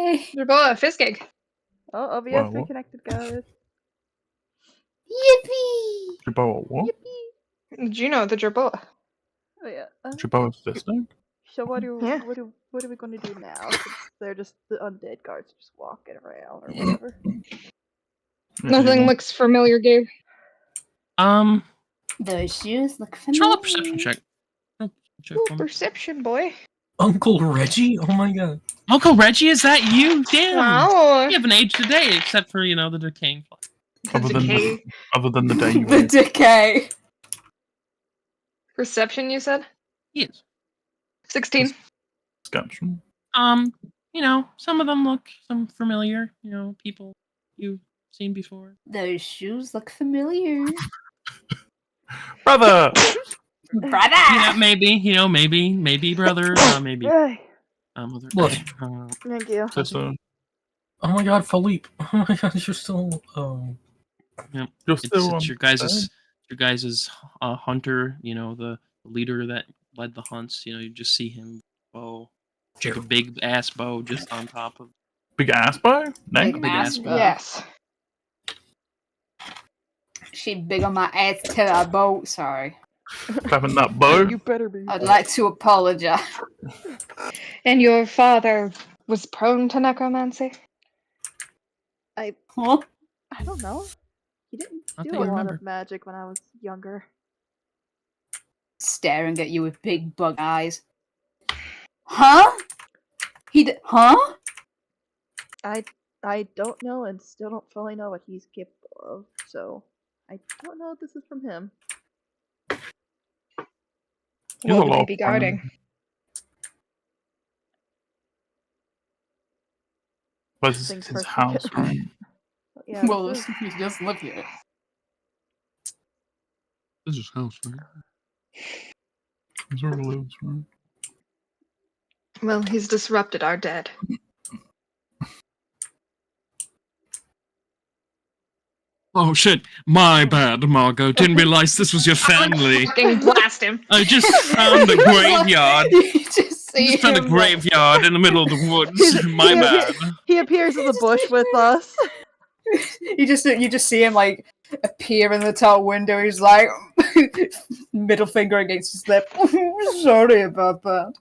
Yay! Jerboa, fist gig. Oh, OBS What? reconnected, guys. Yippee! Jerboa what? Yippee! Did you know the Jerboa? Oh yeah. Jerboa fisting? So what Yeah. are we going to do now? Since they're just the undead guards just walking around or whatever. Nothing looks familiar, Gabe. Those shoes look Roll familiar. a perception check. Check Ooh, for me. perception, boy. Uncle Reggie? Oh my god. Uncle Reggie, is that you? Damn. Wow. You haven't aged a day, except for, the decaying fly. Other than Decay. the day you The went. decay. Perception, you said? He is. 16. Scaption. Some of them look familiar. People you've seen before. Those shoes look familiar. Brother! Brother! Yeah, maybe brother, maybe Hey, mother. Look. thank you. Sister. Oh my god, Philippe. Oh my god, you're still. Yep. You're still It's on your guys' hunter. The leader that led the hunts. You just see him bow, like a big ass bow, just on top of. Big ass bow? Neck? Big Big ass ass bow. Yes. She big on my ass till I boat, sorry. Having that bow? You better be. I'd like to apologize. And your father was prone to necromancy? Huh? I don't know. He didn't I do think a I lot remember. of magic when I was younger. Staring at you with big bug eyes. Huh? Huh? I don't know and still don't fully know what he's capable of, so I don't know if this is from him. You're What a would they lot be of fun. guarding? But this is Things his first. house, right? Yeah, Well, this is- he just live here. This is house, right? He's where he lives, right? Well, he's disrupted our dead. Oh shit! My bad, Margot. Didn't realize this was your family. Fucking blast him. I just found a graveyard. You just see Just found a him, graveyard in the middle of the woods. My bad. He appears in the bush with us. you just see him like appear in the top window. He's like middle finger against his lip. Sorry about that.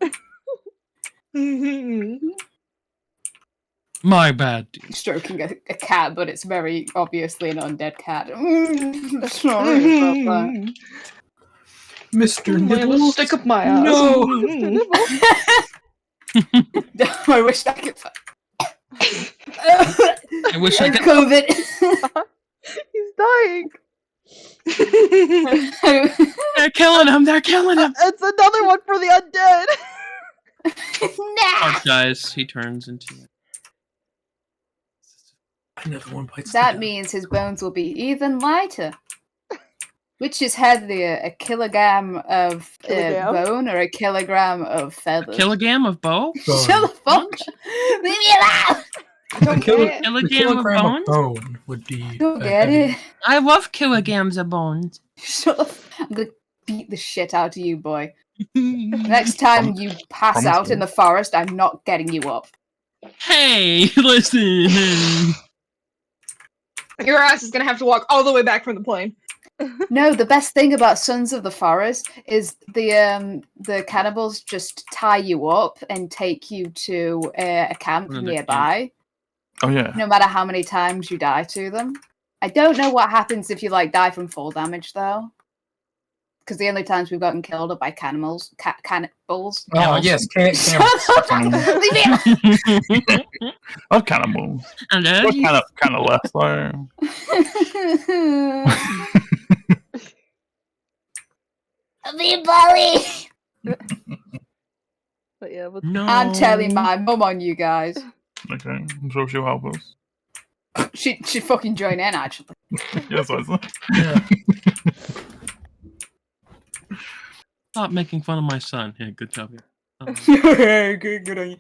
My bad. Stroking a cat, but it's very obviously an undead cat. Sorry about that. Mr. I'm gonna Nibbles? stick up my ass. No! I wish I could. I wish I could. COVID. He's dying. They're killing him. They're killing him. It's another one for the undead. Mark dies. He turns into. Another one bites That the means his bones will be even lighter. Which is heavier, a kilogram of Kilogram? bone or a kilogram of feathers? Kilogram of bow? bone. Shut the fuck! Leave me alone! The Kilogram of kilogram bones? of bone would be. Don't get it. I love kilograms of bones. Shut the I'm gonna beat the shit out of you, boy. Next time you pass promise out me. in the forest, I'm not getting you up. Hey, listen. Your ass is gonna have to walk all the way back from the plane. No, the best thing about Sons of the Forest is the cannibals just tie you up and take you to a camp Another nearby. Oh, yeah. No matter how many times you die to them. I don't know what happens if you die from fall damage though, because the only times we've gotten killed are by cannibals. Cannibals. Oh, yes, camels. Leave me alone. I'll kind of move. Hello? But kind of less, though. Be bully. But yeah, with No. I'm telling my mum on you guys. Okay, I'm sure she'll help us. She'd fucking join in actually. Yes, I see. Yeah. Stop making fun of my son. Yeah, good job here. Good on you.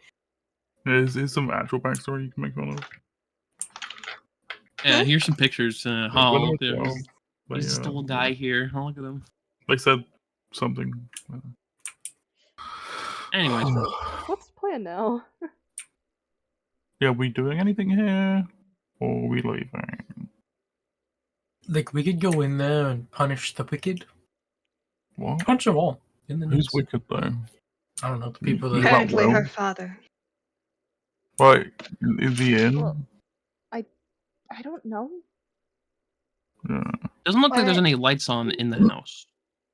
There's some actual backstory you can make fun of. Yeah, here's some pictures. Well, There's but this yeah, little guy here. Oh, look at him. They said something. Anyways, what's the plan now? Yeah, are we doing anything here? Or are we leaving? Like, we could go in there and punish the wicked. What? Punch them all. In the Who's knees. wicked though? I don't know, the people You that... got Apparently, Will. her father. Right, is he in? Well, I don't know. Yeah. Doesn't look like there's What? any lights on in the house.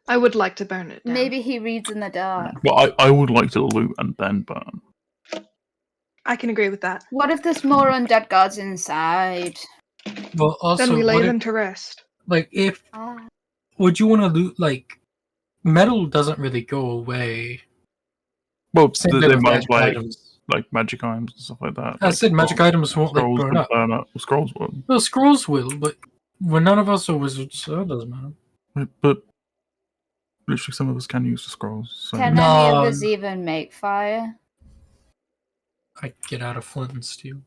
I would like to burn it down. Maybe he reads in the dark. Well, I would like to loot and then burn. I can agree with that. What if there's more undead gods inside? Well, also, Then we lay what them if, to rest. like, if... Ah. Would you want to loot, like... Metal doesn't really go away. Well, Same they thing with might magic like items. magic items and stuff like that. I said magic items won't, like, Scrolls burn would up. burn up. Scrolls would. Well, scrolls will, but when none of us are wizards, so it doesn't matter. But literally some of us can use the scrolls. So. Can No. any of us even make fire? I get out of flint and steel.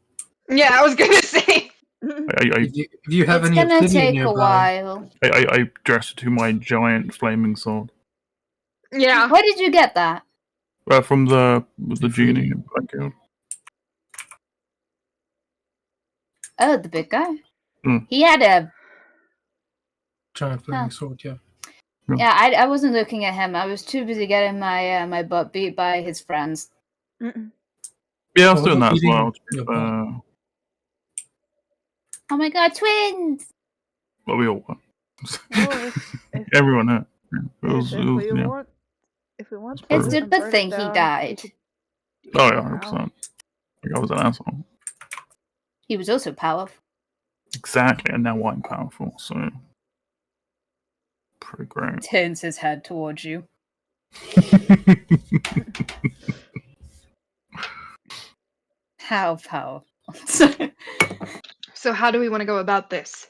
Yeah, I was gonna say. If you have It's any gonna obsidian take a nearby, while. I dressed to my giant flaming sword. Yeah. Where did you get that? From the genie in Blackguard. Oh, the big guy. Mm. He had a... giant flaming Huh. sword, yeah. Yeah, I wasn't looking at him. I was too busy getting my my butt beat by his friends. Mm-mm. Yeah, I was What doing about that as beating well. your butt? Oh my god, twins! Well, we all were. Well, if Everyone had. Yeah. It was, if it was, we yeah. want, if we want, to It's burn a and good burn it thing he down, we died. could do Oh, it yeah, now. 100%. Like, I was an asshole. He was also powerful. Exactly, and now I'm powerful, so. Pretty great. Turns his head towards you. How powerful. So how do we want to go about this?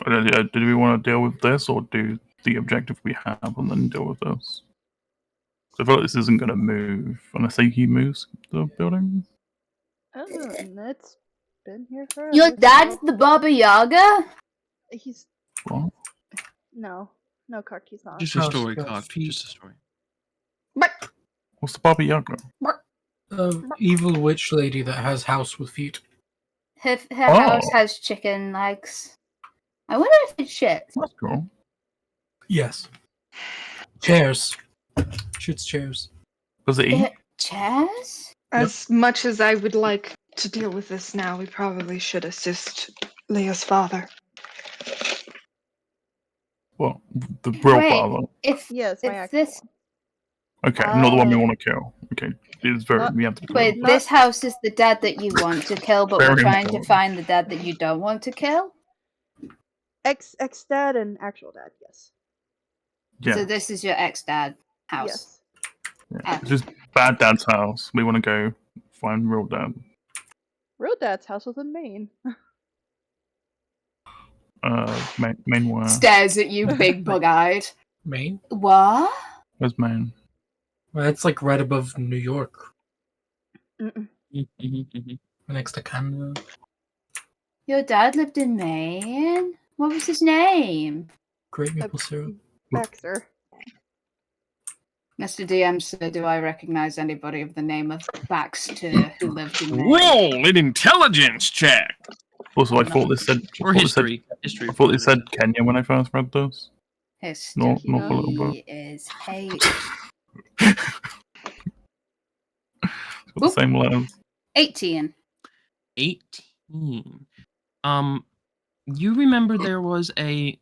Do we want to deal with this or do the objective we have and then deal with this? I feel like this isn't going to move unless he moves the building. Oh, and it's been here forever. Your dad's so the Baba Yaga? he's What? no, Kark, he's not. Just a House story, got Cock. feet. Just a story. What's the Baba Yaga? Evil witch lady that has house with feet. Her Oh. house has chicken legs. I wonder if it shits. That's cool. Yes. Chairs. Shit's chairs. Does it eat? Chairs? As much as I would like to deal with this now, we probably should assist Leah's father. Well, the real Wait. father. If Yes, my if actual this one. Okay, not the one we Oh. want to kill. Okay, it's very. Not- We have to kill. wait, Not- this house is the dad that you want to kill, but we're Very trying to important. find the dad that you don't want to kill. Ex dad and actual dad, yes. Yeah, So this is your ex-dad house. Yes. yeah. It's just bad dad's house. We want to go find real dad. Real dad's house was in Maine. Main where? Stares at you, big bug-eyed. Maine? What? Where's Main? Well, it's like right above New York. Mm-mm. Next to Canada. Your dad lived in Maine? What was his name? Great maple syrup. Baxter. Mr. DM, sir, do I recognize anybody of the name of Baxter who lived in Maine? Roll an intelligence check. Also, I thought this said. Or history. History. I thought it said Kenya when I first read this. History Not a little bit. is hate. It's got the Oop. same letters. 18. 18. You remember there was a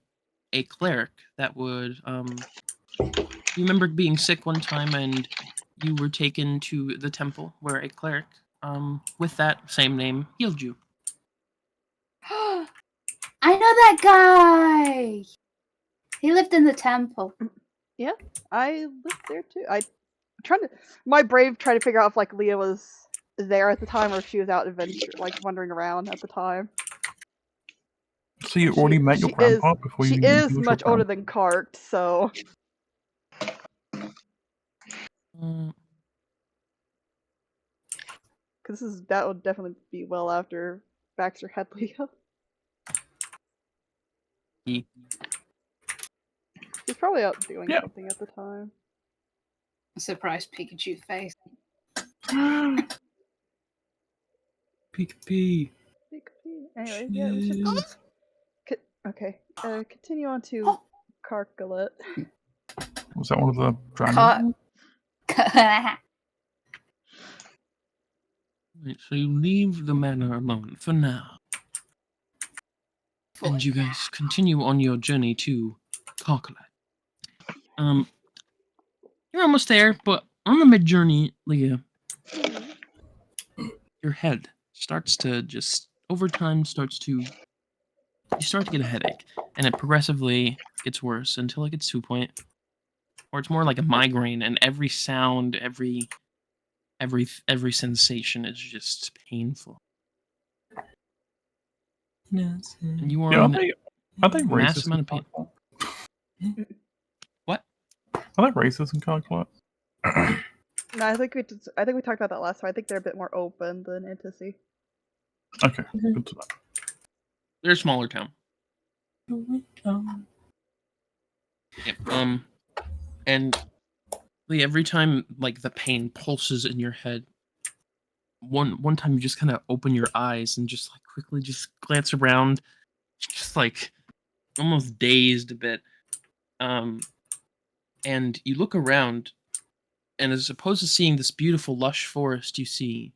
cleric that would you remember being sick one time and you were taken to the temple where a cleric with that same name healed you. I know that guy! He lived in the temple. I lived there too. My brave tried to figure out if like Leah was there at the time or if she was out adventure, like wandering around at the time. So you already met your she grandpa is- before She you knew is he was much your older grandpa? than Kark, so Mm, because that would definitely be well after Baxter had Leah. he- He's probably out doing Yeah. something at the time. Surprised Pikachu face. Peek. Anyway, yeah, we should. Okay, continue on to Carcalet. Was that one of the Car- dragons? Right, so you leave the manor alone for now. And you guys continue on your journey to Carcalet. You're almost there, but on the mid journey, Leah, your head starts to just over time you start to get a headache, and it progressively gets worse until it gets to a point where it's more like a migraine, and every sound, every sensation is just painful. And you are Yeah, in are they a massive racist amount in of pain. Carcalet? What? Are they racist in Carcalet? No, I think we talked about that last time. I think they're a bit more open than Intici. Okay, good to know. They're a smaller town. Yep. And Lee, every time like the pain pulses in your head, one time you just kind of open your eyes and just like quickly just glance around, just like almost dazed a bit. And you look around, and as opposed to seeing this beautiful lush forest, you see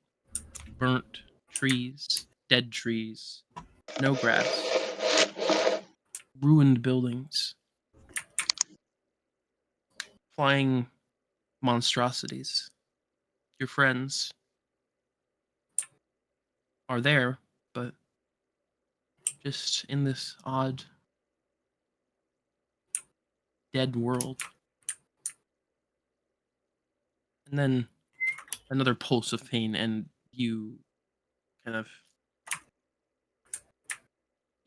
burnt trees, dead trees, no grass, ruined buildings, flying monstrosities. Your friends are there, but just in this odd, dead world. And then another pulse of pain, and you kind of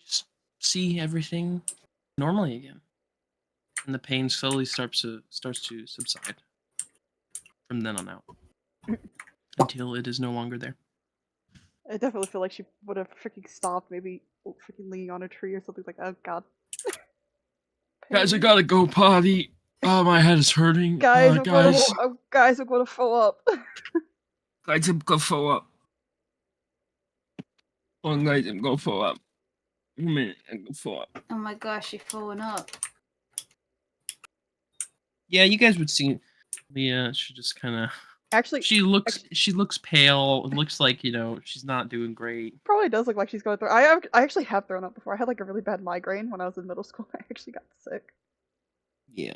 just see everything normally again. And the pain slowly starts to subside from then on out until it is no longer there. I definitely feel like she would have freaking stopped, maybe freaking leaning on a tree or something like. Oh god. Guys, I gotta go potty. Oh, my head is hurting. Guys, I'm guys, gonna throw up. guys, I'm gonna throw up. Oh, guys, I'm gonna throw up. A minute, I'm gonna throw up. Oh my gosh, you're throwing up. Yeah, you guys would see Leah. She just kind of. Actually, She looks pale. It looks like, she's not doing great. probably does look like she's going through. I actually have thrown up before. I had like a really bad migraine when I was in middle school. I actually got sick. Yeah,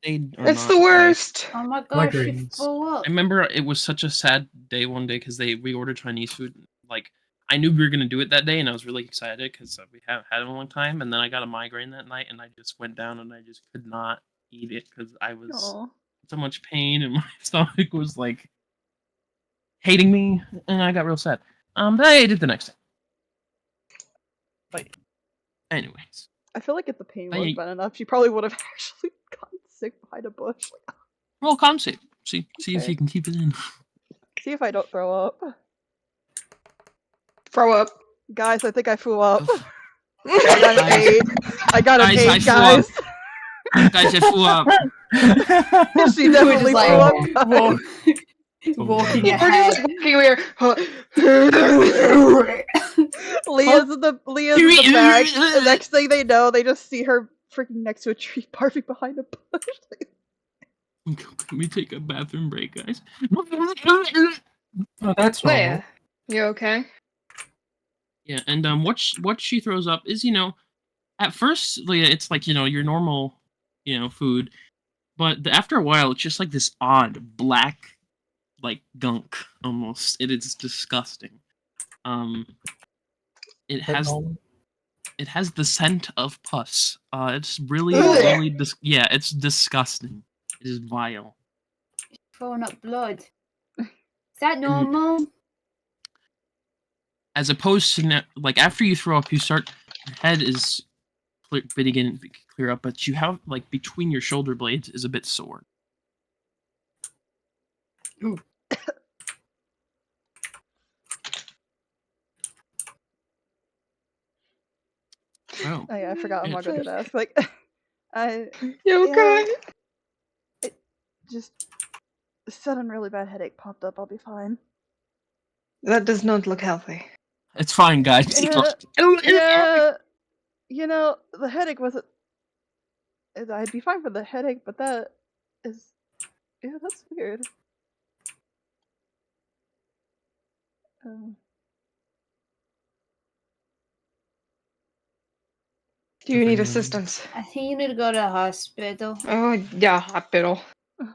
they are It's not the nice. worst. Oh my gosh, you Migraines. threw up. I remember it was such a sad day one day because we ordered Chinese food. Like, I knew we were gonna do it that day, and I was really excited because we haven't had it in a long time. And then I got a migraine that night, and I just went down and I just could not eat it because I was Aw. in so much pain, and my stomach was like hating me, and I got real sad. But I ate it the next day. But anyways, I feel like if the pain I was ate- bad enough, she probably would have actually gotten sick behind a bush. roll con save. See if Okay. you can keep it in. See if I don't throw up. Throw up. Guys, I think I flew up. Oh. I got an Guys. 8. I got an Guys, I 8, flew guys. Guys, I flew up. She definitely like, flew up, walk- guys. walking We're ahead. just walking over Leah's in the back. The next thing they know, they just see her freaking next to a tree, barfing behind a bush. Can we take a bathroom break, guys? Oh, that's normal. Leia, you okay? Yeah, and what she throws up is, at first, Leah, it's like, your normal, food, but after a while, it's just like this odd black, like gunk almost. It is disgusting. It has the scent of pus. It's really, really it's disgusting. It is vile. Throwing up blood. Is that normal? As opposed to like after you throw up, your head is beginning to clear up, but you have like between your shoulder blades is a bit sore. Ooh. Oh, Oh yeah, I forgot what Margot did ask. Like, You okay? just sudden really bad headache popped up. I'll be fine. That does not look healthy. It's fine, guys. Yeah, you know, the headache wasn't. I'd be fine for the headache, but that is. Yeah, that's weird. Do you need assistance? I think you need to go to the hospital. Oh, yeah, hospital.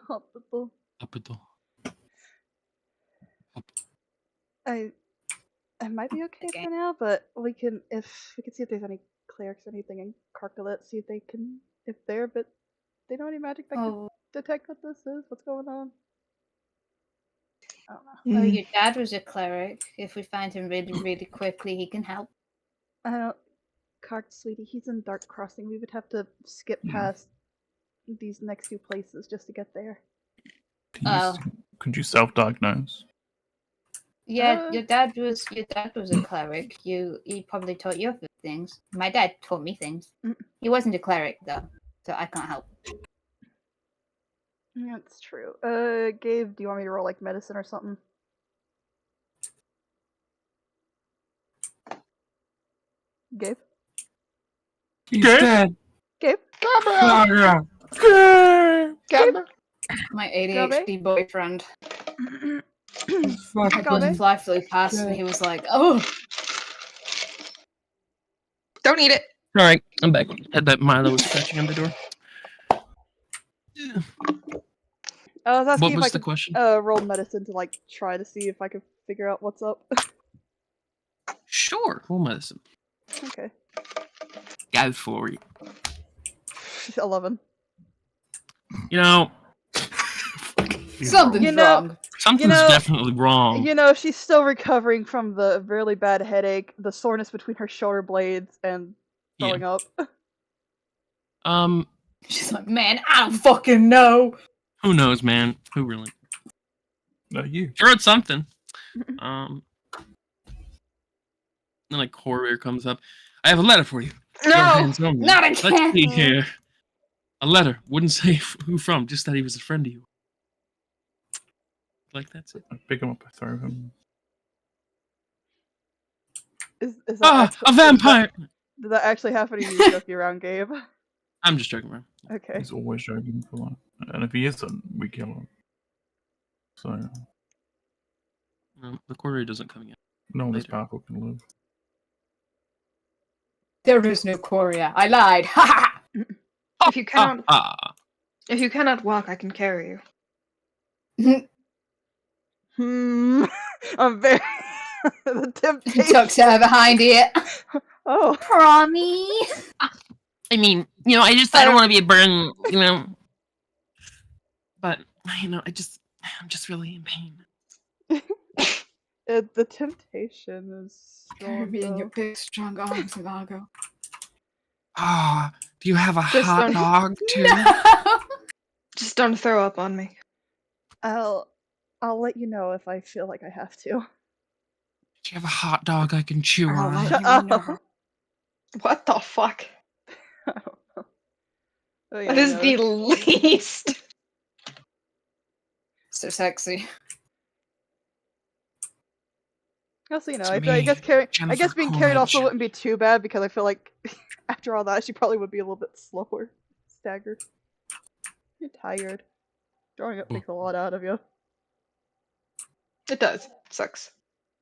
Hospital. I might be okay Okay. for now, but we can see if there's any clerics or anything in Karkalet, see if they can if they're but they know any magic that can detect what this is, what's going on. I don't know. Oh, your dad was a cleric. If we find him really, really quickly, he can help. I don't Kark, sweetie, he's in Dark Crossing. We would have to skip past these next few places just to get there. Could you self-diagnose? Yeah, your dad was a cleric. He probably taught you a few things. My dad taught me things. He wasn't a cleric though, so I can't help. That's true. Gabe, do you want me to roll like medicine or something? Gabe? He's dead. Gabe? Clara. Gabe? My ADHD boyfriend. Fuck. Gabe? Fly flew past and he was like, "Oh, Don't eat it. All right, I'm back. Had that Milo was scratching on the door. I was asking What if was I the could question? roll medicine to like try to see if I could figure out what's up. Sure, roll medicine. Okay. Go for it. 11. You know, something's You know- wrong." something's definitely wrong. You know, she's still recovering from the really bad headache, the soreness between her shoulder blades, and throwing up. She's like, "Man, I don't fucking know." Who knows, man? Who really? You. Sure, it's something. Then a courier comes up. I have a letter for you. Your No! hands on me. Not Let's again. see here. A letter. Wouldn't say who from, just that he was a friend of you. Like that's it. I pick him up, I throw him. Is that Ah, actually, a vampire! Did that actually happen to you joking around, Gabe? I'm just joking around. Okay. He's always joking for that. And if he isn't, we kill him. So, No, the courier doesn't come yet. no one as Later. powerful can live. There is no Coria. I lied. Ha ha. If you cannot, Ah. if you cannot walk, I can carry you. I'm very the temptation. Tucks her behind it. Oh, Promise. I mean, you know, I don't want to be a burden, you know. But, you know, I'm just really in pain. the temptation is Carry strong. me in though. your big, strong arms, Margot. Ah, do you have a Just hot don't- dog too? No. Just don't throw up on me. I'll let you know if I feel like I have to. Do you have a hot dog I can chew I'll on? let Shut you up. know. What the fuck? I don't know. Oh, yeah, That is no. the least. So sexy. Also, you know, It's I guess me, I Jennifer guess being carried also Coolidge. wouldn't be too bad because I feel like after all that she probably would be a little bit slower, staggered. You're tired. Throwing up takes a lot out of you. It does. Sucks.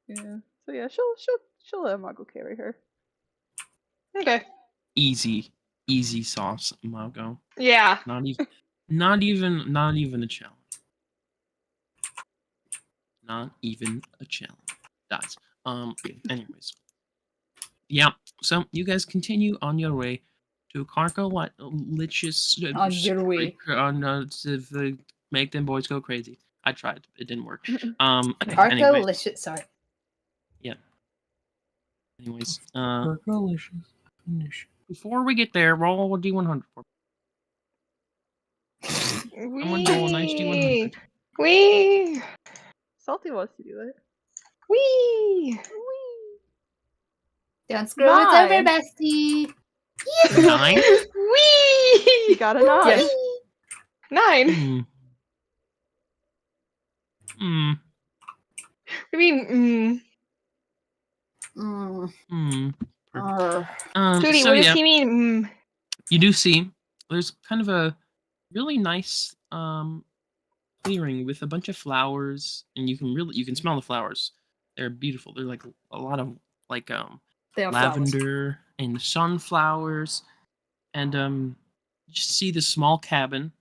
Yeah. So yeah, she'll let Margot carry her. Okay. Easy sauce, Margot. Yeah. Not even a challenge. Not even a challenge. Guys. Anyways. Yeah. So you guys continue on your way to Carcolicious. On your way. To make them boys go crazy. I tried. It didn't work. Anyways. Carcolicious. Sorry. Anyways. Delicious. Before we get there, roll a D100 for me. Someone roll a nice D100. Wee. Salty wants to do it. Wee. Don't screw it's over, Nine. bestie. 9? You Wee. got a 9. Yes. 9. Hmm. Hmm. I mean, Mm. Hmm. Judy, So what does yeah, he mean? you do see there's kind of a really nice clearing with a bunch of flowers, and you can smell the flowers. They're beautiful. They're like a lot of like They are flowers. lavender and sunflowers, and you just see this small cabin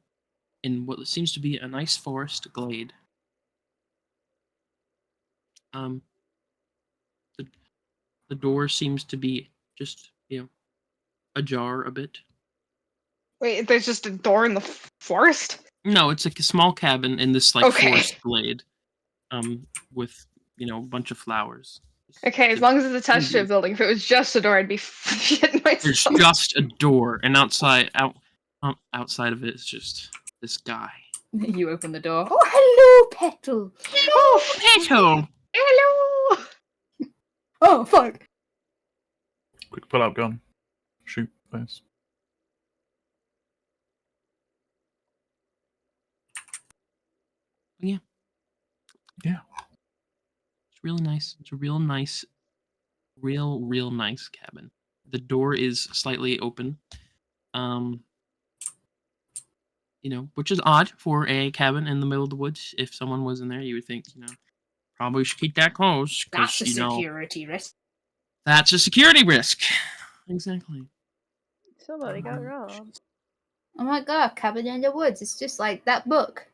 in what seems to be a nice forest glade. Um, the the door seems to be just ajar a bit. Wait, there's just a door in the forest? No, it's like a small cabin in this like Okay. forest glade, with a bunch of flowers. Okay, as long as it's attached to a building. If it was just a door, I'd be shitting There's myself. just a door, and outside of it is just this guy. You open the door. Oh, hello, Petal. Oh, Petal. hello! Oh, fuck. Quick pull out gun. Shoot, please. Yeah. Yeah. It's really nice. It's a real nice, real nice cabin. The door is slightly open. Which is odd for a cabin in the middle of the woods. If someone was in there, you would think, probably should keep that closed That's because a security risk. that's a security risk. Exactly. Somebody got robbed. Oh my god, Cabin in the Woods. It's just like that book.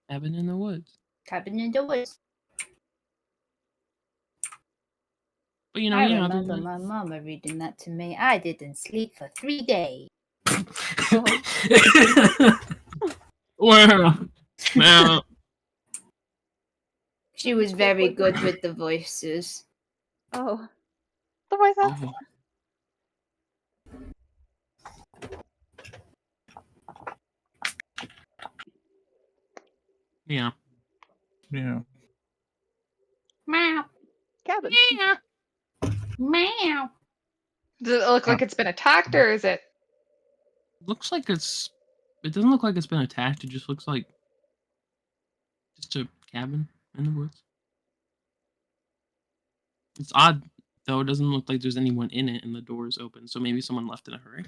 Cabin in the woods. Cabin in the Woods. But I yeah, other remember than my mama reading that to me. I didn't sleep for 3 days. well, She was very good with the voices. Oh. The voice acting. oh, yeah. Yeah. Meow. Cabin. Yeah. Meow. Does it look like it's been attacked, or is it? Looks like it doesn't look like it's been attacked. It just looks like just a cabin in the woods. It's odd though. It doesn't look like there's anyone in it, and the door is open. So maybe someone left in a hurry.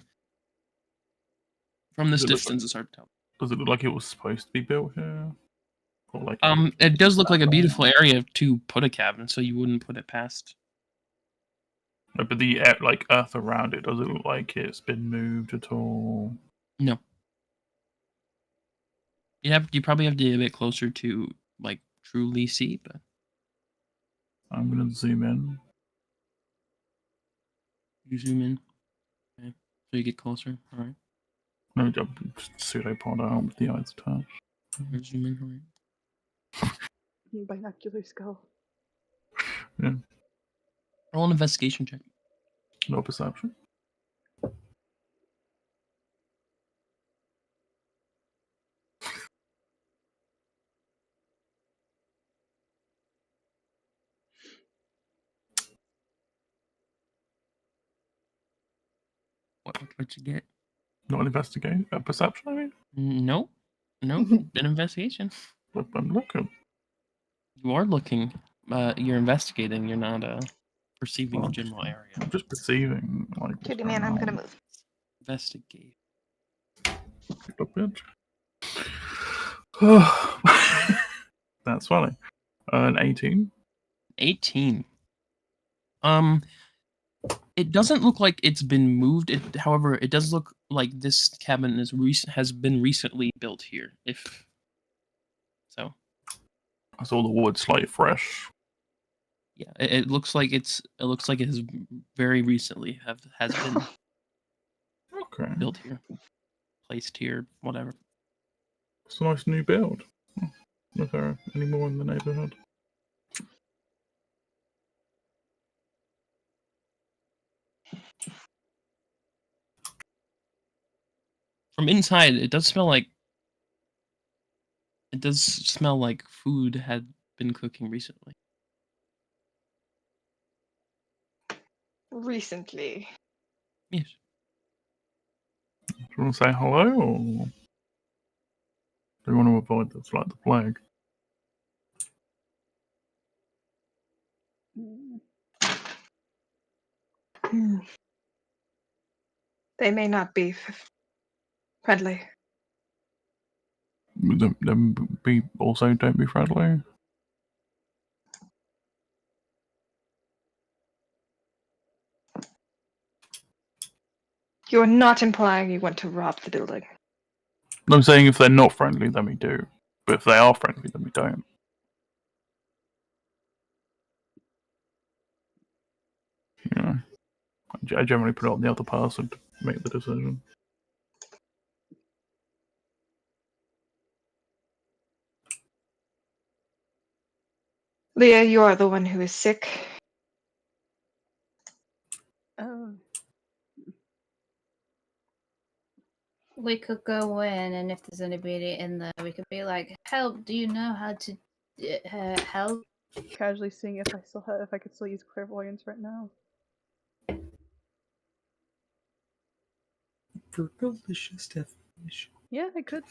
From this Does it look distance, it's hard to tell. Does it look like it was supposed to be built here? Or like It does look like a beautiful area to put a cabin, so you wouldn't put it past. No, but the like earth around it, does it look like it's been moved at all? No. You probably have to get a bit closer to like truly see, but I'm gonna zoom in. you zoom in. Okay. So you get closer. All right. No, just pseudopod out with the eyes attached. Or zoom in. All right. Binocular skull. Roll an investigation check. No perception. What you get? Not an investigation. Perception, I mean? No. An investigation. Look, I'm looking. You are looking. You're investigating. You're not perceiving the Well, general area. I'm just perceiving. Like, what's Judy, going man, I'm gonna on. move. Investigate. Look, bitch. That's funny. An 18. 18. It doesn't look like it's been moved. However, it does look like this cabin has been recently built here. If so, I saw the wood slightly fresh. yeah, it looks like it has very recently has been Okay. built here, placed here, whatever. It's a nice new build. Is there any more in the neighbourhood? From inside, it does smell like food had been cooking recently. Recently. Yes. Do you want to say hello, or do you want to avoid this like the plague? Mm. They may not be friendly. Then be also don't be friendly. You are not implying you want to rob the building. I'm saying if they're not friendly, then we do. But if they are friendly, then we don't. You know, I generally put it on the other person to make the decision. Leah, you are the one who is sick. Oh. We could go in, and if there's anybody in there, we could be like, "Help! Do you know how to help?" Casually seeing if I could still use clairvoyance right now. For delicious definition. Yeah, I could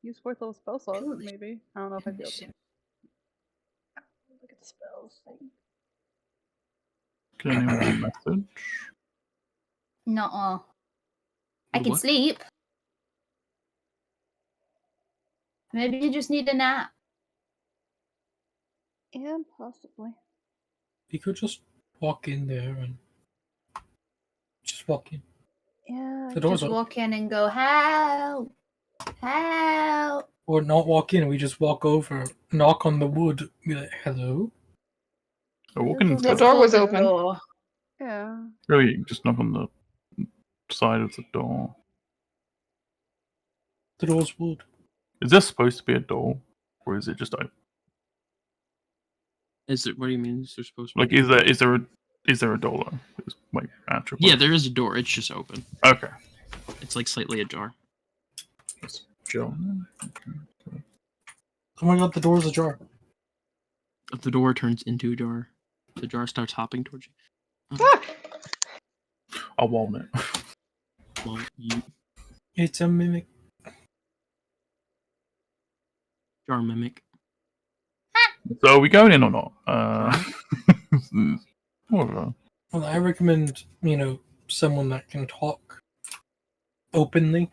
use fourth level spell slot, maybe. I don't know if I'd be able to. Look at the spells thing. Can anyone do message? Nuh-uh. I can What? sleep. Maybe you just need a nap. Yeah, possibly. You could just walk in there and just walk in. Yeah. The door's Just open. walk in and go, "Help! Help!" Or not walk in, we just walk over, knock on the wood, be like, hello? Oh, walking The into The the door was Close open. door. Yeah. really just knock on the side of the door. The door's wood. Is this supposed to be a door, or is it just open? Is it? What do you mean? Is there supposed to be? Like, is there a door though? It's like actual. Yeah, there is a door. It's just open. Okay. It's like slightly ajar. Let's John. Oh my god, the door's ajar. The door turns into a jar. The jar starts hopping towards you. Ah! I'll warm it. Well, you It's a mimic. jar mimic. So are we going in or not? Whatever. Well, I recommend, someone that can talk openly.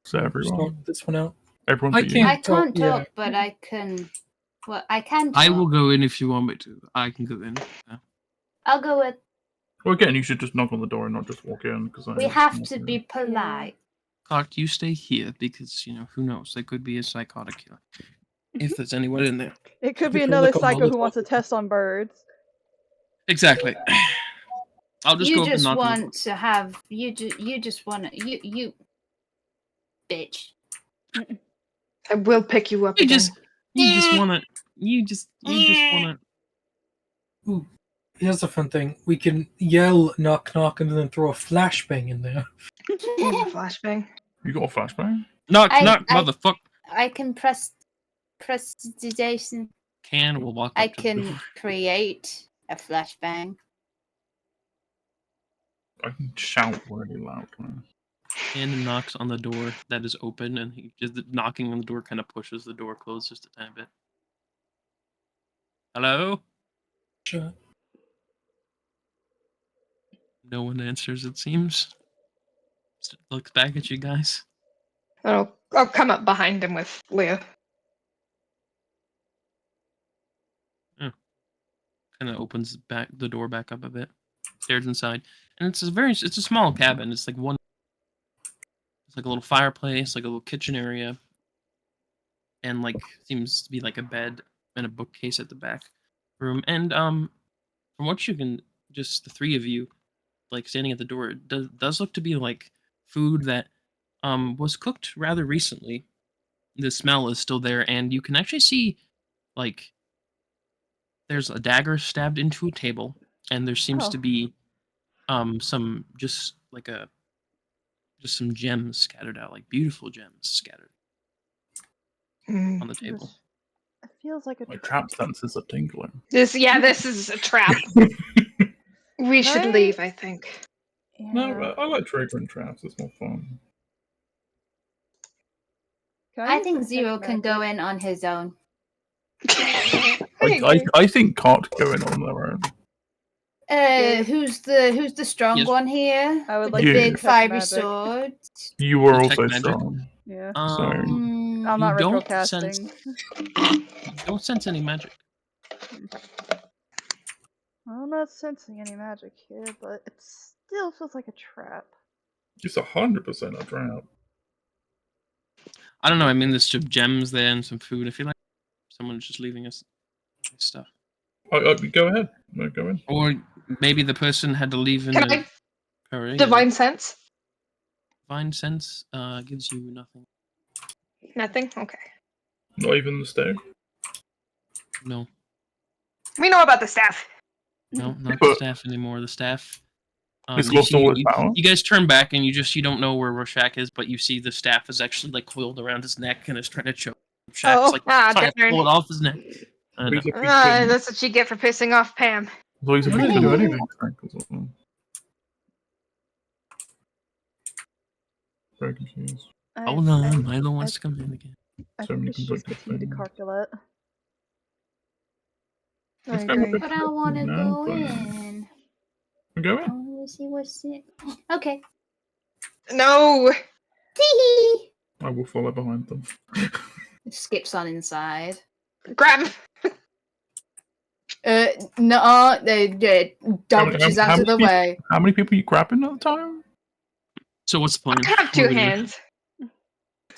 So everyone, Start this one out. everyone. I but you. can't- I can't yeah. talk, but I can. Well, I can talk. I will go in if you want me to. I can go in. Yeah. I'll go with. Well, again, you should just knock on the door and not just walk in because We have to be polite. Clark, you stay here because who knows? There could be a psychotic killer. If there's anyone in there. It could We be can another look on psycho who Molotov. wants to test on birds. Exactly. I'll just You go up and just knock on the door. want to have. You just want to. You. Bitch. I will pick you up You again. just wanna. You just wanna. Ooh, here's a fun thing. We can yell knock knock and then throw a flashbang in there. You have a flashbang. You got a flashbang? Knock, I- knock, I- motherfucker. I can prestidigitation. Can will walk up I to the can door. create a flashbang. I can shout really loudly. And knocks on the door that is open, and he just knocking on the door kind of pushes the door closed just a tiny bit. Hello? Sure. No one answers, it seems. Just looks back at you guys. I'll come up behind him with Leah. Kind of opens back the door back up a bit, stares inside, and it's a small cabin. It's like it's like a little fireplace, like a little kitchen area, and like seems to be like a bed and a bookcase at the back room. And from what you can, just the three of you, like standing at the door, it does look to be like food that was cooked rather recently. The smell is still there, and you can actually see like there's a dagger stabbed into a table, and there seems to Oh. be some just some gems scattered out, like beautiful gems scattered Mm. on the table. It feels like a My trap senses are tingling. This is a trap. We should Right? leave, I think. Yeah. No, I like triggering traps. It's more fun. Can I use think detect Zero can go magic? in on his own. I think can't go in on their own. Who's the strong Yes. one here? I would With like the to big detect fiery magic. sword. You were Detect also magic? strong. Yeah. Mm, I'm not you retro don't casting. don't sense any magic. I'm not sensing any magic here, but it still feels like a trap. It's 100% a trap. I don't know. I mean, there's some gems there and some food. I feel like someone's just leaving us stuff. Go ahead. No, go in. Or maybe the person had to leave in Can a I hurry. divine sense? Divine sense gives you nothing. Nothing. Okay. Not even the stove. No, We know about the staff. not the But- staff anymore. The staff. It's you lost see- all its you- power. You guys turn back and you don't know where Rorschach is, but you see the staff is actually like coiled around his neck and is trying to choke. Rorschach's Oh. like trying to darn. pull it off his neck. I know. He's a big That's what you get for pissing off Pam. So he's a I big didn't do fan of anything. Crackles as well. Very confused. Hold on, Milo wants to come in again. I So think many we should just conflicting continue to things. calculate. I Let's go agree. with but I want to No, go but- in. Go I in. want to see what's it. Okay. No. Tee I will follow behind them. Skips on inside. Grab. No, dodges how out of many the people- way. How many people are you grabbing at the time? So what's the plan? I have What two are we doing? hands.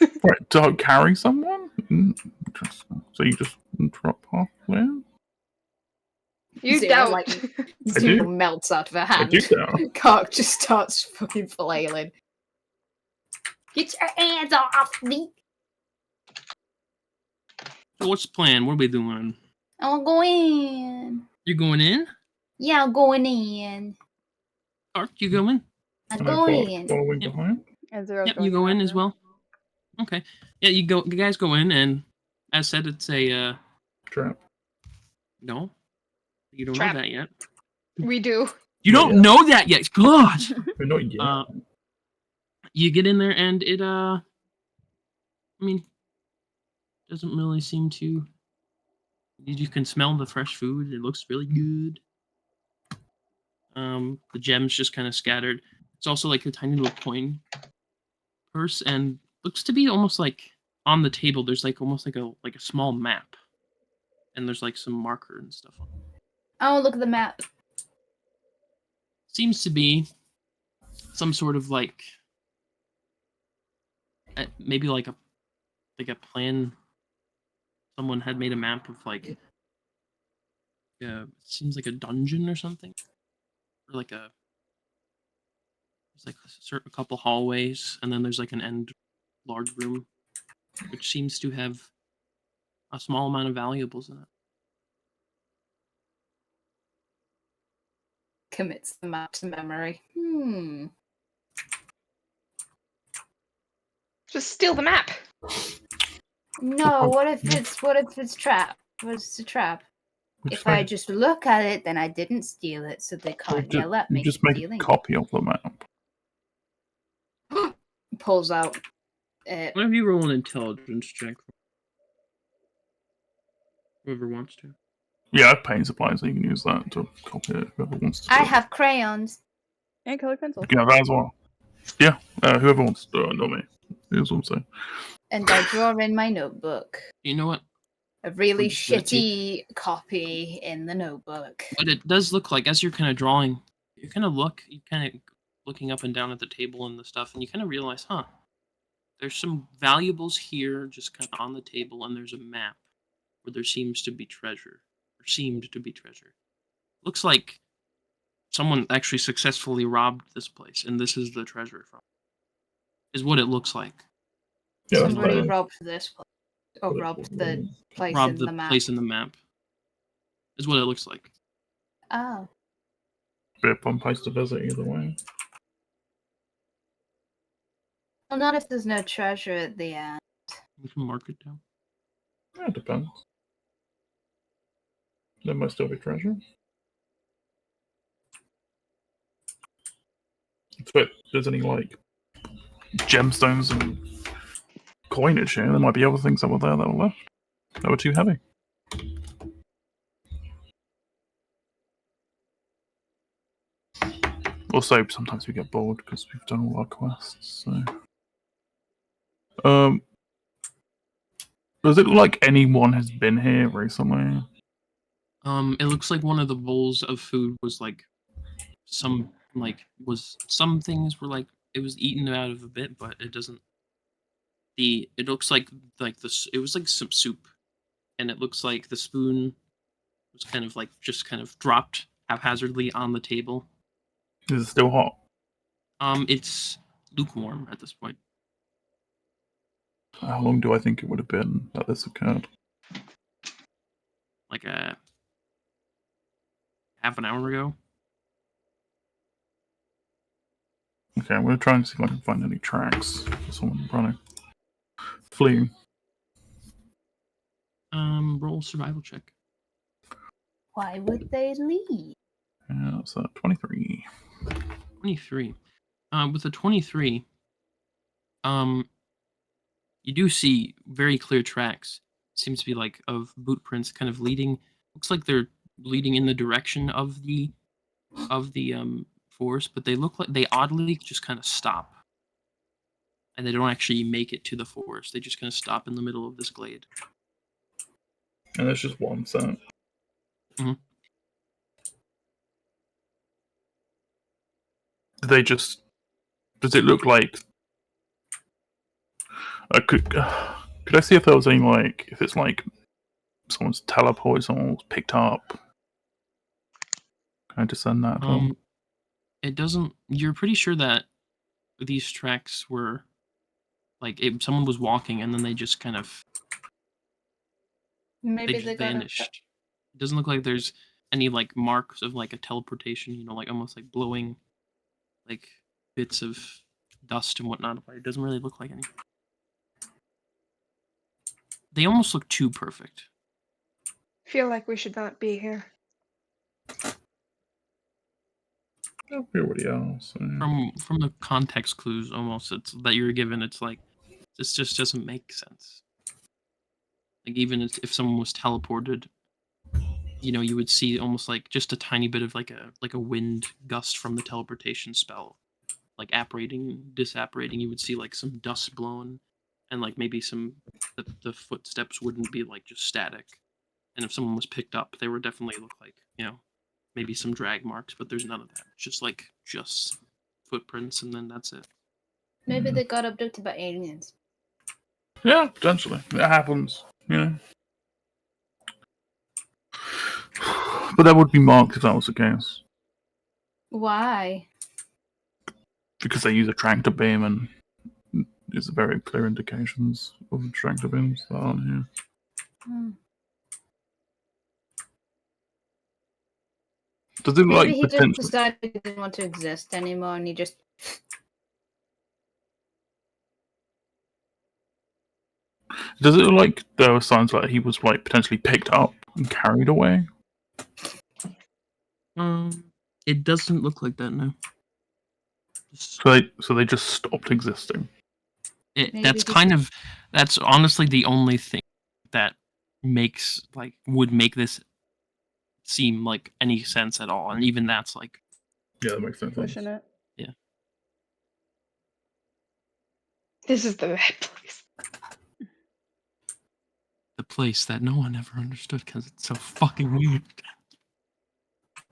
Right, to carry someone? Interesting. So you just drop halfway? You Zero, doubt. like, I Zero do. melts out of her I hand. do now. Cock just starts fucking flailing. Get your hands off me! So what's the plan? What are we doing? I'll go in. You're going in? Yeah, I'm going in. Art, you go in? I'm And I going in. following Yep. behind. And Zero's Yep, going you go in after as him. well. Okay. Yeah, you guys go in, and as said, it's a Trap. no. You don't Trap. know that yet. We do. You Not don't yet. know that yet. God. But not yet. You get in there, and it I mean, doesn't really seem to. You can smell the fresh food. It looks really good. The gems just kind of scattered. It's also like a tiny little coin purse, and looks to be almost like on the table. There's like almost like a small map, and there's like some marker and stuff on it. Oh, look at the map. Seems to be some sort of like maybe like a plan. Someone had made a map of like seems like a dungeon or something, or like there's like a couple hallways, and then there's like an end large room, which seems to have a small amount of valuables in it. Commits the map to memory. Just steal the map. No, what if it's trap? What's the trap? Which If I way? just look at it, then I didn't steal it, so they can't yell at me. You just for make stealing a copy of the map. it. Pulls out. Why don't you roll an intelligence check? Whoever wants to. Yeah, I have paint supplies, so you can use that to copy it. Whoever wants to. I do it. have crayons. And colored pencil. You can have that as well. Yeah, whoever wants to do it, not me. Here's what I'm saying. And I draw in my notebook. You know what? A really Let's see. shitty copy in the notebook. What it does look like, as you're kind of drawing, you kind of looking up and down at the table and the stuff, and you kind of realize, there's some valuables here, just kind of on the table, and there's a map where there seems to be treasure, or seemed to be treasure. Looks like someone actually successfully robbed this place, and this is the treasure from. Is what it looks like. Yeah, that's Somebody better. robbed this place. Or But- robbed the place Robbed in the the map. place in the map. Is what it looks like. Oh. Be a fun place to visit either way. Well, not if there's no treasure at the end. We can mark it down. Yeah, it depends. There might still be treasure. If there's any like gemstones and coinage here, there might be other things that were there that were left. That were too heavy. Also, sometimes we get bored because we've done all our quests. So, does it look like anyone has been here recently? It looks like one of the bowls of food was like some things were like it was eaten out of a bit, but it doesn't. It looks like this. It was like some soup, and it looks like the spoon was kind of like just kind of dropped haphazardly on the table. Is it still hot? It's lukewarm at this point. How long do I think it would have been that this occurred? Like a half an hour ago. Okay, I'm going to try and see if I can find any tracks for someone running. Fleeing. Roll survival check. Why would they leave? Yeah, that's 23. 23. With a 23, you do see very clear tracks. Seems to be like of boot prints kind of leading. Looks like they're leading in the direction of the forest, but they look like they oddly just kind of stop. And they don't actually make it to the forest. They just kind of stop in the middle of this glade. And there's just one set. Mm-hmm. Does it look like... could I see if there was any, like, if it's like someone's teleported, someone was picked up? Can I discern that at all? It doesn't. You're pretty sure that these tracks were like someone was walking and then they just kind of Maybe they they got vanished. It doesn't look like there's any like marks of like a teleportation. Like almost like blowing like bits of dust and whatnot. But it doesn't really look like any. They almost look too perfect. Feel like we should not be here. Everybody else. From the context clues, almost it's that you're given, it's like this just doesn't make sense. Like even if someone was teleported, you would see almost like just a tiny bit of like a wind gust from the teleportation spell, like apparating, disapparating. You would see like some dust blown, and like maybe the footsteps wouldn't be like just static. And if someone was picked up, they would definitely look like maybe some drag marks, but there's none of that. It's just footprints, and then that's it. Maybe they got abducted by aliens. Yeah, potentially. It happens, But that would be marked if that was the case. Why? Because they use a tractor beam, and there's very clear indications of tractor beams that aren't here. Does it Maybe like he just potentially... decided he didn't want to exist anymore, and he just... Does it look like there were signs like he was like potentially picked up and carried away? It doesn't look like that, no. So they just stopped existing. That's honestly the only thing that would make this seem like any sense at all, and even that's like, yeah, that makes sense. Pushing it. Yeah. This is the right place. the place that no one ever understood because it's so fucking weird.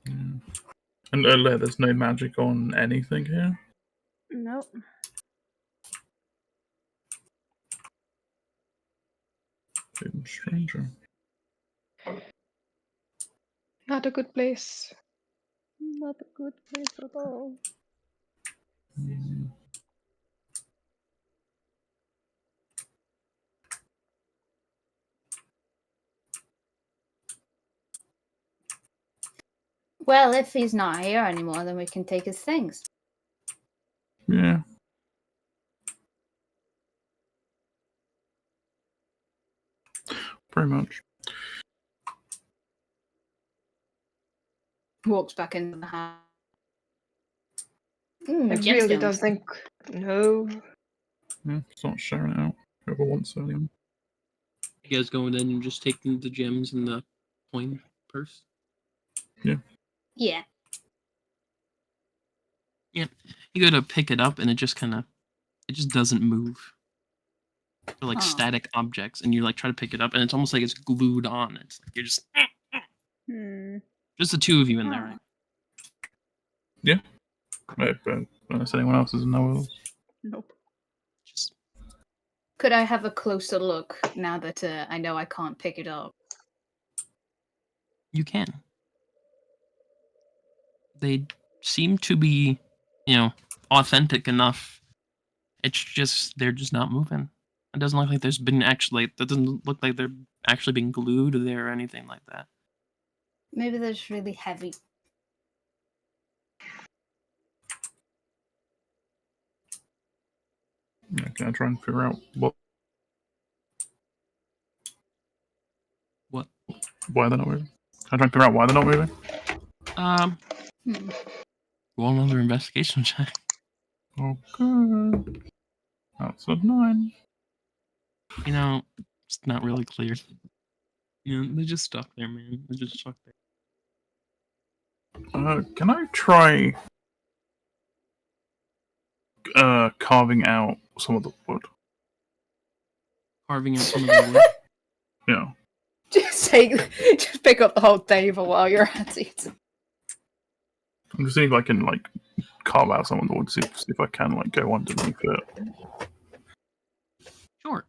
Yeah. And there's no magic on anything here? Nope. Even stranger. Not a good place. Not a good place at all. Well, if he's not here anymore, then we can take his things. Yeah. Pretty much. Walks back into the house. I really don't think. No. Yeah, it's not sharing it out. Whoever wants early on. You guys going in and just taking the gems and the coin purse? Yeah. Yeah. You go to pick it up, and it just doesn't move. They're like Huh. static objects, and you like try to pick it up, and it's almost like it's glued on. It's like you're just the two of you in there, right? Unless anyone else is knows. Nope. Just Could I have a closer look now that I know I can't pick it up? you can. They seem to be, authentic enough. It's just they're just not moving. It doesn't look like there's been that doesn't look like they're actually being glued there or anything like that. Maybe they're just really heavy. Yeah, can I try and figure out why they're not moving? Can I try and figure out why they're not moving? Roll another investigation check. Okay. That's a 9. It's not really clear. They're just stuck there, man. They're just stuck there. Can I try carving out some of the wood? Carving out some of the wood. Yeah. Just pick up the whole table while you're at it. I'm just seeing if I can carve out some of the wood, see if I can go underneath it. Sure.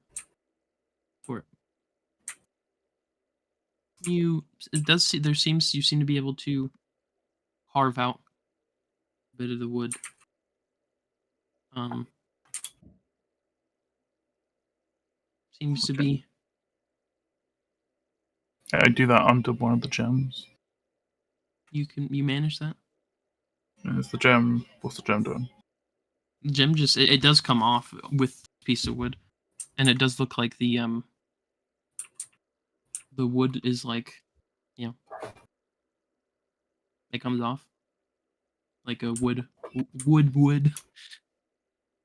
You seem to be able to carve out a bit of the wood. Seems to be. I do that under one of the gems. You manage that? Is the gem? What's the gem doing? The gem just it does come off with a piece of wood, and it does look like the wood is it comes off like a wood.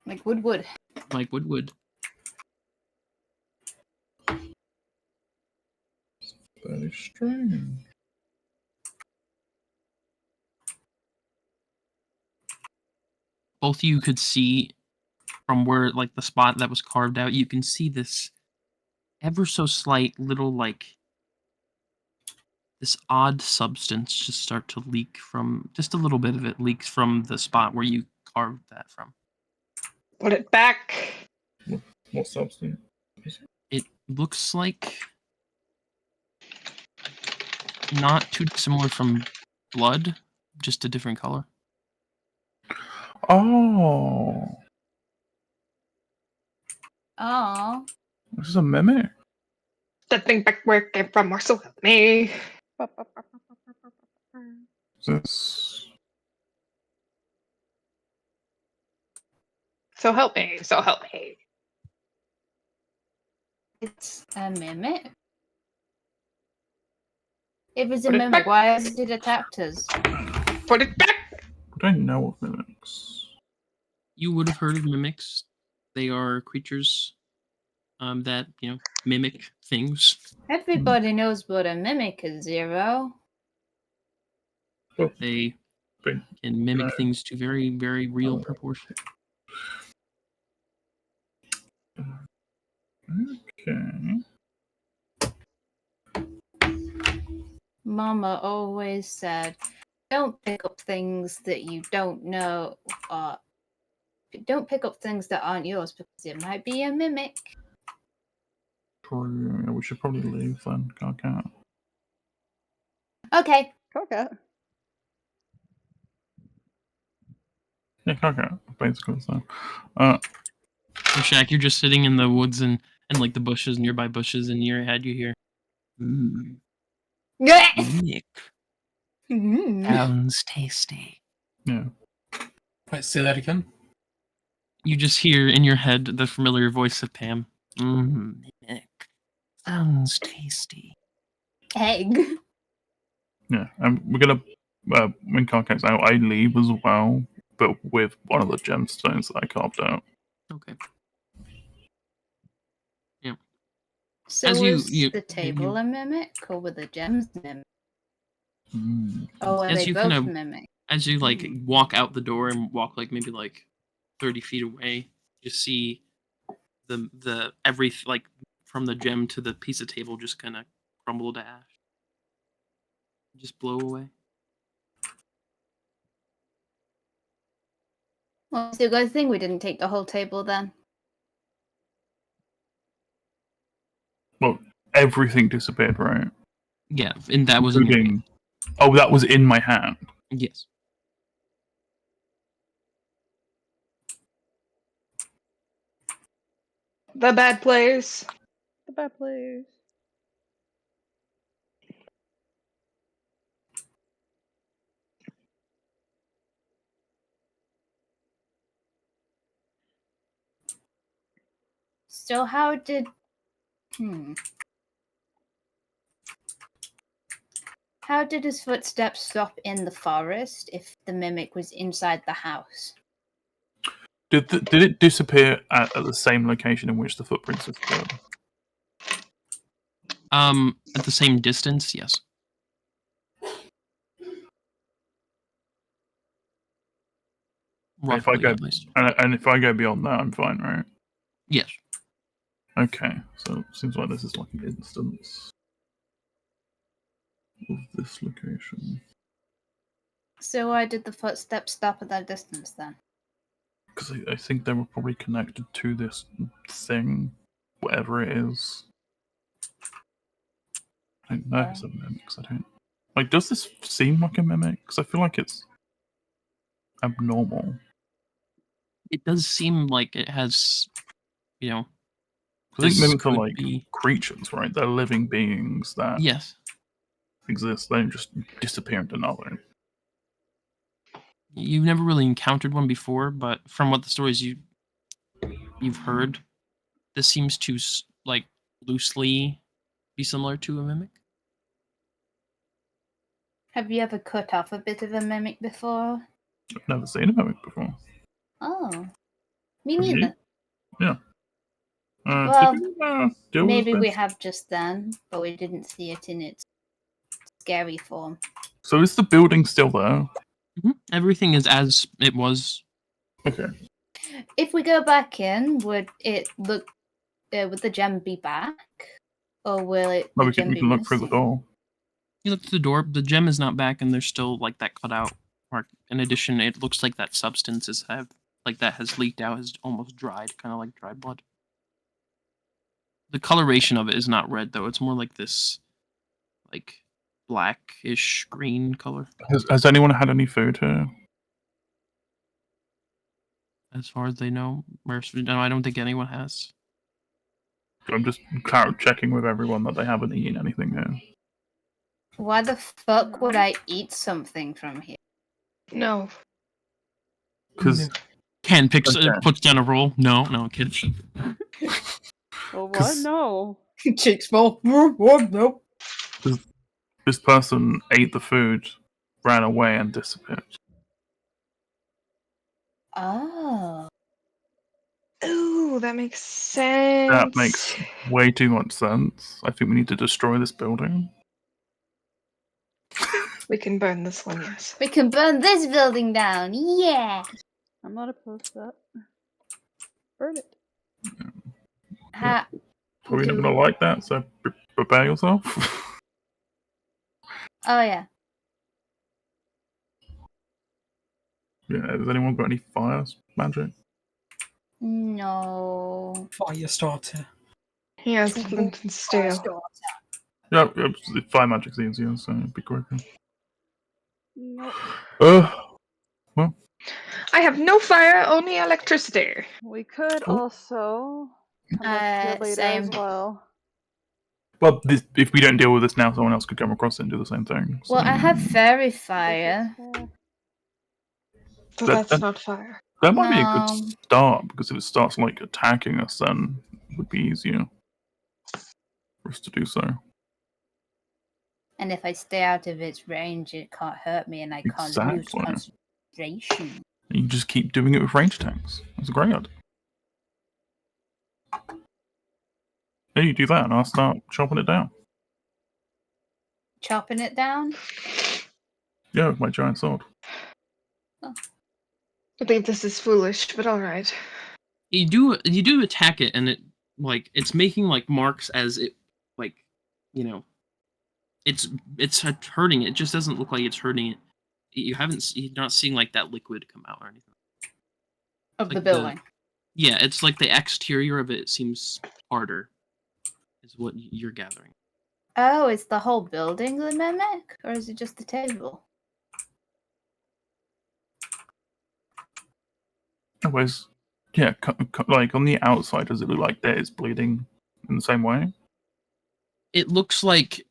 Like wood. Like wood. Very strange. Both of you could see from where the spot that was carved out, you can see this ever so slight little this odd substance just start to leak from, just a little bit of it leaks from the spot where you carved that from. Put it back. What substance? It looks like not too dissimilar from blood, just a different color. Oh, this is a mimic. Stepping back where it came from, or so help me. This. So help me. So help me. It's a mimic. If it's a Put it mimic, back. why has it attacked us? Put it back. What do I know of mimics? You would have heard of mimics. They are creatures that, mimic things. Everybody knows what a mimic is, Zero. They can mimic things to very, very real proportion. Okay. Mama always said, don't pick up things that you don't know. Don't pick up things that aren't yours because it might be a mimic. We should probably leave then. Can't. Okay. Cockcat. Yeah, can't. Basically, so. So Shaq, you're just sitting in the woods and the bushes, nearby bushes, and in your head you hear, mimic. Sounds tasty. Yeah. Wait, say that again. You just hear in your head the familiar voice of Pam. Mimic. Sounds tasty. Egg. Yeah. We're gonna when Carcass out, I leave as well, but with one of the gemstones that I carved out. Okay. Yeah. So As was you- the table a mimic, or were the gems mimic? Mm. Or were As they you both kind of- mimic? As you like walk out the door and walk like maybe like 30 feet away, you see the every like from the gem to the piece of table just kind of crumble to ash, just blow away. Well, it's a good thing we didn't take the whole table then. Well, everything disappeared, right? Yeah, and that was in your hand. Including. Oh, that was in my hand. Yes. The bad place. The bad place. So how did... How did his footsteps stop in the forest if the mimic was inside the house? Did it disappear at the same location in which the footprints disappeared? At the same distance, yes. If I Roughly, go, at least. and if I go beyond that, I'm fine, right? Yes. Okay, so it seems like this is like an instance of this location. So why did the footsteps stop at that distance then? Because I think they were probably connected to this thing, whatever it is. I don't know if it's a mimic, 'cause I don't... Like, does this seem like a mimic? Because I feel like it's abnormal. It does seem like it has, you know... I think this mimics are could like be- creatures, right? They're living beings that Yes. exist. They don't just disappear into nothing. You've never really encountered one before, but from what the stories you've heard, this seems to like loosely be similar to a mimic. Have you ever cut off a bit of a mimic before? I've never seen a mimic before. Oh. Me Have you? neither. Yeah. Well, did you, deal with maybe we this? have just then, but we didn't see it in its scary form. So is the building still there? Mm-hmm. Everything is as it was. Okay. If we go back in, would it look? Would the gem be back, or will it? Well, The we gem can be look through the missing? door. You look to the door. The gem is not back, and there's still like that cutout mark. In addition, it looks like that substance has leaked out, has almost dried, kind of like dried blood. The coloration of it is not red though; it's more like this, like blackish green color. Has anyone had any food here? As far as they know, no, I don't think anyone has. I'm just checking with everyone that they haven't eaten anything here. Why the fuck would I eat something from here? No. Because Ken Okay. puts down a roll. No, kidding. Well, what? 'Cause- No. Cheeks full. Nope. this person ate the food, ran away, and disappeared. Oh. Ooh, that makes sense. That makes way too much sense. I think we need to destroy this building. We can burn this one, yes. We can burn this building down. Yeah. I'm not opposed to that. Burn it. Ha- Probably not do- gonna like that, so prepare yourself. Oh yeah. Yeah, has anyone got any fire magic? No. Fire starter. He has flint and steel. Yeah, fire magic's easier, so it'd be quicker. Nope. I have no fire, only electricity. We could Oh. also come back here later as same. well. Well, if we don't deal with this now, someone else could come across it and do the same thing. So, Well, I have fairy fire. But That- that's not fire. that might be a No. good start, because if it starts like attacking us, then it would be easier for us to do so. And if I stay out of its range, it can't hurt me, and I can't lose Exactly. concentration. You just keep doing it with range attacks. That's a great idea. Yeah, you do that, and I'll start chopping it down. Chopping it down. Yeah, with my giant sword. I think this is foolish, but all right. You do attack it, and it's making like marks as it like, you know, it's hurting it. It just doesn't look like it's hurting it. You're not seeing like that liquid come out or anything. Of Like the building. Yeah, it's like the exterior of it seems harder, is what you're gathering. Oh, is the whole building the mimic? Or is it just the table? Anyways, yeah, like on the outside, does it look like there is bleeding in the same way? It looks like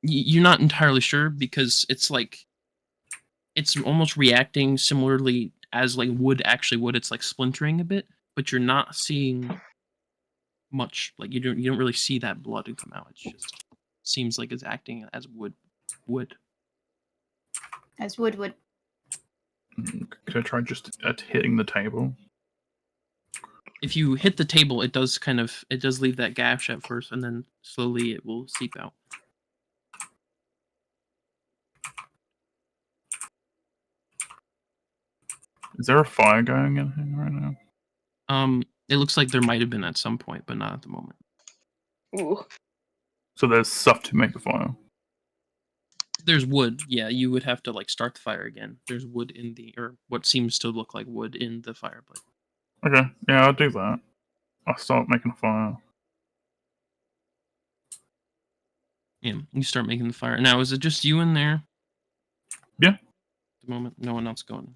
you're not entirely sure because it's like it's almost reacting similarly as like wood actually would. It's like splintering a bit, but you're not seeing much. Like you don't really see that blood come out. It just seems like it's acting as wood. As wood. Could I try just at hitting the table? If you hit the table, it does leave that gash at first, and then slowly it will seep out. Is there a fire going in here right now? It looks like there might have been at some point, but not at the moment. Ooh. So there's stuff to make the fire. There's wood. Yeah, you would have to like start the fire again. There's wood or what seems to look like wood in the fireplace. Okay, yeah, I'll do that. I'll start making a fire. Yeah, you start making the fire. Now, is it just you in there? Yeah. At the moment, no one else going.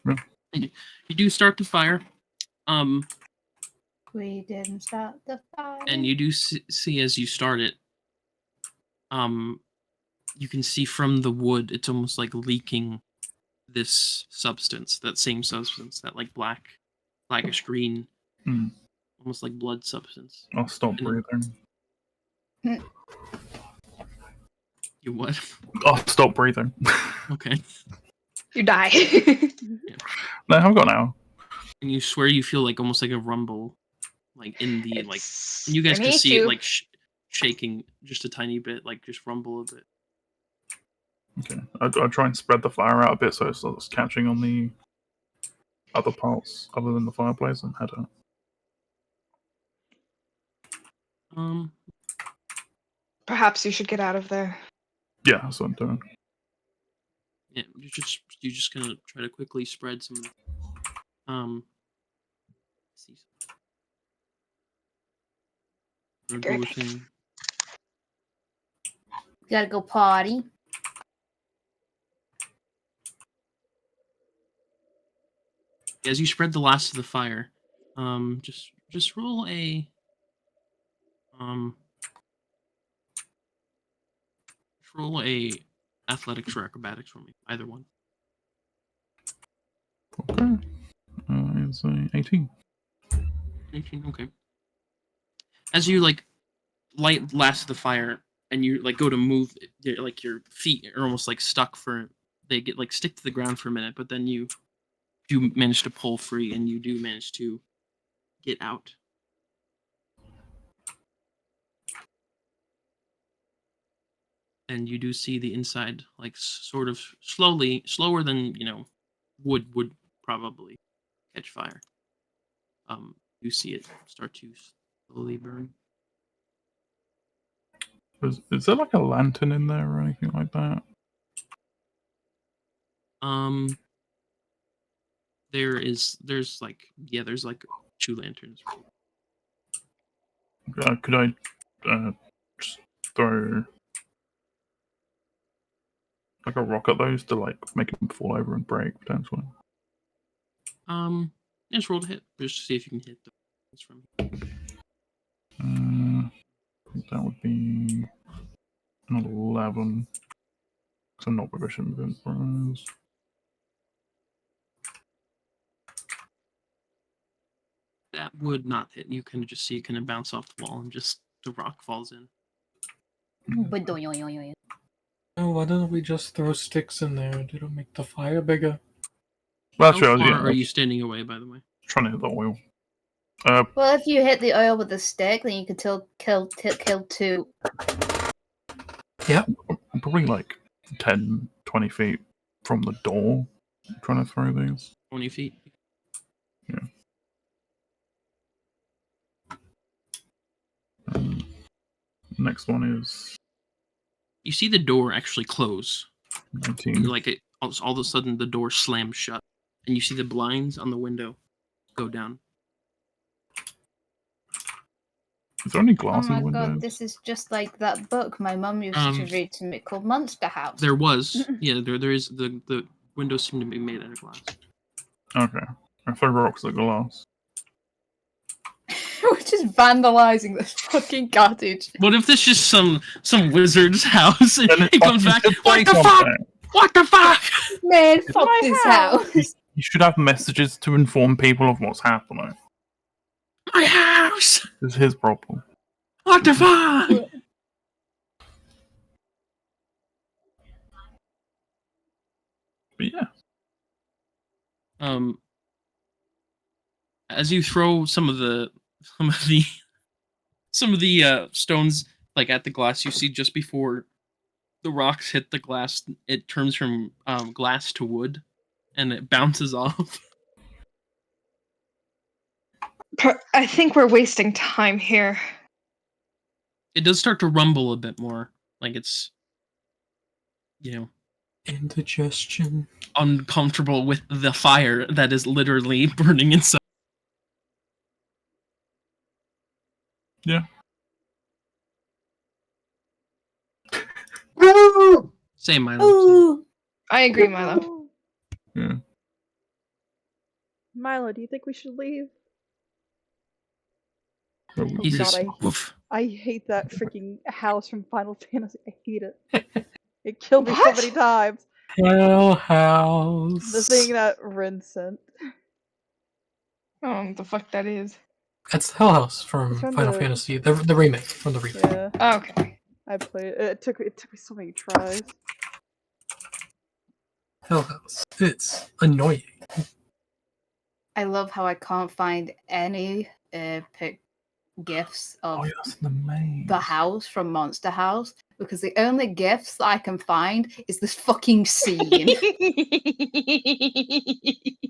Yeah. You do start the fire. We didn't start the fire. And you do see as you start it, you can see from the wood, it's almost like leaking this substance, that same substance, that like blackish green, almost like blood substance. I'll stop breathing. You what? I'll stop breathing. Okay. You die. No, I've got now. And you swear you feel like almost like a rumble, like in the like. You guys can beneath see you. it like shaking just a tiny bit, like just rumble a bit. Okay, I'll try and spread the fire out a bit so it's catching on the other parts other than the fireplace and head out. Perhaps you should get out of there. Yeah, that's what I'm doing. Yeah, you're just gonna try to quickly spread some. See. Do a thing. Gotta go potty. As you spread the last of the fire, just roll a athletics or acrobatics for me, either one. Okay, it's 18. 18, okay. As you like light last of the fire, and you like go to move, like your feet are almost like stuck they get like stick to the ground for a minute, but then you manage to pull free, and you do manage to get out. And you do see the inside, like sort of slower than wood would probably catch fire. You see it start to slowly burn. Is there like a lantern in there or anything like that? There's like 2 lanterns. Could I just throw like a rock at those to like make them fall over and break potentially? Just roll to hit. Just to see if you can hit the ones from. That would be an 11. Because I'm not proficient with improvise. That would not hit. You can just see it kind of bounce off the wall and just the rock falls in. Oh, why don't we just throw sticks in there? It'll make the fire bigger. Well, How that's far right. are you standing away, by the way? Trying to hit the oil. Well, if you hit the oil with a stick, then you could kill 2. Yep. I'm probably like 10, 20 feet from the door. trying to throw these. 20 feet. Next one is You see the door actually close. 19. Like it, all of a sudden, the door slams shut, and you see the blinds on the window go down. Is there any Oh glass in my the windows? god, this is just like that book my mum used to read to me called Monster House. There was, there is the windows seem to be made out of glass. Okay. I throw rocks at glass. We're just vandalizing this fucking cottage. What if this is some wizard's house and Then he comes back? fucking What the break fuck? something. What the fuck? Man, fuck my this house. house. You should have messages to inform people of what's happening. My house! This is his problem. What the fuck? But yeah. As you throw some of the stones like at the glass, you see just before the rocks hit the glass, it turns from glass to wood, and it bounces off. I think we're wasting time here. It does start to rumble a bit more, like it's, Indigestion. uncomfortable with the fire that is literally burning inside. Yeah. Same, Milo. Ooh. I agree, Milo. Yeah. Milo, do you think we should leave? Oh, Oh He's god, just, woof. I hate that freaking house from Final Fantasy. I hate it. It killed me so What? many times. Hell house. The thing that Rin sent. I don't know what the fuck that is. That's Hell House from It's from Final the- Fantasy, the remake, from the remake. Yeah, Oh, okay. I played it. It took me so many tries. Hell House. It's annoying. I love how I can't find any gifts of Oh, yeah, that's the main. the house from Monster House because the only gifts that I can find is this fucking scene.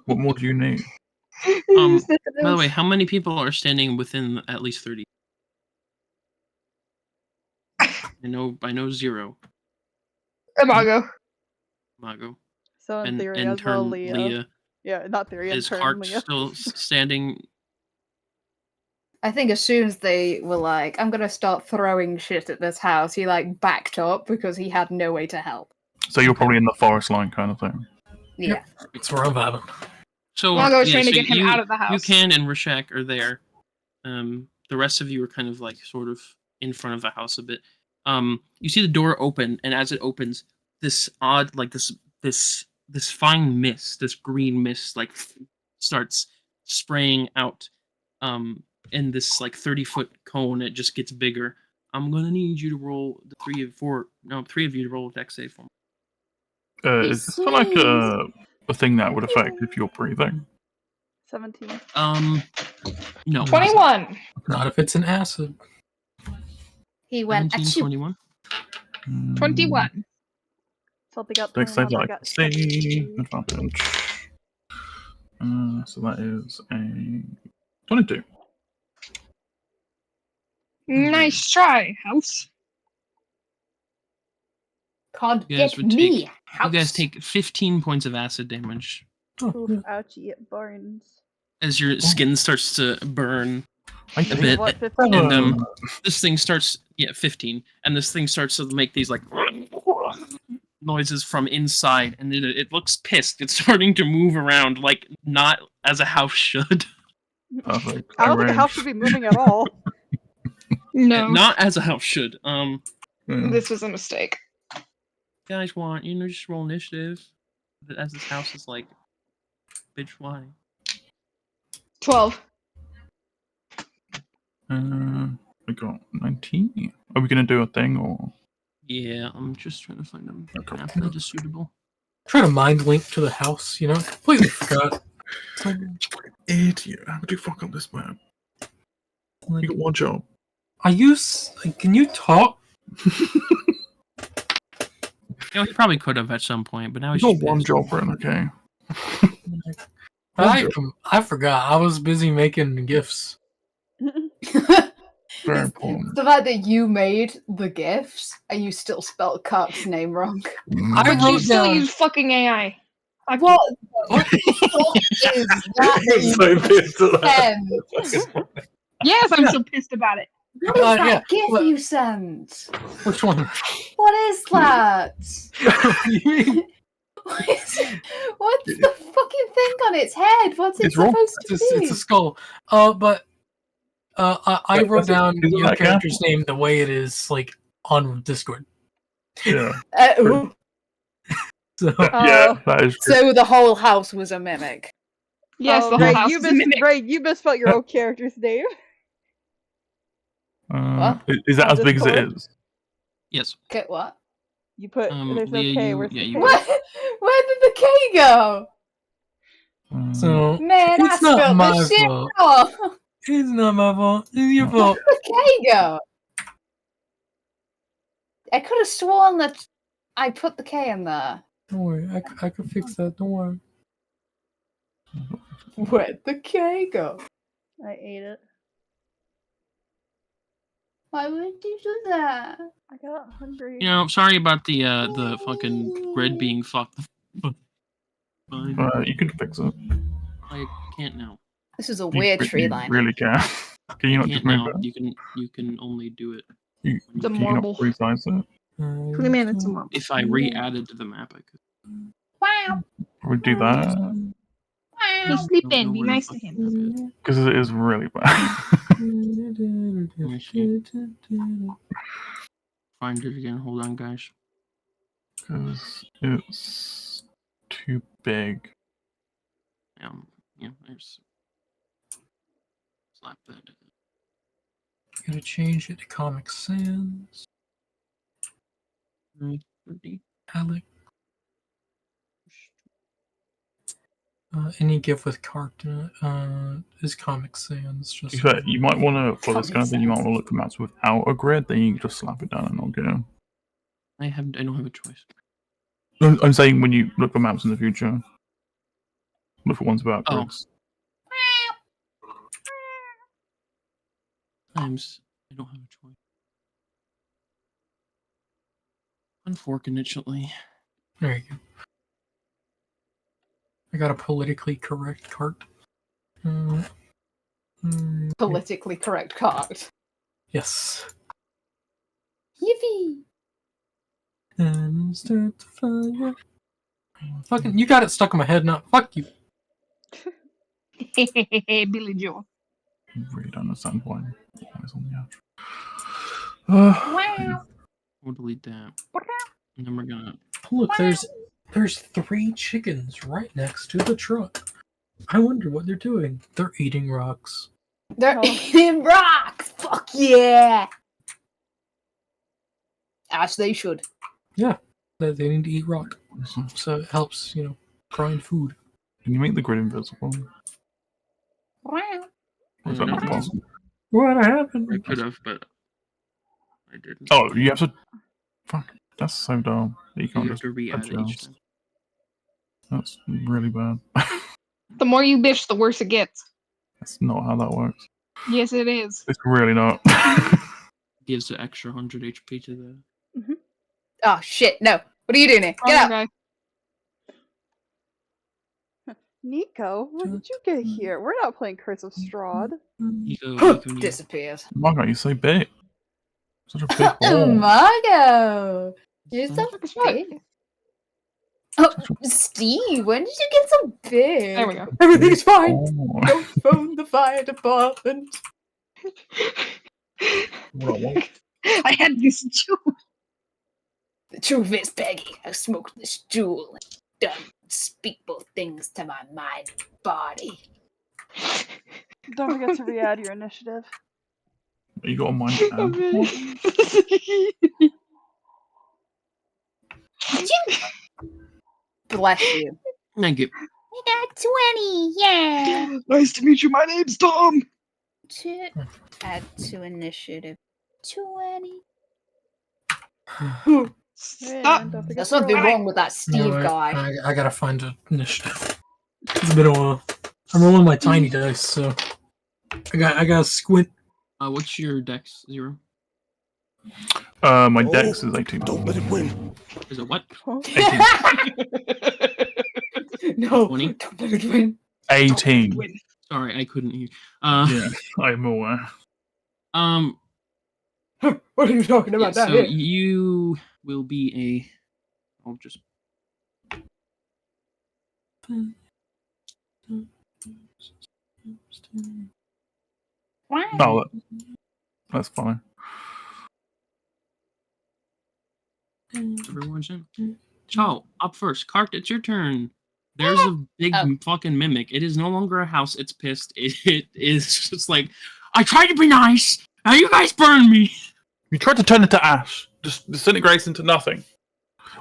What more do you need? By the way, how many people are standing within at least 30? I know 0. Imago. Mago. So in And theory, in as well, turn, Leah. Leah. Yeah, not theory. In Is turn, Clark Leah. still standing? I think as soon as they were like, I'm gonna start throwing shit at this house, he like backed up because he had no way to help. So you're probably in the forest line kind of thing. Yeah. That's where I'm vibing. So Imago was yeah, trying to so get him you, out of the house. You can and Rashak are there. The rest of you are kind of like sort of in front of the house a bit. You see the door open, and as it opens, this odd like this fine mist, this green mist, like starts spraying out. In this like 30-foot cone, it just gets bigger. I'm gonna need you to roll three of you to roll a dex save for me. Is this for like a thing that would affect if you're breathing? 17. No. 21. Not if it's an acid. He went 17, achoo. 21. 21. Something got Dex thrown save out, I like got C advantage. So that is a 22. Nice try, house. Can't You guys get would me. You House. guys take 15 points of acid damage Oof, ouchie, it burns. as your skin starts to burn I a think bit. What, And 15? this thing starts 15, and this thing starts to make these like noises from inside, and it looks pissed. It's starting to move around like not as a house should. perfect. I don't think a house rage. should be moving at all. No. Not as a house should. Yeah. This was a mistake. Guys want just roll initiative as this house is like bitch flying. 12. We got 19. Are we gonna do a thing or? Yeah, I'm just trying to find a Okay. path that is suitable. Try to mind link to the house, Completely forgot. Idiot! How would you fuck up this map? You got one job. Can you talk? He probably could have at some point, but now You he's got just one pissed. job, Ren. Okay. I forgot. I was busy making gifts. Very important. The fact that you made the gifts and you still spelled Kirk's name wrong. I But you wrote still down. use fucking AI. What is that? He's so pissed at that. Ken? Yes, I'm so pissed about it. What is that yeah, gif what- you sent? Which one? What is that? You mean- What's the fucking thing on its head? What's it It's wrong. supposed to be? it's a skull. But I wrote down Isn't your that character's name the way it is, like, on Discord. Yeah. Ooh. So Yeah, that is true. So the whole house was a mimic. Yes, the whole Ray, house you is a mimic. Ray, you misspelled your own character's name. Is that On as big as it Discord? is? Yes. Okay, what? You put there's no Leah, K. you- Where's yeah, the you K? were- Where did the K go? So Man, I it's not spelled my this shit fault. wrong. It's not my fault. It's your Where fault. did the K go? I could have sworn that I put the K in there. Don't worry, I can fix that. Don't worry. Where'd the K go? I ate it. Why would you do that? I got hungry. You know, sorry about the fucking grid being fucked. Fine. You can fix it. I can't now. This is a weird tree line. You really can. Can you I not can't just move now. it? You can only do it The Can you not marble. resize it? 20 minutes a month. if I re-added to the map. I could. Wow. Or do that? He's I don't sleeping. know Be where the nice to fuck him. the map is. Because it is really bad. Find it again. Hold on, guys. Because it's too big. Yeah, there's. Slap that. Gonna change it to Comic Sans. 30. Alec. Any gift with cartoon is Comic Sans. Just But you might want to, for this Comic kind of thing, you might Sans. want to look for maps without a grid, then you can just slap it down and not go. I don't have a choice. I'm saying when you look for maps in the future, look for ones without Oh. grids. Times I don't have a choice. Unfortunately. there you go. I got a politically correct cart. Politically correct card. Yes. Yippee! And start the fire. Fucking, you got it stuck in my head now. Fuck you. Billy Joe. I really don't understand why it's on the edge. Wow. We'll delete that. And then we're gonna. Look, there's 3 chickens right next to the truck. I wonder what they're doing. They're eating rocks. They're Oh. eating rocks! Fuck yeah! As they should. They need to eat rock. So it helps, grind food. Can you make the grid invisible? Wow. Or is that not possible? What happened? I could have, but I didn't. Oh, you have to. Fuck, that's so dumb. You you can't have just. to re-add it each adjust. time. That's really bad. The more you bitch, the worse it gets. That's not how that works. Yes, it is. It's really not. Gives an extra 100 HP to the. Oh shit, no. What are you doing here? Get out! Okay. Nico, when did you get here? We're not playing Curse of Strahd. Nico, Disappeared. Why can't you say big? Such a big Oh, ball. Margo! You're so That's right. big. Oh, Steve, when did you get so big? There we go. Everything's fine. Oh. Don't phone the fire department. I had this too. The truth is, Peggy, I smoked this jewel and done speak both things to my mind and body. Don't forget to re-add your initiative. You got a mind down. Bless you. Thank you. We got 20, yeah. Nice to meet you. My name's Tom. Add to initiative. 20. Stop. And don't forget There's to roll. something wrong with that You know Steve what? guy. I gotta find an initiative. It's been a while. I'm rolling my tiny dice, so I got squint. What's your dex? 0? My dex is 18. Don't let it win. Is it what? Huh? 18. No, 20? don't let it win. 18. Sorry, I couldn't hear. Yeah, I'm aware. What are you talking about so down here? you will be a. I'll just. No, that's fine. Everyone's in. So, up first. Cart, it's your turn. There's a big fucking mimic. It is no longer a house. It's pissed. It is just like, I tried to be nice. Now you guys burn me. You tried to turn it to ash. Just disintegrates into nothing.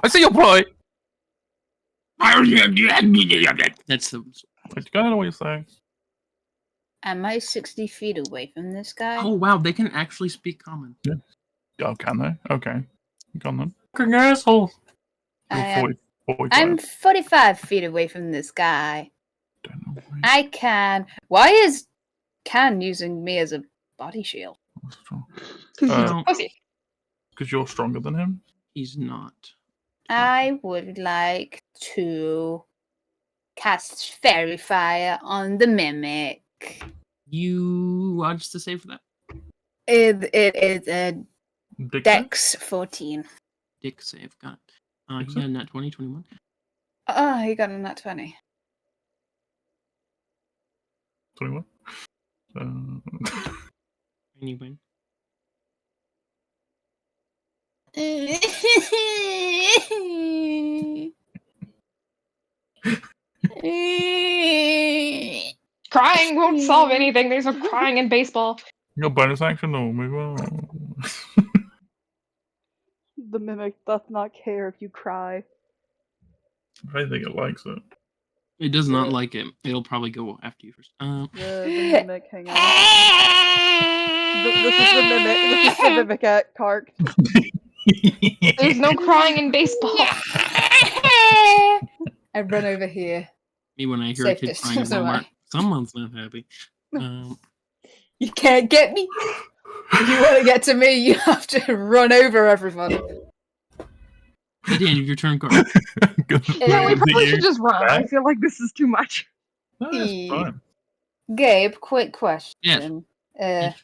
I see your plight. That's the. I don't know what you're saying. Am I 60 feet away from this guy? Oh wow, they can actually speak common. Oh, can they? Okay. Go on then. Fucking asshole. You're 45. I'm 45 feet away from this guy. Don't know why. I can. Why is Can using me as a body shield? That's true. No, Because you're stronger than him? he's not. I would like to cast Fairy Fire on the mimic. You what's the save for that? It is a Dick Dex 14. Dick save. Got it. Dick He save? got a nat 20, 21. Oh, he got a nat 20. 21? Anyway. Crying won't solve anything. There's no crying in baseball. Your bonus action or move on. The mimic doth not care if you cry. I think it likes it. It does not Yeah. like it. It'll probably go after you first. The mimic, hang on. This is the mimic. This is the mimic at Kark. There's no crying in baseball. I run over here. Me when I hear a Safe kid crying at distance Walmart, away. someone's not happy. You can't get me. If you want to get to me, you have to run over everybody. Hey Dan, your turn, Cart. Good. Yeah, we Is it probably you? should just run. I Okay. feel like this is too much. No, it's fine. Gabe, quick question. Yes.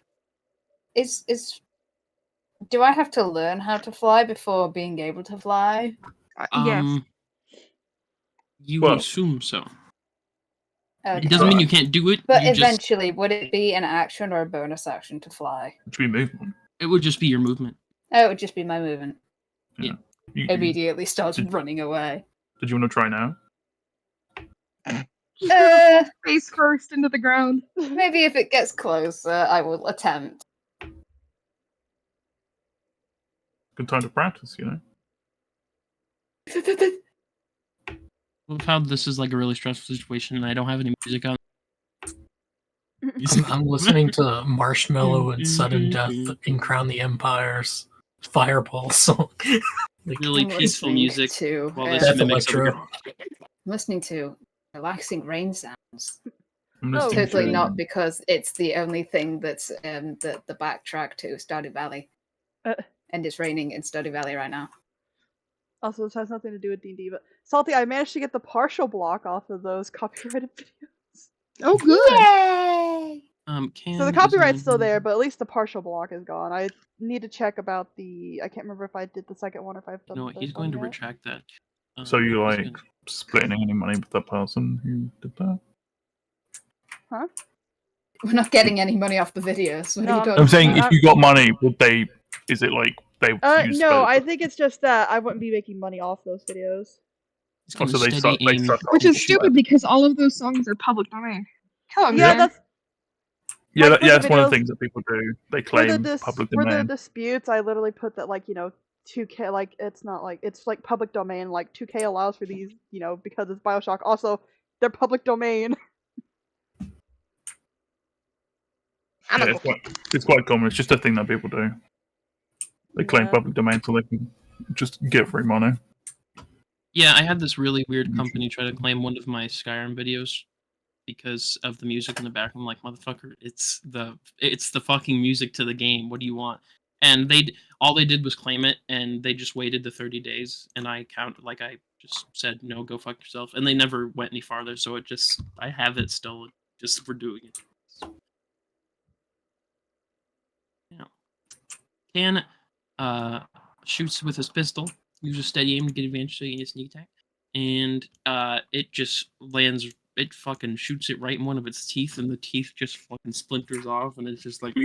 Is do I have to learn how to fly before being able to fly? Yes. You Well- assume so. Okay. It doesn't mean you can't do it. But you just, eventually, would it be an action or a bonus action to fly? It should be movement. it would just be your movement. Oh, it would just be my movement. You- Immediately starts running away. Did you want to try now? Face first into the ground. Maybe if it gets closer, I will attempt. Good time to practice, you know? We've found this is like a really stressful situation, and I don't have any music on. I'm listening to Marshmallow and Sudden Death in Crown the Empire's Fireball song. Like, Really I'm peaceful listening music to, while this Death mimics over Electro. here. I'm listening to relaxing rain sounds. I'm Oh, listening Totally to- not because it's the only thing that's the backtrack to Stardew Valley. Uh. And it's raining in Stardew Valley right now. Also, this has nothing to do with D&D, but Salty, I managed to get the partial block off of those copyrighted videos. Oh, good. Yay! So the copyright's still there, but at least the partial block is gone. I need to check about the. I can't remember if I did the second one or if I've You done know the what? third He's going to one yet. retract that. So you he's like gonna- splitting any money with that person who did that? We're not getting any money off the videos. What No, are you I'm- talking I'm saying about? if you got money, would they? Is it like they? use No, split I it? think it's just that I wouldn't be making money off those videos. He's Oh, gonna so they steady suck. They aim. suck. Which is stupid because all of those songs are public domain. Hello, Yeah, man. that's Yeah, like, for the that's one of videos- the things that people do. They for the claim public for the domain. disputes. I literally put that 2K, like it's not like it's like public domain. Like 2K allows for these, because it's BioShock. Also, they're public domain. I'm Yeah, a it's quite common. It's just a thing that people do. They claim Yeah. public domain so they can just get free money. Yeah, I had this really weird company try to claim one of my Skyrim videos because of the music in the back. I'm like, motherfucker, it's the fucking music to the game. What do you want? And all they did was claim it, and they just waited the 30 days. And I just said no, go fuck yourself. And they never went any farther. So I have it still, just for doing it. Yeah. Can shoots with his pistol. Use a steady aim to get advantage against a sneak attack, and it just lands. It fucking shoots it right in one of its teeth, and the teeth just fucking splinters off, and it's just like.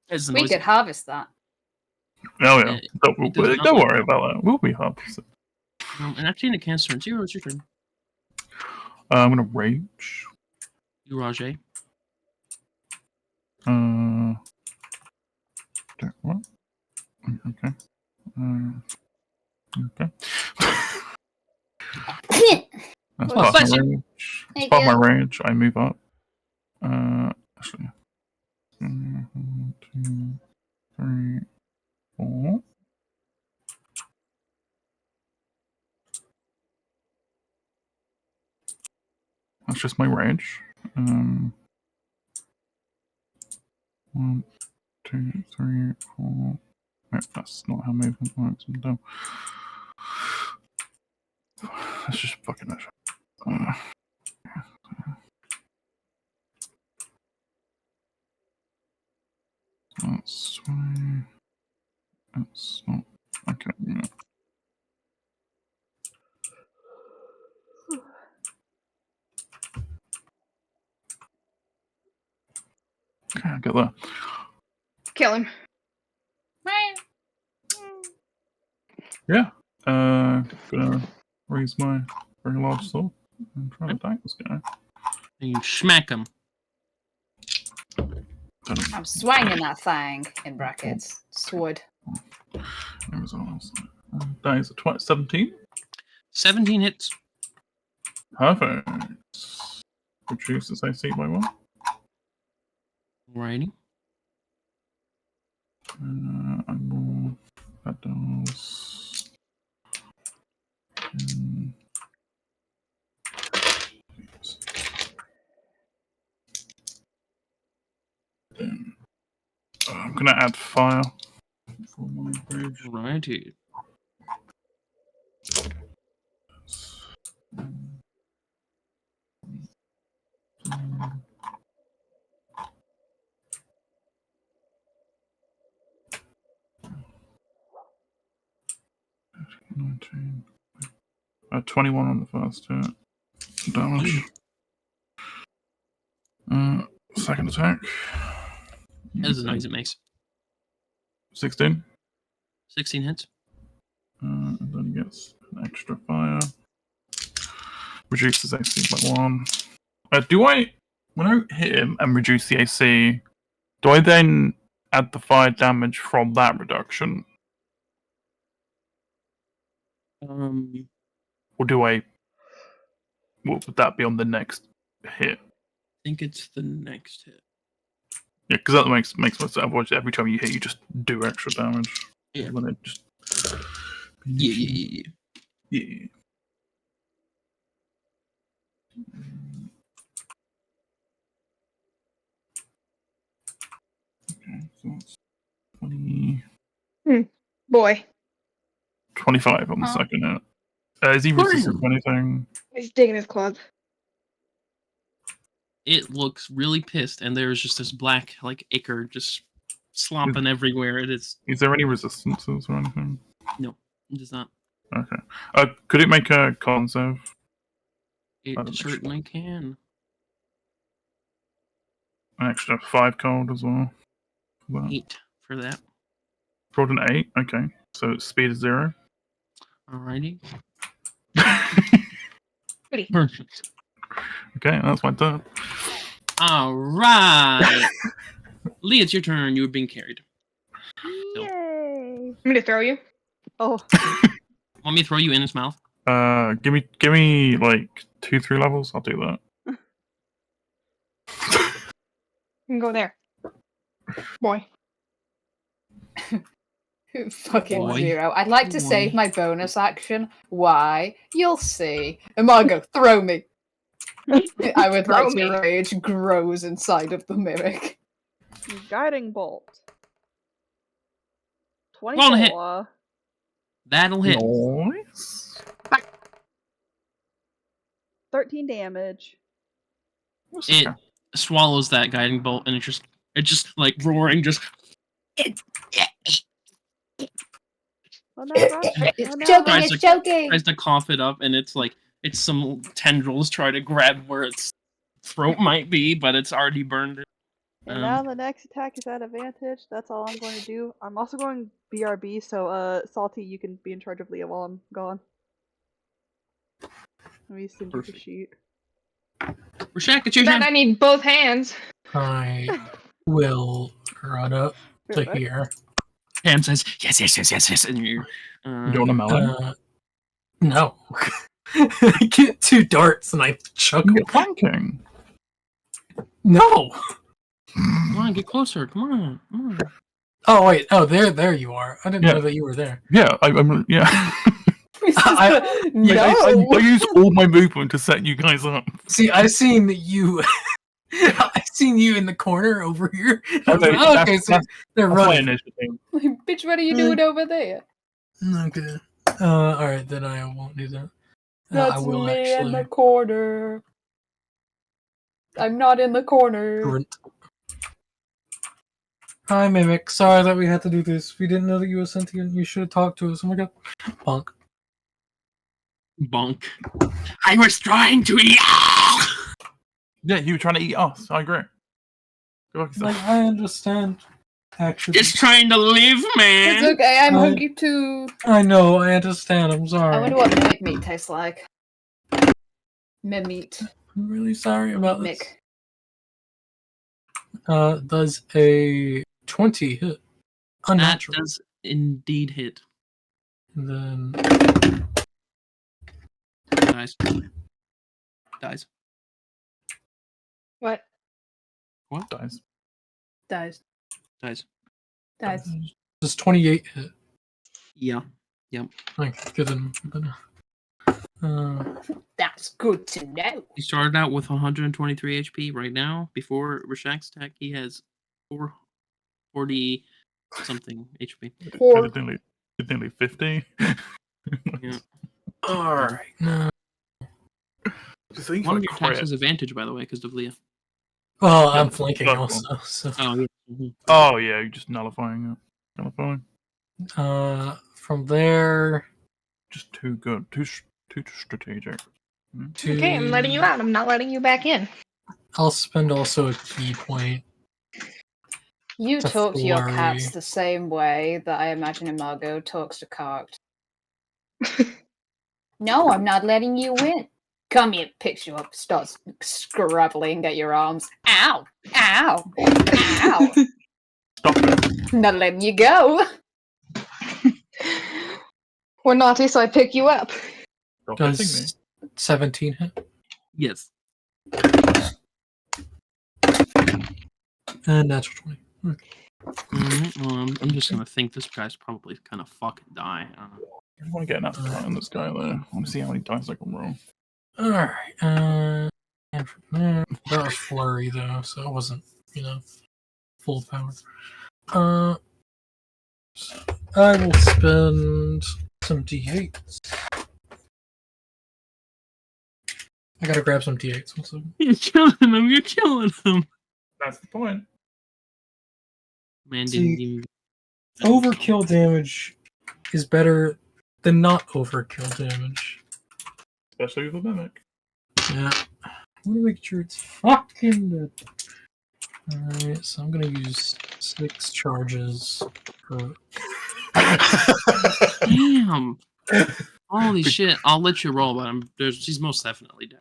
As the We noise. could harvest that. Oh yeah, it does not don't like worry that. about that. We'll be harvested. And actually, in a cancer turn 0, it's your turn. I'm gonna rage. You, Rajay. What? Okay. Okay. That's Well, part of bless my you. rage. As Thank part of you. my rage, I move up. Actually. 1, 2, 3, 4. That's just my rage. 1, 2, 3, 4. No, that's not how movement works. I'm dumb. Let's just fucking measure. That's why. That's not. Okay. Yeah. Okay, I get that. Kill him. Yeah. Gonna raise my very large sword and try to attack this guy. And you smack him. I'm swinging that thing, in brackets. Sword. That is a 17. 17 hits. Perfect. Reduces AC by 1. Alrighty. I will. That does. Then I'm gonna add fire for my rage. Righty. $19. 21 on the first hit. Damage. Second attack. That's the noise it makes. 16. 16 hits. And then he gets an extra fire. Reduces AC by 1. Do I, when I hit him and reduce the AC, do I then add the fire damage from that reduction? Or do I, what would that be on the next hit? I think it's the next hit. Yeah, because that makes more sense. Otherwise, every time you hit, you just do extra damage. Yeah. When it just... Yeah. Yeah. Okay, so that's 20... Boy. 25 on the second hit. Is he resistant to anything? He's digging his club. It looks really pissed, and there's just this black, ichor just slopping everywhere. It is. Is there any resistances or anything? No, it does not. Okay. Could it make a con save? It certainly can. An extra 5 cold as well. 8 for that. Rolled an 8. Okay. So speed is 0. Alrighty. Pretty. Perfect. Okay, that's my turn. Alright. Lee, it's your turn. You were being carried. Yay! I'm gonna throw you. Oh, Want me to throw you in his mouth? Give me like 2-3 levels. I'll do that. You can go there. Boy. Fucking Boy. 0. I'd like to Boy. save my bonus action. Why? You'll see. Imago, throw me. I would Throw like me. to rage grows inside of the mimic. Guiding bolt. on, hit. 24. That'll hit. Nice. 13 damage. That's It okay. swallows that guiding bolt, and it just like roaring, just Oh no, Ross. It's Oh no, choking, Tries it's to- choking! tries to cough it up, and it's like it's some tendrils try to grab where its throat might be, but it's already burned it. And now the next attack is at advantage. That's all I'm going to do. I'm also going BRB, so Salty, you can be in charge of Leah while I'm gone. Let me send you the Perfect. sheet. Rashak, it's your Then turn. I need both hands. I will run up to Perfect. here. Pam says yes, and you're. You don't want to melee? No. I get 2 darts and I chuck You them. get flanking. No. Come on, get closer. Come on. Oh wait. Oh, there you are. I didn't Yeah. know that you were there. Yeah, I'm. Yeah. No! I used all my movement to set you guys up. See, I seen you. I seen you in the corner over here. I was Okay, like, oh, okay, so they're That's my running. initiative. Bitch, what are you doing over there? Okay. All right, then I won't do that. I That's will me in actually. the corner. I'm not in the corner. Grunt. Hi, Mimic. Sorry that we had to do this. We didn't know that you were sentient. You should have talked to us. Oh my god. Bonk. Bonk. I was trying to eat. Yeah, you were trying to eat us. I agree. Go fuck yourself. Like, I understand. Actually. Just trying to live, man. It's okay, I'm Um, hungry too. I know, I understand. I'm I sorry. wonder what mimic meat tastes like. Mimic. I'm really sorry about this. Mimic. Does a 20 hit? That Unnatural. does indeed hit. And then Dies. What? What? Dies. Dies. Dies. Dies. does 28 hit? Yeah. Like, good enough. That's good to know. He started out with 123 HP. Right now, before Rashak's attack, he has 440 something HP. Or It's nearly 50. Yeah. Alright. No. Just think One of like your attacks crit. has advantage, by the way, because of Leah. Well, Yeah, I'm flanking that's also. So, Oh, yeah. Mhm. Oh yeah, you're just nullifying it. Nullifying. from there Just too good. Too strategic. to. Okay, I'm letting you out. I'm not letting you back in. I'll spend also a key point. you To talk to your flurry. cats the same way that I imagine Imago talks to Cart. No, I'm not letting you in. Come here, picks you up, starts scrabbling at your arms. Ow! Ow! Ow! Stop it. Not letting you go. We're naughty, so I pick you up. Stop hitting me. Does 17 hit? Yes. And natural 20. Okay. I'm just gonna think this guy's probably gonna fucking die. I want to get an appetite on this guy though. I want to see how many dice I can roll. Alright. And from there, that was flurry though, so it wasn't, full power. I will spend some d8s. I gotta grab some d8s. 1 second. You're killing him. You're killing him. That's the point. Man See, didn't even. Overkill damage is better than not overkill damage. Especially with a mimic. Yeah. I want to make sure it's fucking dead. Alright, so I'm gonna use 6 charges per. Damn. Holy shit! I'll let you roll, but she's most definitely dead.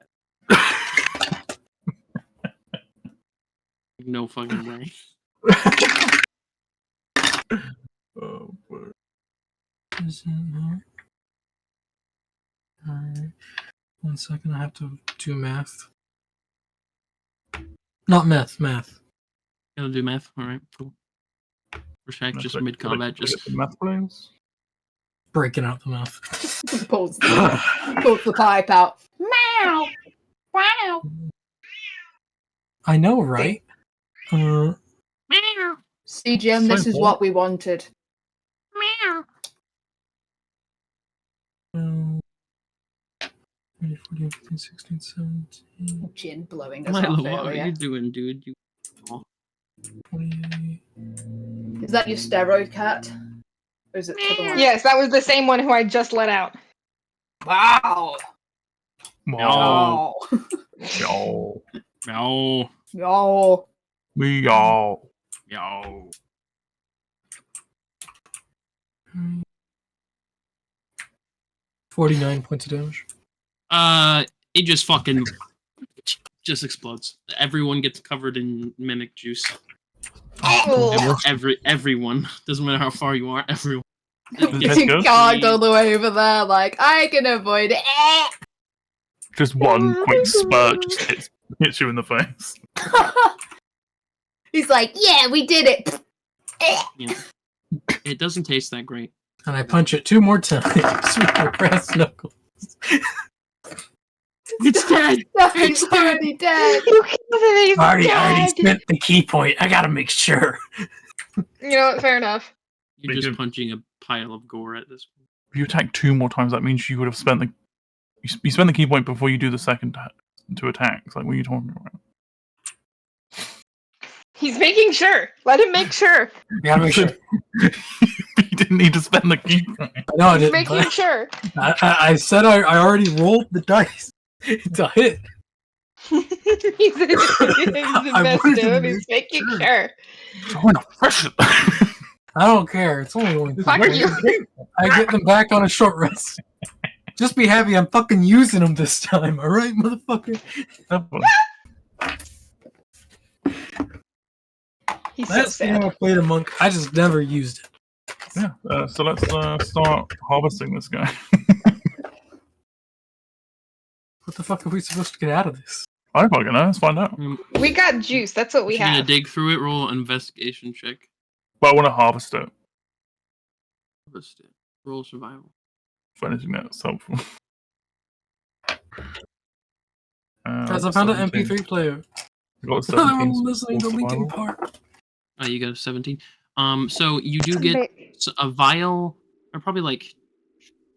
No fucking way. Oh, boy. Alright. 1 second, I have to do math. Not math. Gonna do math. All right, cool. Protect just Like, mid combat, like, just the math players. Breaking out the mouth. pulls the pipe out. Meow! Wow! I know, right? See, Jim, this is what we wanted. meow. 14, 15, 16, 17, Gin blowing us Milo, off what are earlier. you doing, dude? 28. Is that your steroid cat? Or is it to the one? Yes, that was the same one who I just let out. Wow! No. Yo. Meow. No. We all. Meow. 49 points of damage. It just fucking just explodes. Everyone gets covered in mimic juice. Oh. Everyone. Doesn't matter how far you are, everyone. Let's go. Gagged all the way over there, like, I can avoid it. Just one quick spurt just hits you in the face. He's like, yeah, we did it. Yeah. It doesn't taste that great. And I punch it 2 more times with my brass knuckles. It's dead! It's already dead. You killed it, he's I already dead. spent the key point. I gotta make sure. You know what? Fair enough. You're They just do. punching a pile of gore at this point. If you attack 2 more times, that means you would have spent the you spend the key point before you do the second to attack. It's like, what are you talking about? He's making sure. Let him make sure. I gotta make sure. You didn't need to spend the key point. I know I He's didn't. making but sure. I said I already rolled the dice. It's a hit. He's invested. He's making sure. So inefficient. I don't care. It's only going Fuck you. I get them back on a short rest. Just be happy I'm fucking using them this time, alright, motherfucker? He's so Last time sad. I played a monk, I just never used it. Yeah, so let's start harvesting this guy. What the fuck are we supposed to get out of this? I don't fucking know. Let's find out. We got juice. That's what we You're gonna have. dig through it, roll an investigation check. But I want to harvest it. Harvest it. Roll survival. For anything that's helpful. Guys, I found an 17. MP3 player. I got a Another 17 one listening to for Linkin survival. Park. Oh, you got a 17. So you do get a vial, or probably like,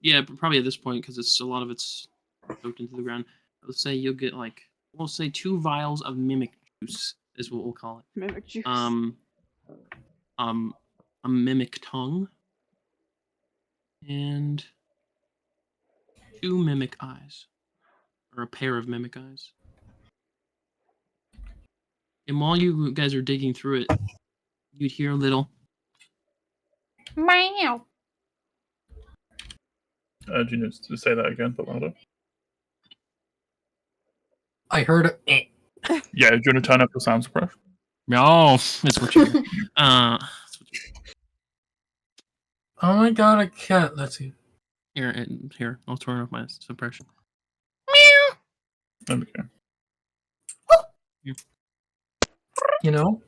yeah, probably at this point because it's a lot of it's soaked into the ground. Let's say you'll get like, we'll say 2 vials of mimic juice is what we'll call it. Mimic juice. A mimic tongue, and 2 mimic eyes, or a pair of mimic eyes. And while you guys are digging through it, you'd hear a little meow. Do you need to say that again, but louder? I heard it. Yeah, do you want to turn up your sound suppression? No, that's what you hear. Oh my god, a cat. Let's see. Here, I'll turn off my suppression. There we go. You know,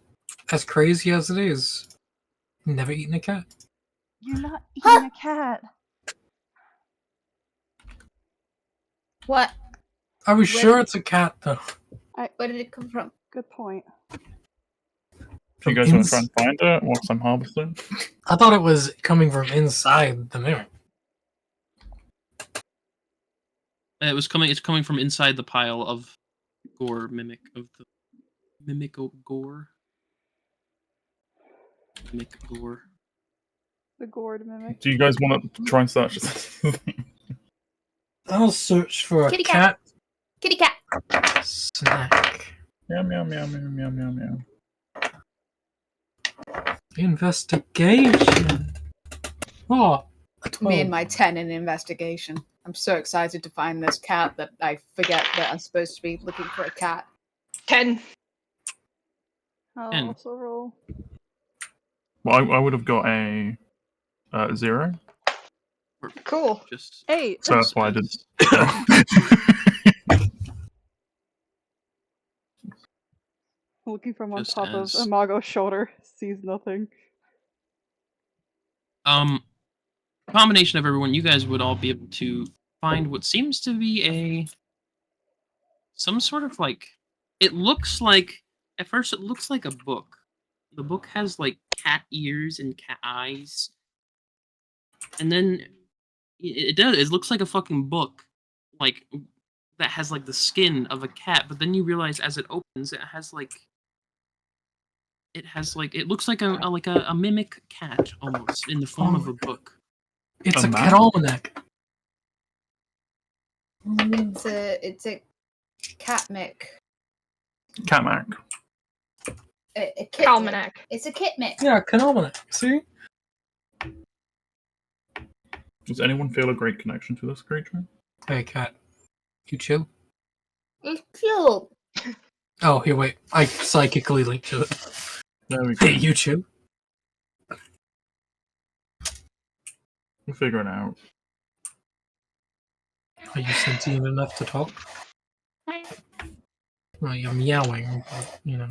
as crazy as it is, never eaten a cat. You're not eating a cat. What? Are we sure it's a cat, though? Where did it come from? Good point. Do you guys want to try and find it whilst I'm harvesting? I thought it was coming from inside the mirror. It's coming from inside the pile of gore mimic of the mimic gore. Mimic gore. The gourd mimic. Do you guys want to try and search this? I'll search for a Kitty cat Kitty cat. snack. Meow, meow, meow, meow, meow, meow, meow. Investigation. Oh, a 12. Me and my 10 in investigation. I'm so excited to find this cat that I forget that I'm supposed to be looking for a cat. 10. I'll 10. also roll. Well, I would have got a 0. Cool. Just 8. So that's why I did. Looking from on Just top as- of Imago's shoulder, sees nothing. Combination of everyone, you guys would all be able to find what seems to be some sort of like, it looks like, at first it looks like a book. The book has like cat ears and cat eyes. And then it does, it looks like a fucking book. Like, that has like the skin of a cat, but then you realize as it opens, it looks like a mimic cat almost in the form of a book. It's A a map? cat almanac. It's a catmic. Catmac. A kit Almanac. It's a kitmic. Yeah, cat almanac. See? Does anyone feel a great connection to this creature? Hey, cat. You chill? It's cute. Oh, here, wait. I psychically linked to it. There we go. Hey, you chill? We'll figure it out. Are you sentient enough to talk? Well, you're meowing, but, you know.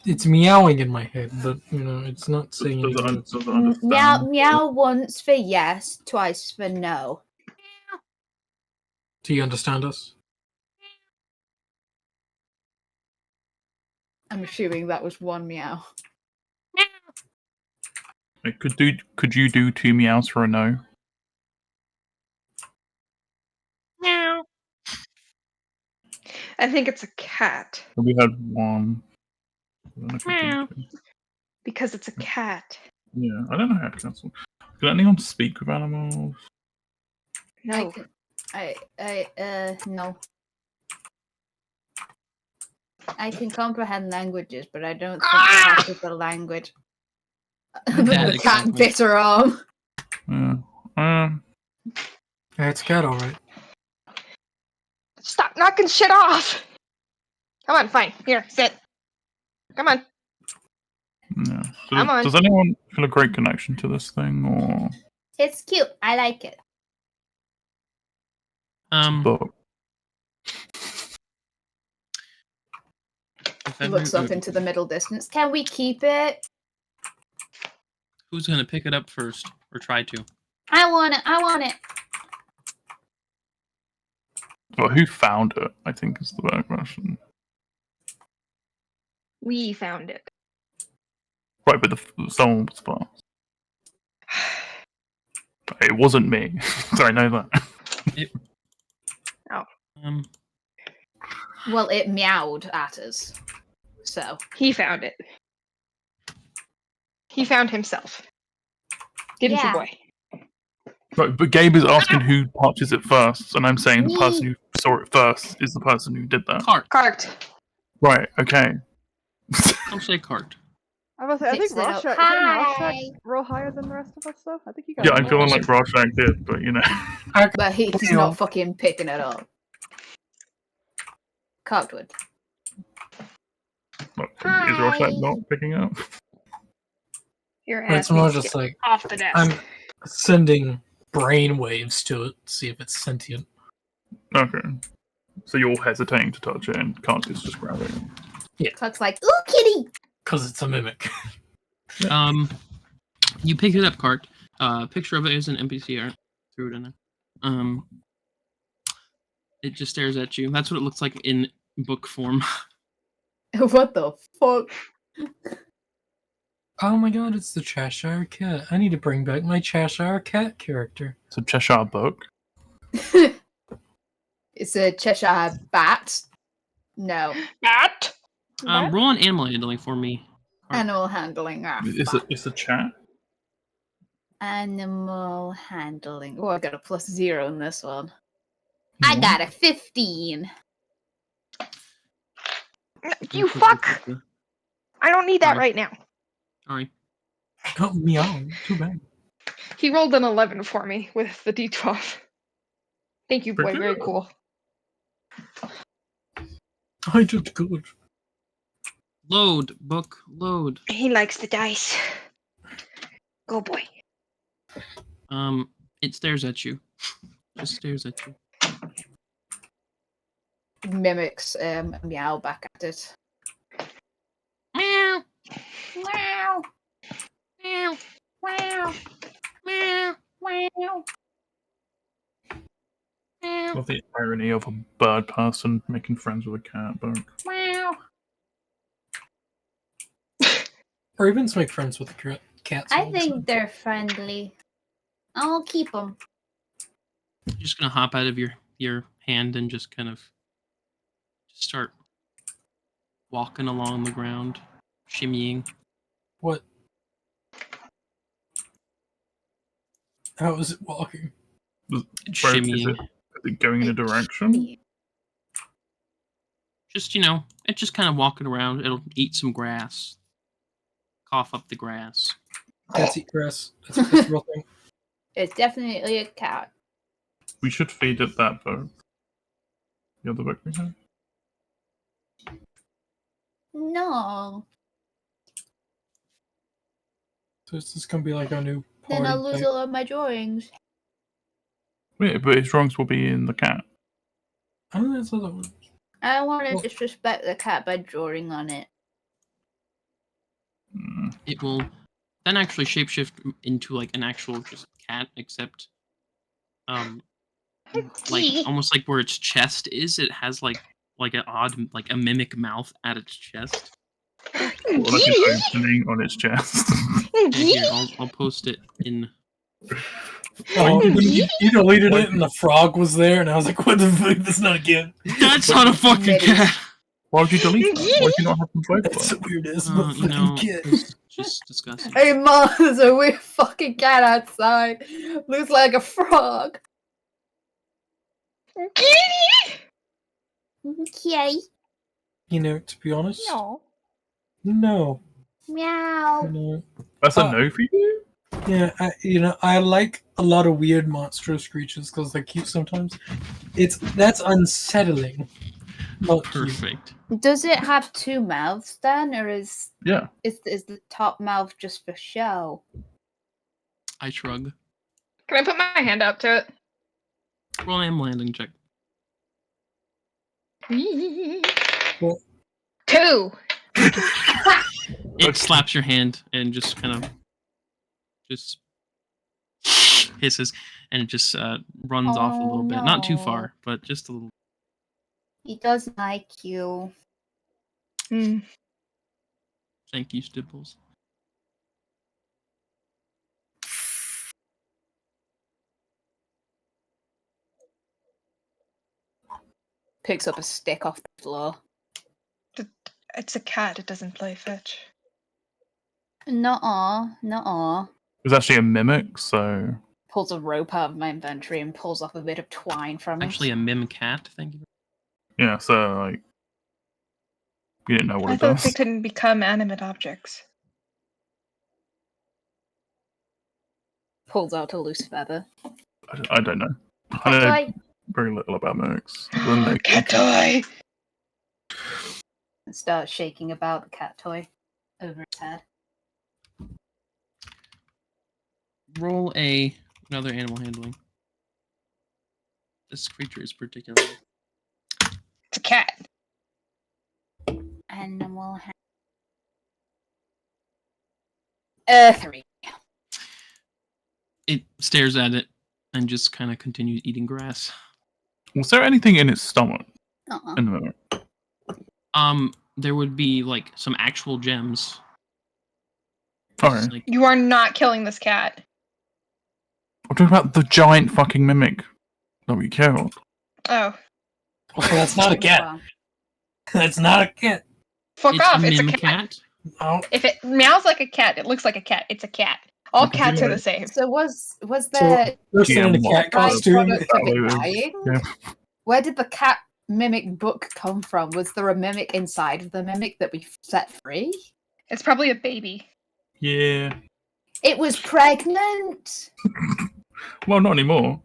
It's meowing in my head, but, you know, it's not saying Does it anything. does it understand? Meow once for yes, twice for no. Do you understand us? I'm assuming that was one meow. Could you do 2 meows for a no? Meow. I think it's a cat. We had 1. I don't know if we did Meow. 2. Because it's a cat. Yeah, I don't know how to cancel. Can anyone speak with animals? No. No. I can comprehend languages, but I don't think I have the language. That The cat exactly. bit her arm. Yeah. Yeah, it's a cat, alright. Stop knocking shit off! Come on, fine. Here, sit. Come on. Yeah. Come on. Does anyone feel a great connection to this thing, or It's cute. I like it. book? If He looks up into the middle distance. Can we keep it? Who's gonna pick it up first, or try to? I want it. I want it. Well, who found it? I think is the better question. We found it. Right, but someone was fast. It wasn't me, so I know that. Well, it meowed at us. So. He found it. He found himself. Didn't Yeah. you, boy? Right, but Gabe is asking who touches it first, and I'm saying the person Me. who saw it first is the person who did that. Cart. Cart. Right, okay. I'll say cart. I was gonna say, I think Fix it up. Rorschach, didn't Rorschach roll higher than the rest of us, though? I think he got Yeah, a I'm roll. feeling like Rorschach did, but you know. But he's Yeah. not fucking picking it up. Cotwood. What, is Rorschach not picking up? Your ass It's more needs to just get like, off the desk. I'm sending brain waves to it, see if it's sentient. Okay. So you're hesitating to touch it, and can't just grab it. Cock's like, ooh, kitty! Because it's a mimic. You pick it up, cart. Picture of it is an NPC art. Threw it in there. It just stares at you. That's what it looks like in book form. What the fuck? Oh my god, it's the Cheshire Cat. I need to bring back my Cheshire Cat character. It's a Cheshire book. It's a Cheshire bat. No. Bat. Roll an animal handling for me. Animal handling. It's a chat. Animal handling. Oh, I got a +0 in this one. I got a 15. You fuck! I don't need that right now. Sorry. Oh, meow. Too bad. He rolled an 11 for me with the d12. Thank you, boy. Very cool. I did good. Load, book, load. He likes the dice. Go, boy. It stares at you. Just stares at you. Mimics meow back at it. Meow. Meow. Love the irony of a bird person making friends with a cat, but Ravens make friends with the cats. I all the think time. they're friendly. I'll keep them. You're just gonna hop out of your hand and just kind of just start walking along the ground, shimmying. What? How is it walking? Is Shimmying. it going in a direction? Just, it's just kind of walking around. It'll eat some grass. Cough up the grass. Cats eat grass. That's a real thing. It's definitely a cat. We should feed it that book. The other book we have. No. So it's just gonna be like our new party. Then I'll lose type. all of my drawings. Wait, but his drawings will be in the cat. I don't know. That's how that works. I don't want to Well- disrespect the cat by drawing on it. It will then actually shapeshift into like an actual just cat, except like almost like where its chest is, it has like an odd like a mimic mouth at its chest. Or like an opening on its chest. And here, I'll post it in. Oh, you deleted it and the frog was there, and I was like, "What the fuck? That's not a kid." That's not a fucking cat. Why would you delete that? Why would you not have them both That's there? so weird. It's You not fucking know, kid. it's just disgusting. Hey, Mom, there's a weird fucking cat outside. Looks like a frog. Okay. You know, to be honest, No. no. Meow. No. That's a no for you? Yeah, I like a lot of weird monstrous creatures because they're cute sometimes. That's unsettling. Not cute. Perfect. Does it have two mouths then, or is Yeah. the top mouth just for show? I shrug. Can I put my hand up to it? Roll an landing check. Well- 2. It slaps your hand and just kind of just hisses, and it just runs off a little bit. Not too no. far, but just a little. He doesn't like you. Mm. Thank you, Stibbles. Picks up a stick off the floor. It's a cat. It doesn't play fetch. Nuh-uh. Nuh-uh. It was actually a mimic, so Pulls a rope out of my inventory and pulls off a bit of twine from Actually, it. a mim cat. Thank you. yeah, so like you didn't know what I it thought does. they couldn't become animate objects. Pulls out a loose feather. I don't know. I Cat know toy. very little about mimics. Then they- Cat toy! And starts shaking about the cat toy over his head. Roll another animal handling. This creature is particularly. It's a cat. Animal 3. It stares at it and just kind of continues eating grass. Was there anything in its stomach Uh-uh. in the mimic? There would be like some actual gems. Sorry. Like, You are not killing this cat. I'm talking about the giant fucking mimic that we killed. Oh. Well, that's not a cat. Wow. That's not a cat. Fuck it's off. a It's a mim cat. No. If it meows like a cat, it looks like a cat. It's a cat. All Okay, cats are anyway. the same. So was there Person in a Yeah, cat costume. byproduct of That it was- dying? yeah. Where did the cat mimic book come from? Was there a mimic inside of the mimic that we set free? It's probably a baby. Yeah. It was pregnant. Well, not anymore.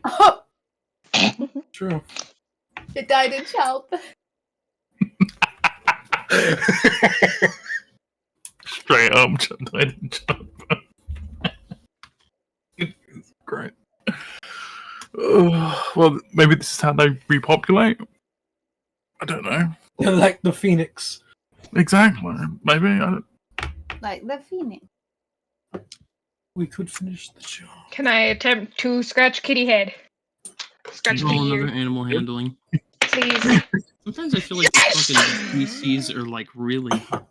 Oh, True. it died in childbirth. Straight up, died in childbirth. Great. Well, maybe this is how they repopulate. I don't know. They're like the phoenix. Exactly. Maybe. I don't... Like the phoenix. we could finish the job. Can I attempt to scratch kitty head? Scratch Roll kitty another ear, animal handling. please. Sometimes I feel like the fucking DCs are like really high.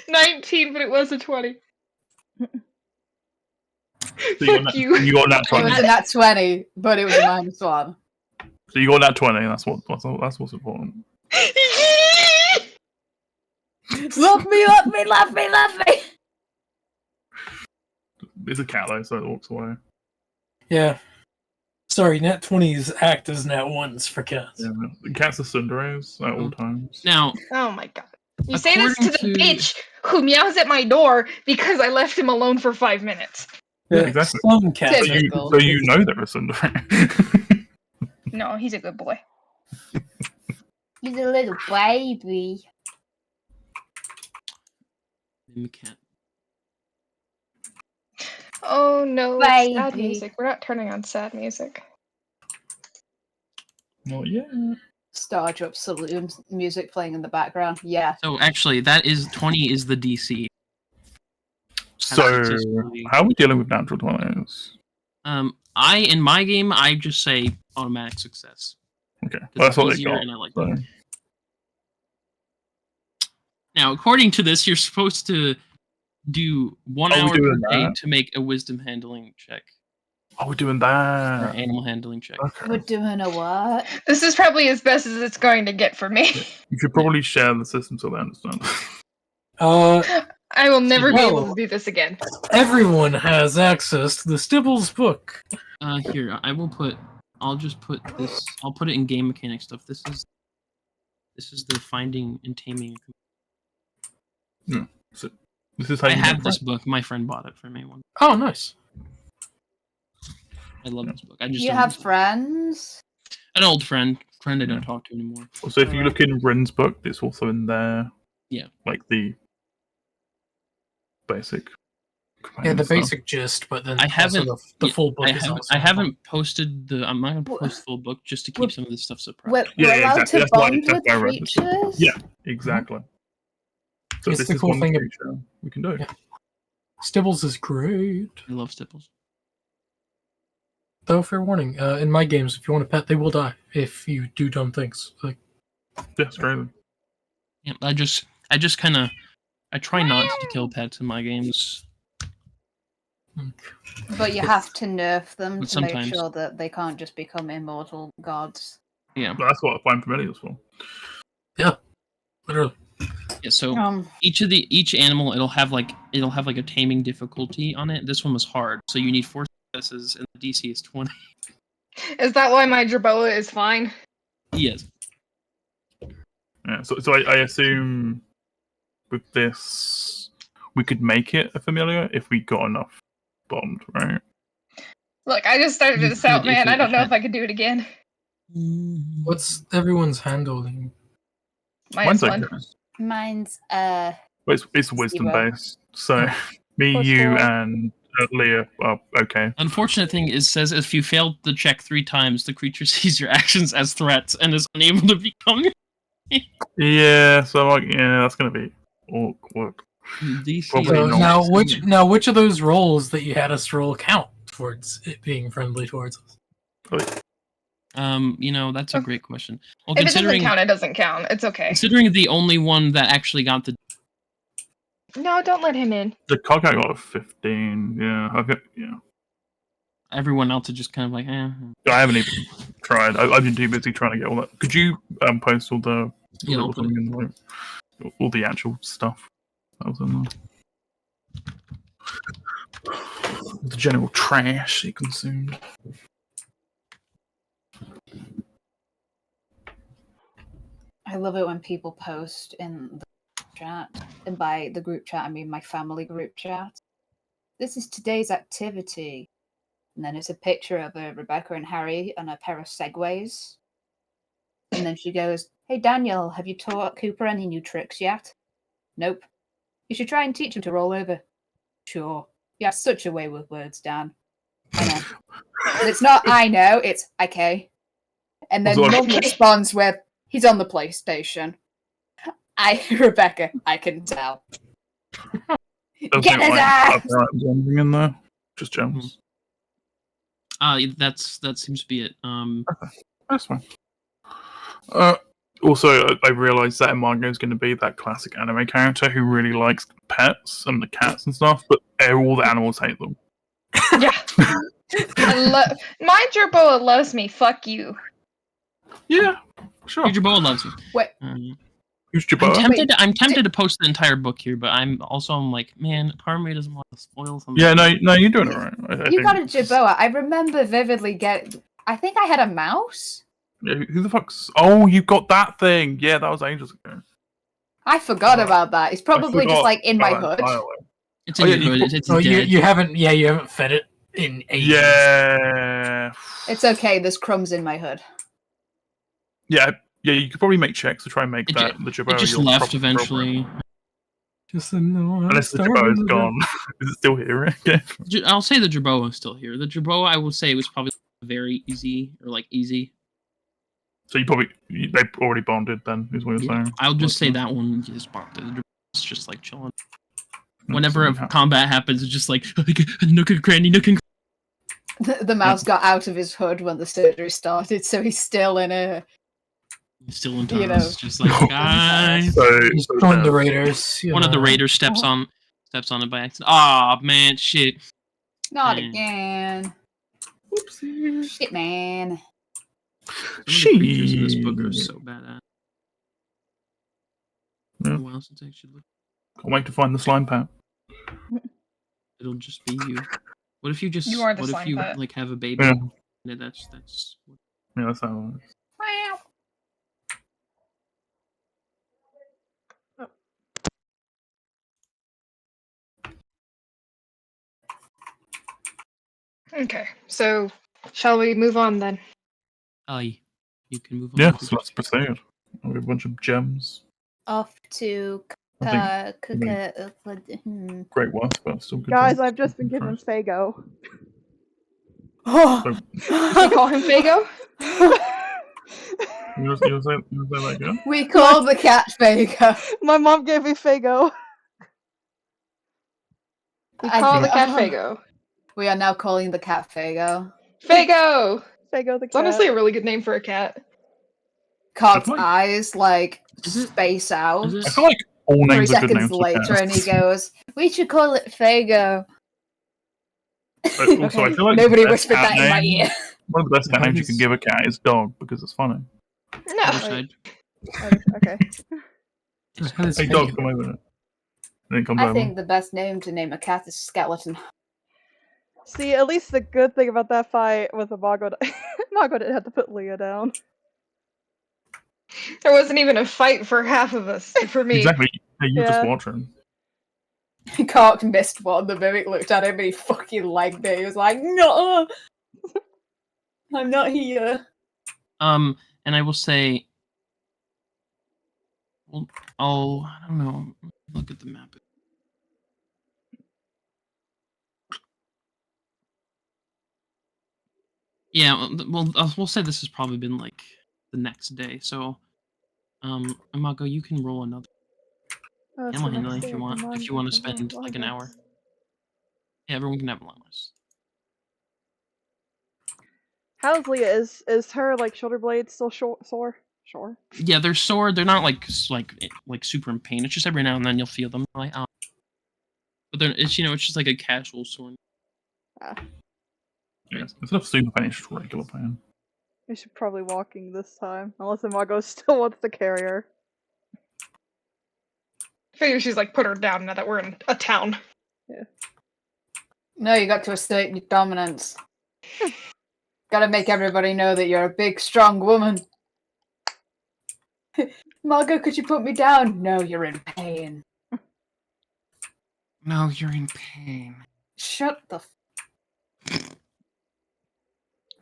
19, but it was a 20. So you got Fuck you. You got that It was 20. a nat 20, but it was a -1. So you got that 20. That's what's important. Love me, love me, love me, love me! It's a cat though, so it walks away. Yeah. Sorry, nat 20s act as nat 1s for cats. Yeah, the cats are sundays at all times. Now, Oh my god. You say this to the According to- bitch who meows at my door because I left him alone for 5 minutes. Yeah, exactly. Some cats. So Typical. you know they're a sundere. No, he's a good boy. He's a little baby. name a cat. Oh no, it's sad Baby. music. We're not turning on sad music. Well, yeah. Starstruck saloon music playing in the background. Yeah. So actually, that is 20 is the DC. So successfully- how are we dealing with natural 20s? In my game, I just say automatic success. Okay, 'Cause well, that's it's what they easier got. and I like So. that. Now, according to this, you're supposed to do 1 Are we hour per doing day that? to make a wisdom handling check Oh, we're doing or that. animal handling check. We're Okay. doing a what? This is probably as best as it's going to get for me. You should probably share the system so they understand. I will never be able Well- to do this again. Everyone has access to the Stibbles book. Here, I'll just put this. I'll put it in game mechanic stuff. This is the finding and taming. This is how I you have make this book. My friend bought it for me one. Oh, nice. I love this book. I just You don't have use it. friends? An old friend I don't talk to anymore. So if you look in Rin's book, it's also in there. Yeah. Like the basic. Yeah, the stuff. basic gist, but then I also haven't- the yeah, full book I is haven't, also. I haven't posted the. I'm not gonna Wha- post the full book just to Wha- keep some of this stuff surprised. We're Yeah, allowed exactly. to That's why- bond that's with why I read this. creatures? Yeah. Exactly. So It's this the is cool one thing ab- creature we can do. Yeah. Stibbles is great. I love stipples. Though, fair warning, in my games, if you want a pet, they will die if you do dumb things. Like, Yeah, it's great. Yeah, I just kind of. I try not to kill pets in my games. But you have to nerf them But to make sometimes. sure that they can't just become immortal gods. Yeah. But that's what I find familiars for. literally. Yeah. So Um, each animal it'll have like a taming difficulty on it. This one was hard, so you need 4 successes, and the DC is 20. Is that why my Jerboa is fine? Yes. Yeah. So I assume with this we could make it a familiar if we got enough bond, right? Look, I just started You this out, could if man. I it don't know had- if I could do it again. What's everyone's handling? Minus Mine's 1. okay. mine's But it's wisdom Zero. based. So me, Plus you, 4. and Leah are okay. Unfortunate thing is says if you failed the check 3 times, the creature sees your actions as threats and is unable to become Yeah. So like, yeah, that's gonna be awkward. DC. Probably So not. now, which of those rolls that you had us roll count towards it being friendly towards us? That's a great question. Well, If it doesn't considering count, it doesn't count. It's okay. considering the only one that actually got the No, don't let him in. The cock got a 15. Yeah. Yeah. everyone else is just kind of like, eh. I haven't even tried. I've been too busy trying to get all that. Could you post all the Yeah, I'll little put it. thing in, like, all the actual stuff that was in there? The general trash he consumed. I love it when people post in the chat, and by the group chat I mean my family group chat. This is today's activity, and then it's a picture of Rebecca and Harry on a pair of Segways, and then she goes, "Hey Daniel, have you taught Cooper any new tricks yet?" "Nope." "You should try and teach him to roll over." "Sure." You have such a way with words, Dan. I know. And it's not I know, it's okay. And then Also, Mum responds with, "He's on the PlayStation." Rebecca, I can tell. Doesn't Get look his like ass! there's anything in there. Just gems. That seems to be it. That's fine. Also, I realised that Margot is going to be that classic anime character who really likes pets and the cats and stuff, but all the animals hate them. Yeah. My Jerboa loves me. Fuck you. Yeah, sure. Your Jerboa loves you. Wait. Who's Jerboa? I'm tempted to post the entire book here, but I'm like, man, part of me doesn't want to spoil something. Yeah, no, you're doing it right. I You think got a it's just- Jerboa. I remember vividly I think I had a mouse? Yeah, who the fuck's... Oh, you got that thing! Yeah, that was ages ago. I forgot about that. It's probably just forgot like in my about that hood. entirely. It's in your hood. It's dead. you haven't fed it in ages. Yeah. It's okay, there's crumbs in my hood. Yeah, you could probably make checks to try and make the Jerboa. It just your left proper eventually. Just no, Unless the Jerboa is gone. Is it still here? Okay. I'll say the Jerboa is still here. The Jerboa, I will say, was probably very easy. So they already bonded then, is what you're saying? I'll just say that one is bonded. It's just like chilling. Whenever a combat happens, it's just like nook and cranny, nook and The mouse got out of his hood when the surgery started, so he's still in a... still in You know. It's just like, guys. He's joined the Raiders. One of the Raiders steps on it by accident. Aw, man, shit. Not Man. again. Whoopsie. Shit, man. Some of the creatures in this book are so badass. Yeah. A while since I actually looked. Can't wait to find the slime pat. It'll just be you. What if you just? You are the what if slime you pet. like have a baby? Yeah. Yeah, that's. Yeah, that's how it works. Okay, so shall we move on then? You can move on. Yeah, so let's proceed. We have a bunch of gems. Off to I Great work, but still good. Guys, gems. I've just been given Fago. Oh! We call him Fago? You want to say that again? We call the cat Fago. My mom gave me Fago. We call the cat Oh. Fago. We are now calling the cat Fago. Fago! Fago the It's cat. honestly a really good name for a cat. Cock's Like- eyes Is it- space out. is it- I feel like all 3 names are good seconds names for later, cats. and he goes, "We should call it Fago." Also, I feel like Nobody the best whispered cat that in my name- ear. One of the best cat names you can give a cat is dog because it's funny. No. Other side. Okay. Hey, dog, come over. And then comes I over. think the best name to name a cat is Skeleton. See, at least the good thing about that fight with the Mago, Mago didn't have to put Leah down. There wasn't even a fight for half of us. For me. Exactly. Hey, you just Yeah. watch him. Cock missed one. The mimic looked at him and he fucking legged it. He was like, "No, I'm not here." And I will say, well, I don't know. Look at the map. Yeah, well, we'll say this has probably been like the next day. So, Amago, you can roll another. That's I'll the handle next it if day you of the want. month, If you want to I can spend roll like an hour. longest. Yeah, everyone can have a long rest. How's Leah? Is her like shoulder blades still sore? Sure. Yeah, they're sore. They're not like super in pain. It's just every now and then you'll feel them. Like, oh. But then it's it's just like a casual sore. Yeah, instead of super pain, it's just regular pain. We should probably walking this time, unless Mago still wants to carry her. I figure she's like put her down now that we're in a town. No, you got to assert your dominance. Gotta make everybody know that you're a big, strong woman. Margot, could you put me down? No, you're in pain. No, you're in pain. Shut the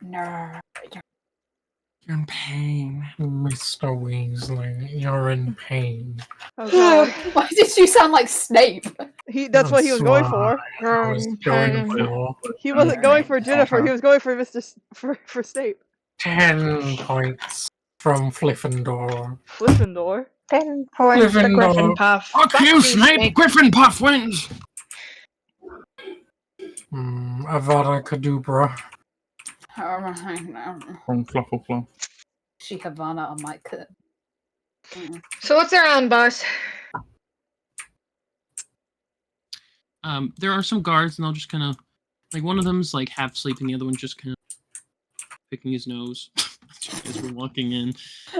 No. You're in pain. Mr. Weasley, you're in pain. Oh god. Why did you sound like Snape? That's what he was going for. I was going for He wasn't going for Jennifer, he was going for Mr. For Snape. 10 points. from Fliffendor. Gryffindor. Then for the Gryffindor. Griffin Puff. Fuck you, Snape! Griffin Puff wins! Avada Kedavra. From Fluffle. She Havana on my cut. So what's around, boss? There are some guards, and they'll just kind of, like, one of them's like half sleeping, the other one's just kind of picking his nose as we're walking in.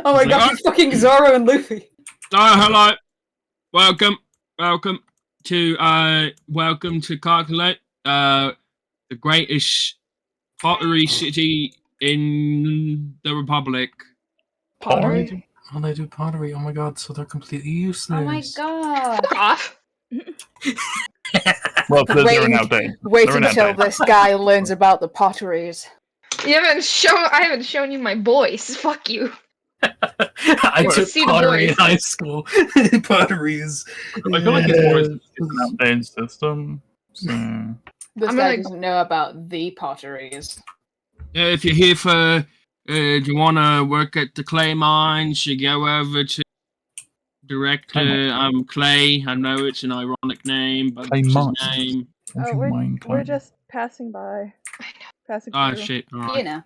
Oh my It's like, god, it's fucking Zoro and Luffy. Oh, hello, welcome to Carcolite, the greatest pottery city in the Republic. Pottery? Oh, they do pottery. Oh my god, so they're completely useless. Oh my god. Fuck off. Well, they're an outdate. Wait They're an until outdate. this guy learns about the potteries. I haven't shown you my boys. Fuck you. I took See the pottery in boys. high school. Potteries. I feel like it's more an outdated system. So. This I'm guy gonna- doesn't know about the potteries. If you're here for, do you want to work at the clay mines, you go over to Director, Clay. I know it's an ironic name, but Clay it's his Mines. name. Would Oh, you mind, we're Clay? just passing by. Passing Oh, through. shit. All You right. know.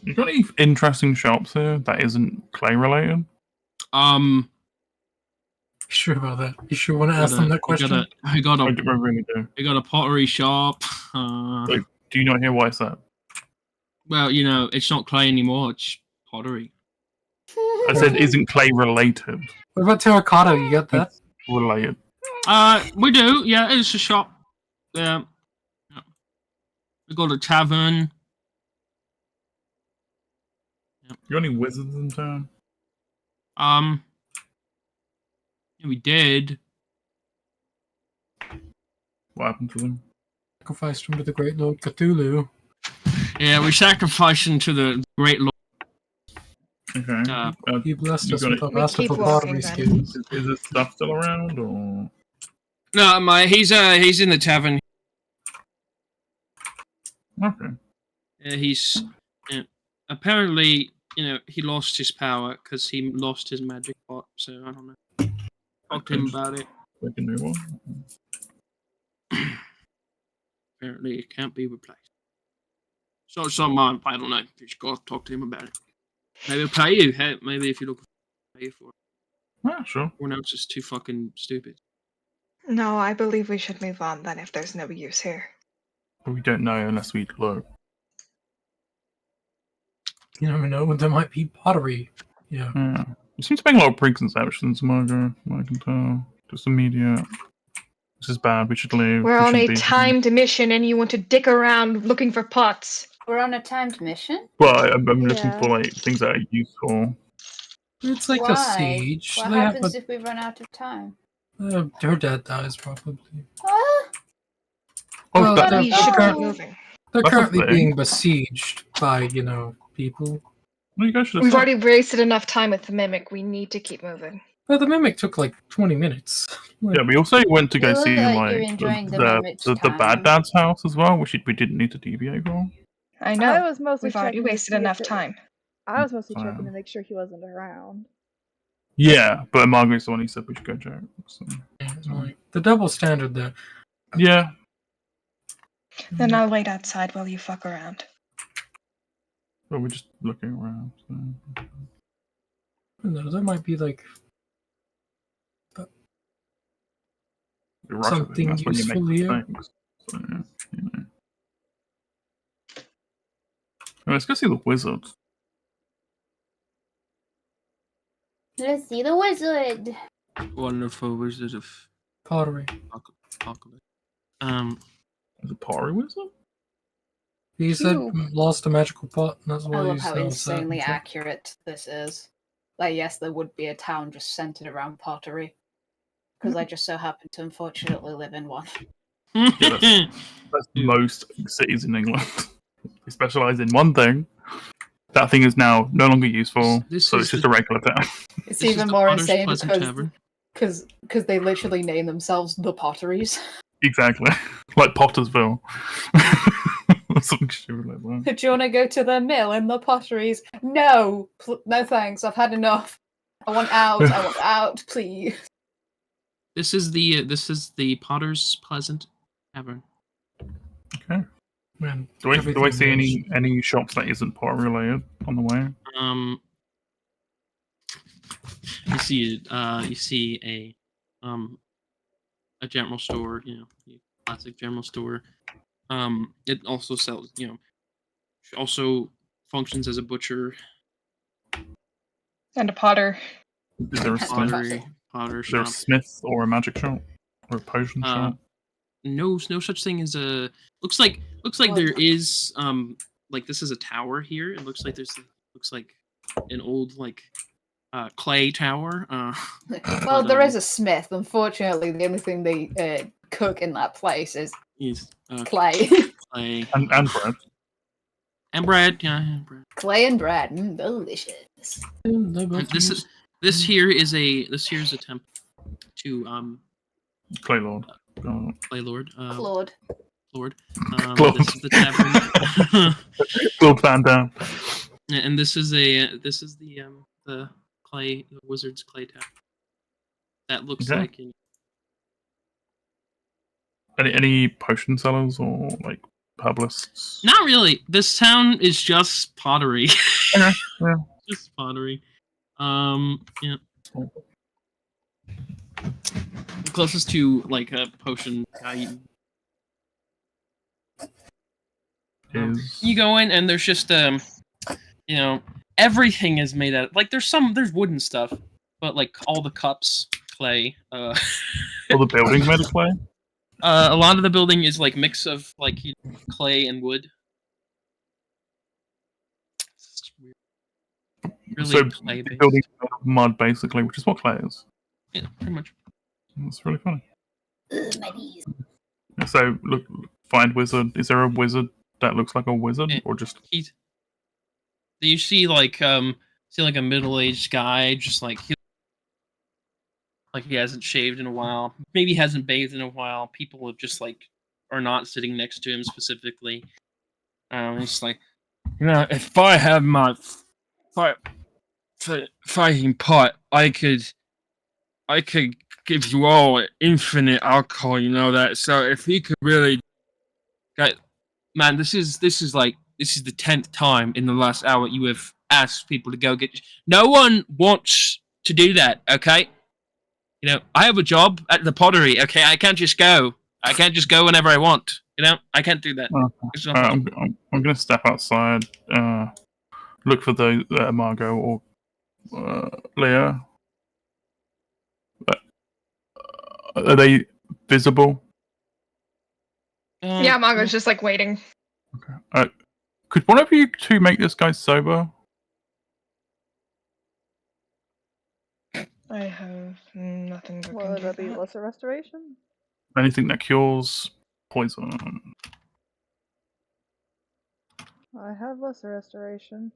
You got any interesting shops here that isn't clay related? You sure about that? You sure want to ask them that question? I got I a really do. pottery shop. Like, do you not hear what I said? Well, you know, it's not clay anymore, it's pottery. I said isn't clay related. What about terracotta? You got that? Related. We do, yeah, it's a shop. Yeah. We got a tavern. You got any wizards in town? Yeah, we did. What happened to them? Sacrificed them to the Great Lord Cthulhu. Yeah, we sacrificed him to the great lord. Okay. He blessed you us got with it. a We masterful keep pottery walking, then. skills. Is this stuff still around, or? No, he's in the tavern. Okay. He's apparently, you know, he lost his power because he lost his magic pot. So I don't know. Talk to him about it. Make a new one. Apparently, it can't be replaced. So I don't know. You just gotta talk to him about it. Maybe he'll pay you. Hey, maybe if you look, pay you for it. Yeah, sure. Everyone else is too fucking stupid. No, I believe we should move on then if there's no use here. But we don't know unless we look. You never know, there might be pottery. Yeah. Yeah. You seem to make a lot of preconceptions, Margaret. I can tell. Just immediate. This is bad. We should leave. We're We on a shouldn't be here. timed mission and you want to dick around looking for pots. We're on a timed mission? Well, I'm looking Yeah. for like things that are useful. It's like Why? a siege. What They have happens if we run out of time? her dad dies probably. Huh? Oh, Well, that, they're- We should they're- keep moving. They're That's a currently thing. being besieged by, people. well, you guys should have We've said. already wasted enough time with the mimic. We need to keep moving. Well, the mimic took like 20 minutes. Like, Yeah, we also went to go You look see like you're like enjoying the the mimic's bad time. dad's house as well, which we didn't need to deviate from. I I know. was mostly We've already checking to wasted see if enough it- time. I was mostly Wow. checking to make sure he wasn't around. Yeah, but Margaret's the one who said we should go check. So. like, the double standard there. Yeah, Then I'll wait outside while you fuck around. but we're just looking around. So. No, there might be like We rush everything, Something that's when you make useful here. mistakes. So, you know. Anyway, let's go see the wizard. Let's see the wizard. Wonderful wizard of pottery. apocalypse. Is it pottery wizard? He said Ew. lost a magical pot, and that's I why love he's how sad insanely and stuff. accurate this is. Like, yes, there would be a town just centered around pottery. Because I just so happen to unfortunately live in one. That's most cities in England. They specialise in one thing. That thing is now no longer useful, This so is it's just the- a regular town. It's This is even the more Potter's insane Pleasant Tavern. because they literally name themselves the Potteries. Exactly. Like Pottersville. Something stupid like that. Do you want to go to the mill in the potteries? No, no thanks. I've had enough. I want out. I want out, please. This is the Potter's Pleasant Tavern. Okay. Man, Do I see everything any shops that isn't pot related on the way? You see a general store, classic general store. It also sells, also functions as a butcher. And a potter. Is there a Potter Is there a shop. smith or a magic shop or a potion shop? No such thing as a. Looks like there is like this is a tower here. It looks like looks like an old clay tower. Well, there is a smith. Unfortunately, the only thing they cook in that place is clay. Clay And bread. and bread. Yeah, and bread. Clay and bread. Delicious. And this here is a temple to Clay Lord. Clay Lord. Claude. Lord. Claude. This is the tavern. Claude Van Damme. And this is the wizard's clay tavern. That looks Okay. like Any potion sellers or like herbalists? not really. This town is just pottery. Okay, yeah. Just pottery. Yeah. Closest to like a potion guy. You go in and there's just everything is made out of, like there's wooden stuff, but like all the cups, clay. All the buildings made of clay? A lot of the building is like mix of like clay and wood. It's weird. Really So clay based. buildings made of mud basically, which is what clay is. Yeah, pretty much. That's really funny. My knees. So look, find wizard. Is there a wizard that looks like a wizard, Yeah. or just? You see like a middle-aged guy, just like he hasn't shaved in a while, maybe hasn't bathed in a while. People have just like are not sitting next to him specifically. It's like, if I had my fighting pot, I could give you all infinite alcohol. You know that. So if he could really, man, this is the 10th time in the last hour you have asked people to go get. No one wants to do that. Okay. I have a job at the pottery. Okay, I can't just go. I can't just go whenever I want. I can't do that. I'm going to step outside. Look for the Margot or Leah. Are they visible? Yeah, Margot's just like waiting. Okay. Could one of you two make this guy sober? I have nothing that Would can do that be that. lesser restoration? Anything that cures poison? I have lesser restoration.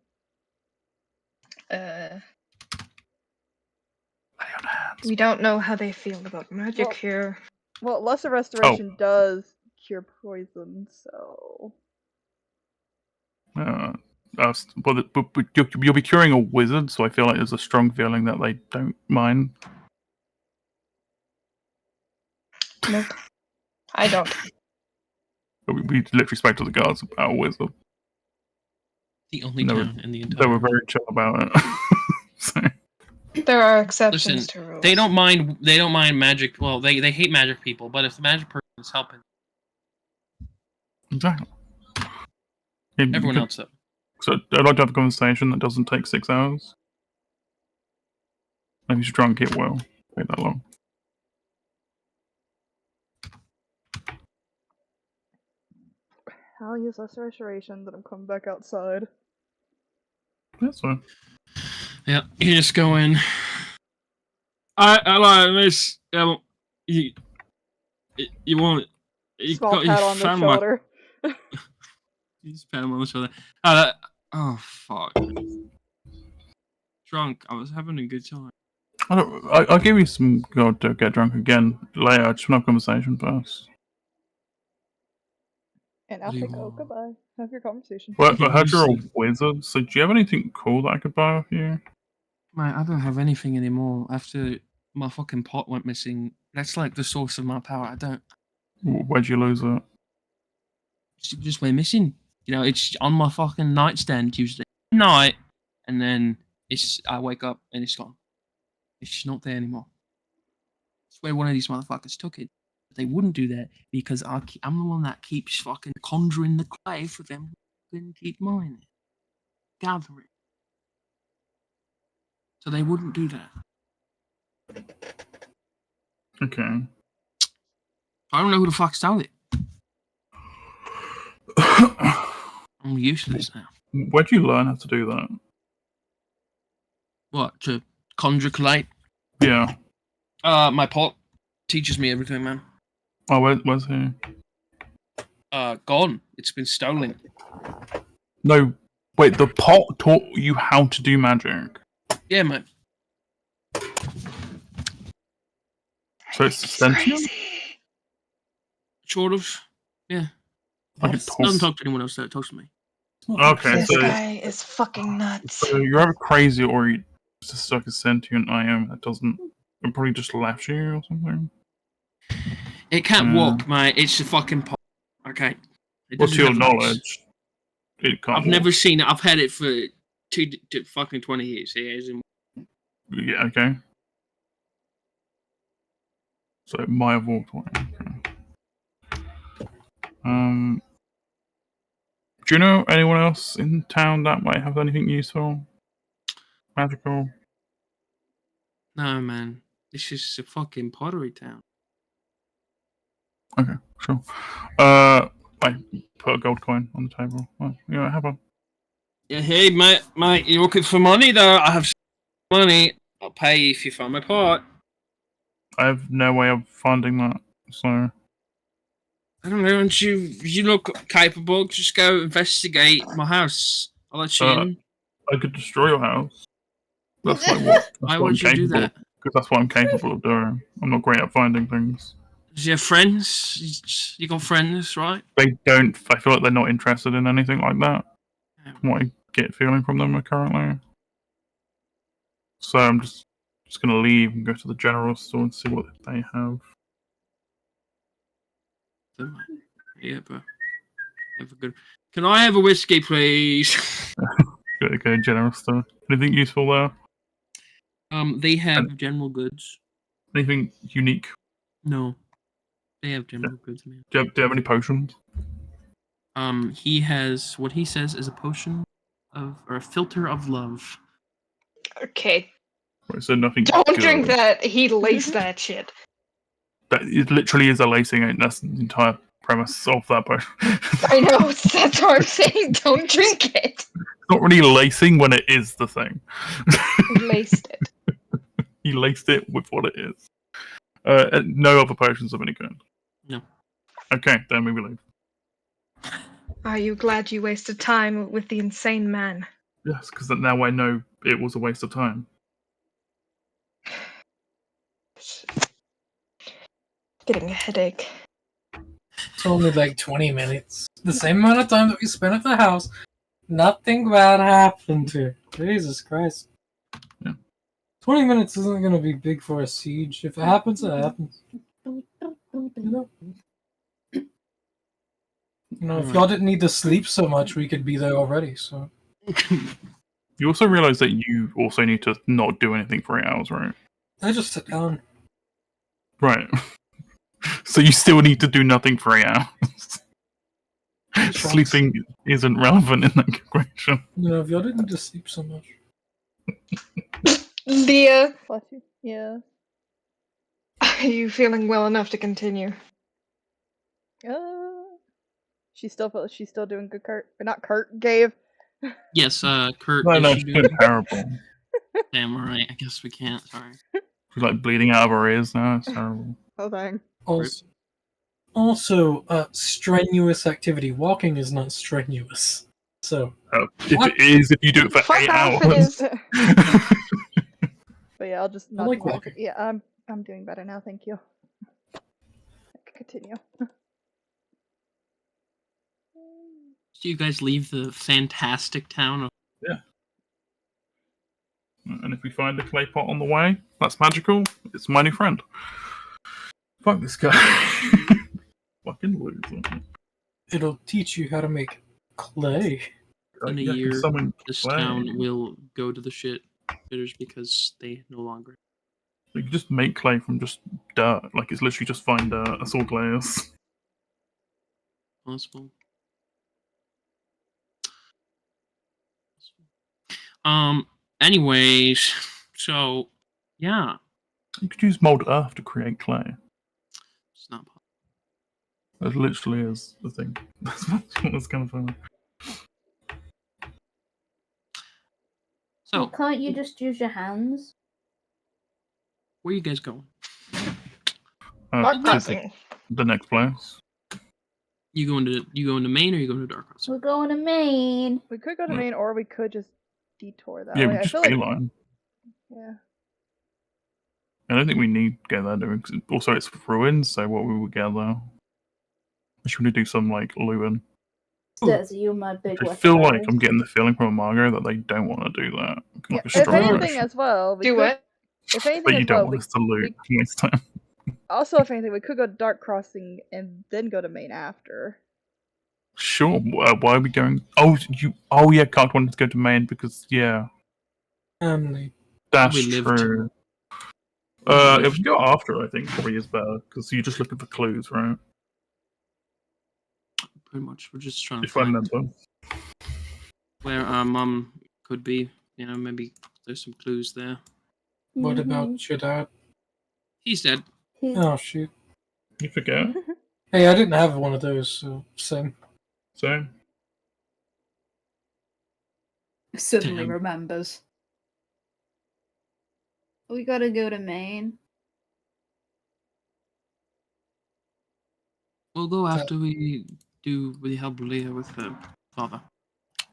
We don't know how they feel about magic Well- here. Well, lesser restoration does cure poison, so But you'll be curing a wizard, so I feel like there's a strong feeling that they don't mind. Nope. I don't. But we literally spoke to the guards about a wizard. The only No, town in the entire. They were very chill about it. So, There are exceptions Listen, to rules. They don't mind magic. Well, they hate magic people, but if the magic person is helping, exactly. everyone else up. So I'd like to have a conversation that doesn't take 6 hours. If he's drunk, it will take that long. I'll use lesser restoration, then I'm coming back outside. That's fine. Yeah, you just go in. I like this. You want you Small got pat your on the family. shoulder. You just pat him on the shoulder. Oh fuck. Drunk. I was having a good time. I'll give you some God to get drunk again later. I just want to have a conversation first. And What do you after go, want? goodbye. Have your conversation. Well, I heard you're a Lucy. wizard, so do you have anything cool that I could buy off you? Mate, I don't have anything anymore. After my fucking pot went missing, that's like the source of my power. I don't. Where'd you lose it? It just went missing. You know, it's on my fucking nightstand Tuesday night, and then I wake up and it's gone. It's just not there anymore. I swear one of these motherfuckers took it. But they wouldn't do that because I'm the one that keeps fucking conjuring the clay for them and keep mining it, gathering. So they wouldn't do that. Okay. I don't know who the fuck stole it. I'm useless now. Where'd you learn how to do that? What, to conjure clay? Yeah. My pot teaches me everything, man. Oh, where's he? Gone. It's been stolen. No, wait, the pot taught you how to do magic. Yeah, man. So it's sentient? Sort of. Yeah. Like it It doesn't talks. talk to anyone else, though. It talks to me. Okay, This so guy is fucking nuts. so you're either crazy or you just like a sentient I am that doesn't. It probably just left you or something. It can't walk, mate. It's a fucking pot. Okay. It What's doesn't your have legs. knowledge? It can't. I've never seen it. I've had it for fucking 20 years. It hasn't. Yeah. Okay. So it might have walked away. Okay. Do you know anyone else in town that might have anything useful, magical? No, man. This is a fucking pottery town. Okay, sure. I put a gold coin on the table. Oh, yeah, have one. Yeah, hey, mate, you looking for money, though? I have money. I'll pay you if you find my pot. I have no way of finding that, so. I don't know, don't you look capable? Just go investigate my house. I'll let you in. I could destroy your house. That's like what. Why would you do that? Because that's what I'm capable of doing. I'm not great at finding things. Do you have friends? You got friends, right? They don't. I feel like they're not interested in anything like that. From what I get feeling from them currently. So I'm just gonna leave and go to the general store and see what they have. Yeah, but have a good. Can I have a whiskey, please? Okay, general store. Anything useful there? They have general goods. Anything unique? No, they have general goods, man. Do you have any potions? He has what he says is a potion or a filter of love. Okay. Right, so nothing. Don't good. drink that. He laced that shit. That it literally is a lacing. That's the entire premise of that potion. I know. That's what I'm saying. Don't drink it. It's not really lacing when it is the thing. He laced it. He laced it with what it is. No other potions of any kind. No. Okay, then we will leave. Are you glad you wasted time with the insane man? Yes, because now I know it was a waste of time. Getting a headache. It's only like 20 minutes. The same amount of time that we spent at the house. Nothing bad happened here. Jesus Christ. Yeah. 20 minutes isn't going to be big for a siege. If it happens, it happens. You know, if y'all didn't need to sleep so much, we could be there already, so. You also realize that you also need to not do anything for 8 hours, right? I just sit down. Right. So you still need to do nothing for 8 hours. Sleeping isn't relevant in that equation. You know, if y'all didn't need to sleep so much. Leah, Bless you. Yeah. are you feeling well enough to continue? She's still doing good, Kurt. Or not Kurt, Gabe. Yes, Kurt. No, is she's she doing terrible. Damn, alright. I guess we can't. Sorry. She's like bleeding out of her ears now. It's terrible. Oh, dang. Also, strenuous activity. Walking is not strenuous. So. If it is, if you do it for Fuck 8 off, hours. it is. But yeah, I'll just I not like do that. walking. Yeah, I'm doing better now, thank you. I can continue. So you guys leave the fantastic town of... And if we find a clay pot on the way, that's magical. It's my new friend. Fuck this guy. Fucking loser. It'll teach you how to make clay. In a Yeah, year, summon this clay. town will go to the shitters because they no longer... You can just make clay from just dirt. Like, it's literally just find dirt. That's all clay is. Possible. Anyways, so yeah, You could use mold earth to create clay. it's not possible. That literally is the thing. That's kind of funny. So, Well, can't you just use your hands? where are you guys going? Dark To crossing. the next place. You going to Maine or you going to Dark Crossing? We're going to Maine. We could go to Maine, or we could just detour that Yeah, way. we I just feel like, beeline. yeah. I don't think we need to go there. Do we? 'Cause also, it's ruins, so what we would get there. I should really do some like looting. There's you, my big I weapon. feel like I'm getting the feeling from Amargo that they don't want to do that. Like Yeah, a if strong anything, push. as well, we Do could, what? If anything, But you as don't well, want we us to loot next time. also, if anything, we could go to Dark Crossing and then go to Maine after. Sure. Why are we going? Oh, yeah. Can't wanted to go to Maine because Family. that's We lived. true. If we go after, I think probably is better because you're just looking for clues, right? Pretty much, we're just trying to If I find remember. where our mum could be. You know, maybe there's some clues there. What Mm-hmm. about your dad? He's dead. Oh, shoot. You forget. Hey, I didn't have one of those, so same. So Suddenly Damn. remembers. We gotta go to Maine. We'll go after we help Leah with her father.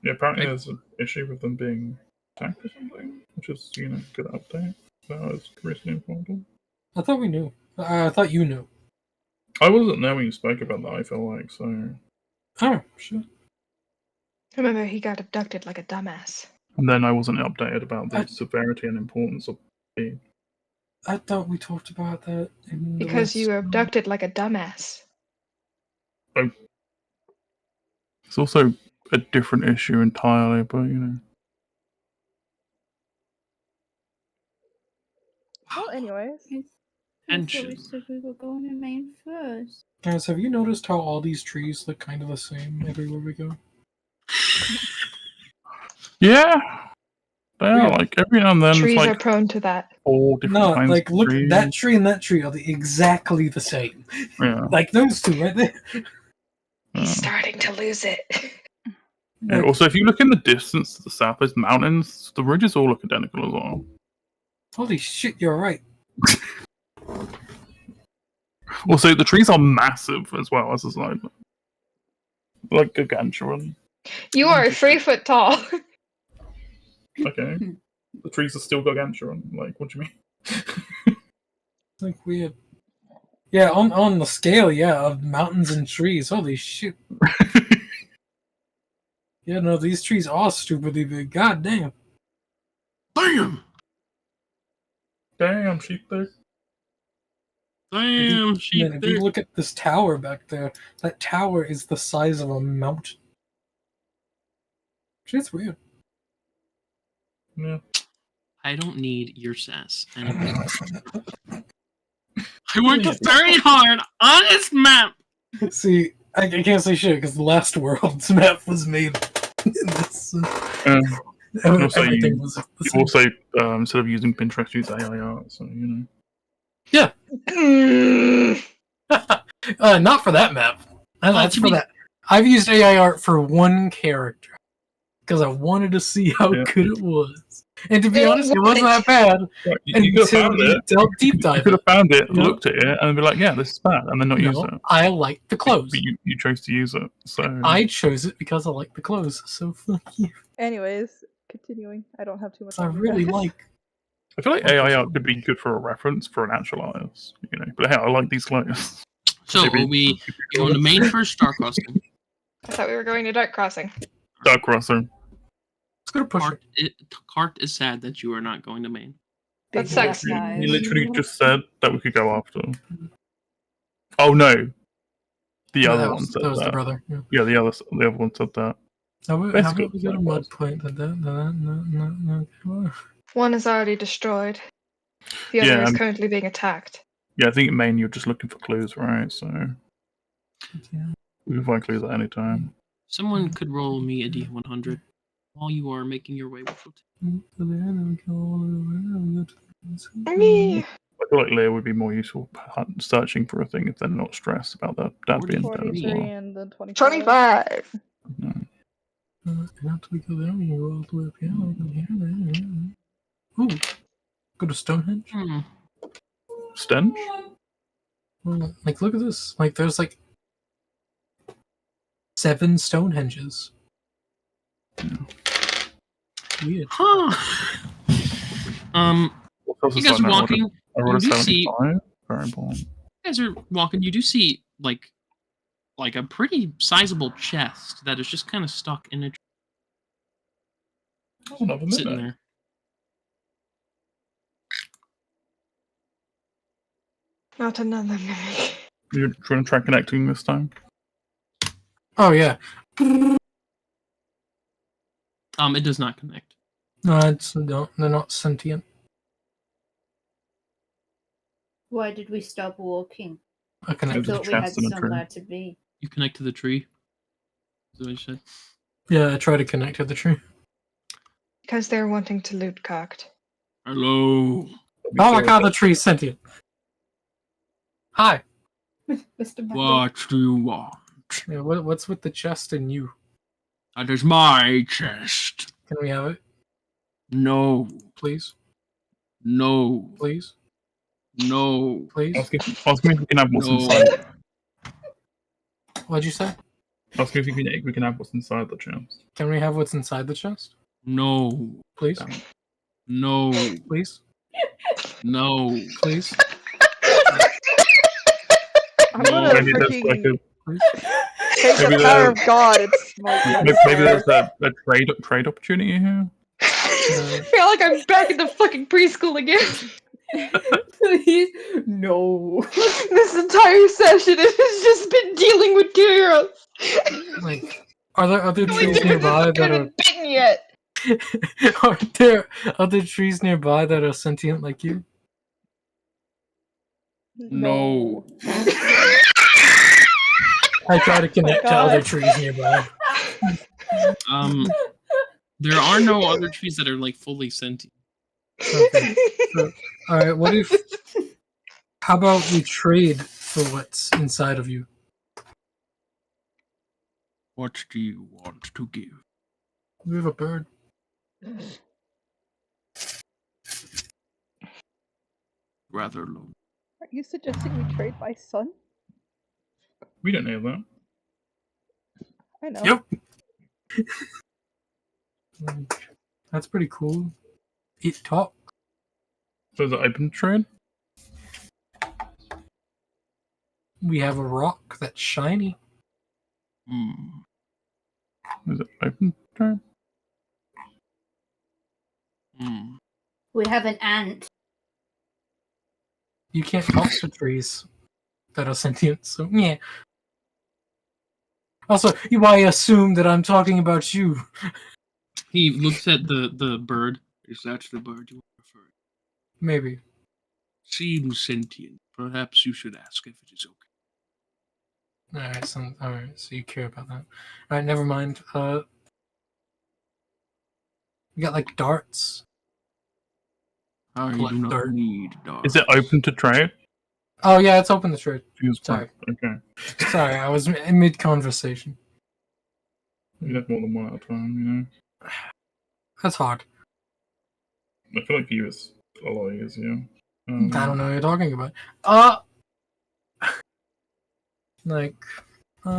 yeah, apparently there's an issue with them being attacked or something, which is good update. That was recently informed. I thought we knew. I thought you knew. I wasn't there when you spoke about that. I feel like so. Oh, shit. Remember, he got abducted like a dumbass. And then I wasn't updated about the I- severity and importance of the. I thought we talked about that in the Because you were last- abducted like a dumbass. It's also a different issue entirely, but Well, anyways. I thought Tension. we said we were going to Maine first. Guys, have you noticed how all these trees look kind of the same everywhere we go? Yeah. They are, Yeah. like every now and then Trees it's are like prone to that. 4 different No, kinds like of look, trees. that tree and that tree are exactly the same. Yeah. Like those two right there. He's Yeah. starting to lose it. Yeah, also, if you look in the distance to the south, those mountains, the ridges all look identical as well. Holy shit, you're right. Also, the trees are massive as well as a side. Like gargantuan. You are 3 foot tall. Okay. The trees are still gargantuan. Like, what do you mean? It's like weird. Yeah, on the scale, yeah, of mountains and trees. Holy shit. Yeah, no, these trees are stupidly big. God damn. Damn! Damn, sheep there. Damn, she Man, if you look at this tower back there, that tower is the size of a mountain. Shit's weird. Yeah. I don't need your sass. Anyway. I worked very hard on this map. See, I can't say shit because the last world's map was made in this. Also, Everything was the You same. also, instead of using Pinterest, use AI art, so, Yeah. Not for that map. That's to for be- that. I've used AI art for one character because I wanted to see how Yeah. good it was. And to be It honest, it wasn't that bad Right, you could have found until you it. dealt deep You dive. could have found it, Yeah. looked at it, and be like, yeah, this is bad, and then not use No, it. I like the clothes. But you chose to use it, so. I chose it because I like the clothes. So fuck you. Anyways, continuing. I don't have too much. I on you really guys. like. I feel like AI art could be good for a reference for an actual artist, But hey, I like these clothes. So Maybe- are we going to Maine first, Dark Crossing? I thought we were going to Dark Crossing. Dark Crossing. Let's go to push it. Cart is sad that you are not going to Maine. That sucks. He literally just said that we could go after. Oh no. The other one said that was that. the brother. Yeah. Yeah, the other one said that. How about we go to mud Best point? No. One is already destroyed. The other is currently being attacked. Yeah, I think in Maine you're just looking for clues, right? So Yeah. we can find clues at any time. Someone could roll me a D100 while you are making your way with it. Me. I feel like Leah would be more useful searching for a thing if they're not stressed about that being dead as 23 well. and then 25. 25. No. After we go there, we can go all the way up here. Ooh. Go to Stonehenge. Stench? Well, like, look at this. Like, there's like 7 Stonehenges. Yeah. Weird. Huh. You guys are walking. I rolled a You do see. 75. Very important. You guys are walking. You do see like a pretty sizable chest that is just kind of stuck in a tree. Oh, another Sitting minute. there. Not another mimic. You're trying to try connecting this time? Oh, yeah. It does not connect. No, they're not sentient. Why did we stop walking? I I connected. thought we had somewhere to be. You connect to the tree. That's what you said. Yeah, I tried to connect to the tree. Because they're wanting to loot cocked. Hello. Oh my god, the tree's sentient. Hi. Mr. Magic. What do you want? Yeah, what's with the chest and you? That is my chest. Can we have it, No. please? No. Please? No. Please? Ask me if we can have what's No. inside. What'd you say? Ask me if we can have what's inside the chest. Can we have what's inside the chest? No. Please? No. Please? No. Please? I'm gonna Maybe there's freaking like take the maybe power there- of God and smite you. maybe there's a trade opportunity here. I feel like I'm back in the fucking preschool again. Please, no. This entire session it has just been dealing with chaos. Like, are there other The only trees difference is nearby I that haven't are... been bitten yet. Are there other trees nearby that are sentient like you? No. I try to connect to God. other trees nearby. There are no other trees that are like fully sentient. Okay. So, alright, what if... How about we trade for what's inside of you? What do you want to give? We have a bird. Rather low. Are you suggesting we trade my son? We don't know that. I know. Yep. Like, that's pretty cool. It talk. So is it open trade? We have a rock that's shiny. Is it open trade? We have an ant. You can't talk to trees that are sentient, so yeah. Also, why assume that I'm talking about you? He looks at the bird. Is that the bird you prefer? Maybe. Seems sentient. Perhaps you should ask if it is okay. Alright, so you care about that. Alright, never mind. You got like darts. I do Collect not dirt. need dogs. Is it open to trade? Oh yeah, it's open to trade. Feels Sorry. Okay. Sorry, I was in mid-conversation. You have more than one at a time, That's hard. I feel like for you it's a lot easier. I don't know what you're talking about. Like, We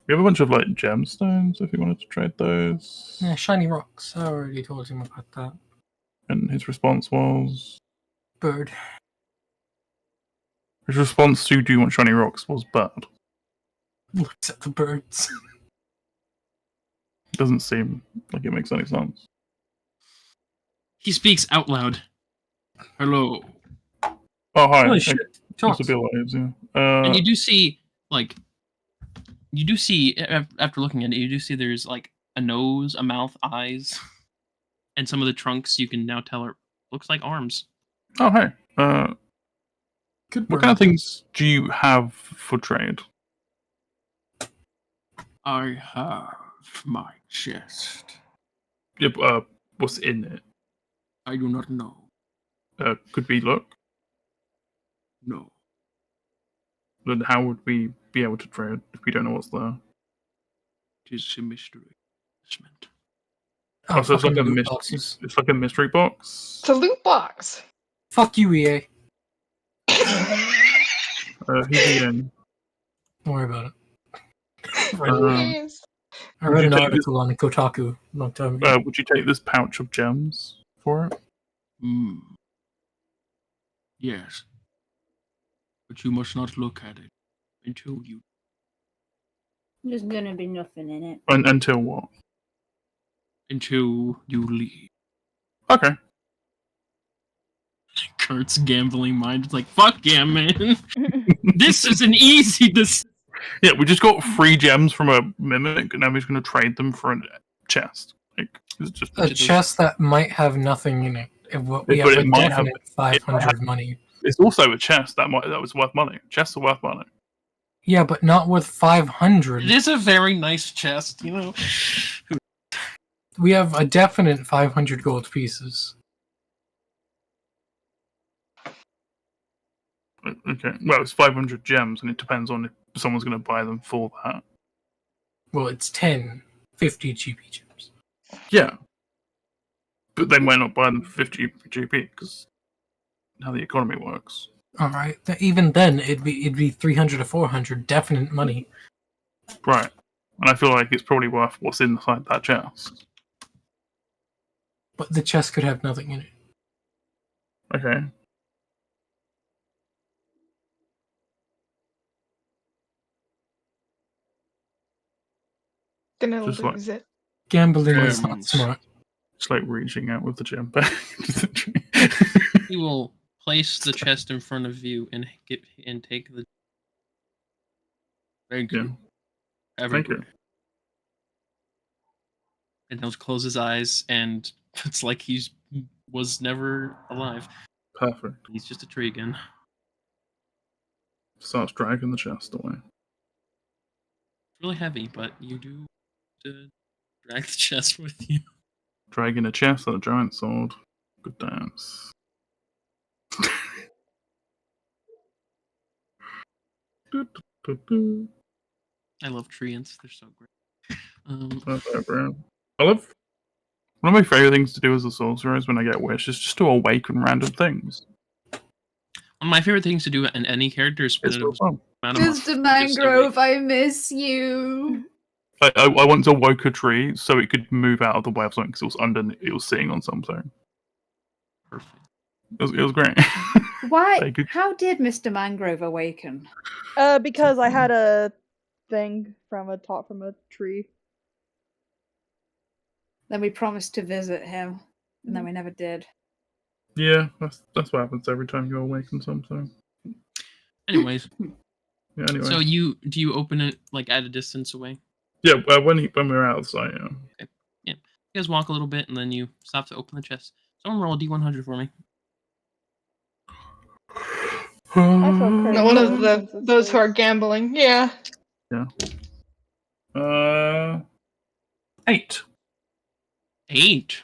have a bunch of like gemstones if you wanted to trade those. yeah, shiny rocks. I already told him about that. And his response was Bird. his response to "Do you want shiny rocks?" was bird. Looks at the birds. Doesn't seem like it makes any sense. He speaks out loud. Hello. Oh, hi. Holy shit. Used Talks. to be lives, yeah. And you do see, like, after looking at it, you do see there's, like, a nose, a mouth, eyes, and some of the trunks you can now tell looks like arms. Oh, hey. Good What kind of things do you have for trade? I have my chest. Yep, what's in it? I do not know. Could we look? No. Then how would we be able to trade if we don't know what's there? It is a mystery. Oh, so it's like a loot boxes. it's like a mystery box. It's a loot box. Fuck you, EA. Who's in? Don't worry about it. Yes. I Would read you an take article on Kotaku a long time ago. Would you take this pouch of gems for it? Yes. But you must not look at it until you. There's gonna be nothing in it. Until what? Until you leave. Okay. Kurt's gambling mind is like, fuck yeah, man. This is an easy Yeah, we just got 3 gems from a mimic, and now we're just going to trade them for a chest. Like, it's just A chest that might have nothing in it. We have But a it might have- definite 500 money. It's also a chest that was worth money. Chests are worth money. Yeah, but not worth 500. It is a very nice chest, you know. We have a definite 500 gold pieces. Okay, well, it's 500 gems, and it depends on if someone's going to buy them for that. Well, it's 10, 50 GP gems. Yeah. But they might not buy them for 50 GP, because how the economy works. All right. Even then, it'd be 300 or 400 definite money. Right. And I feel like it's probably worth what's inside that chest. But the chest could have nothing in it. Okay. Gonna Just like- lose it. Gambling is not Gems. smart. It's like reaching out with the gem bag. He will place the chest in front of you and take the. Thank Yeah. you. Thank Everybody. you. And he'll close his eyes, and it's like was never alive. Perfect. He's just a tree again. Starts dragging the chest away. It's really heavy, but you do drag the chest with you. Dragging a chest and a giant sword. Good dance. I love treants; they're so great. I love. One of my favorite things to do as a sorcerer is when I get wish is just to awaken random things. One of my favorite things to do in any character is spin It's it so fun. Mr. Mangrove, I miss you. I once awoke a tree so it could move out of the way of something because it was it was sitting on something. Perfect. It was great. Why? They could- How did Mr. Mangrove awaken? Because I had a thing from a talk from a tree. Then we promised to visit him, and then we never did. Yeah, that's what happens every time you awaken something. Anyways, Yeah. Anyway. so do you open it like at a distance away? Yeah. When we're out of sight. Yeah. You guys walk a little bit, and then you stop to open the chest. Someone roll a d100 for me. No, one of those who are gambling. Yeah. Yeah. 8. 8.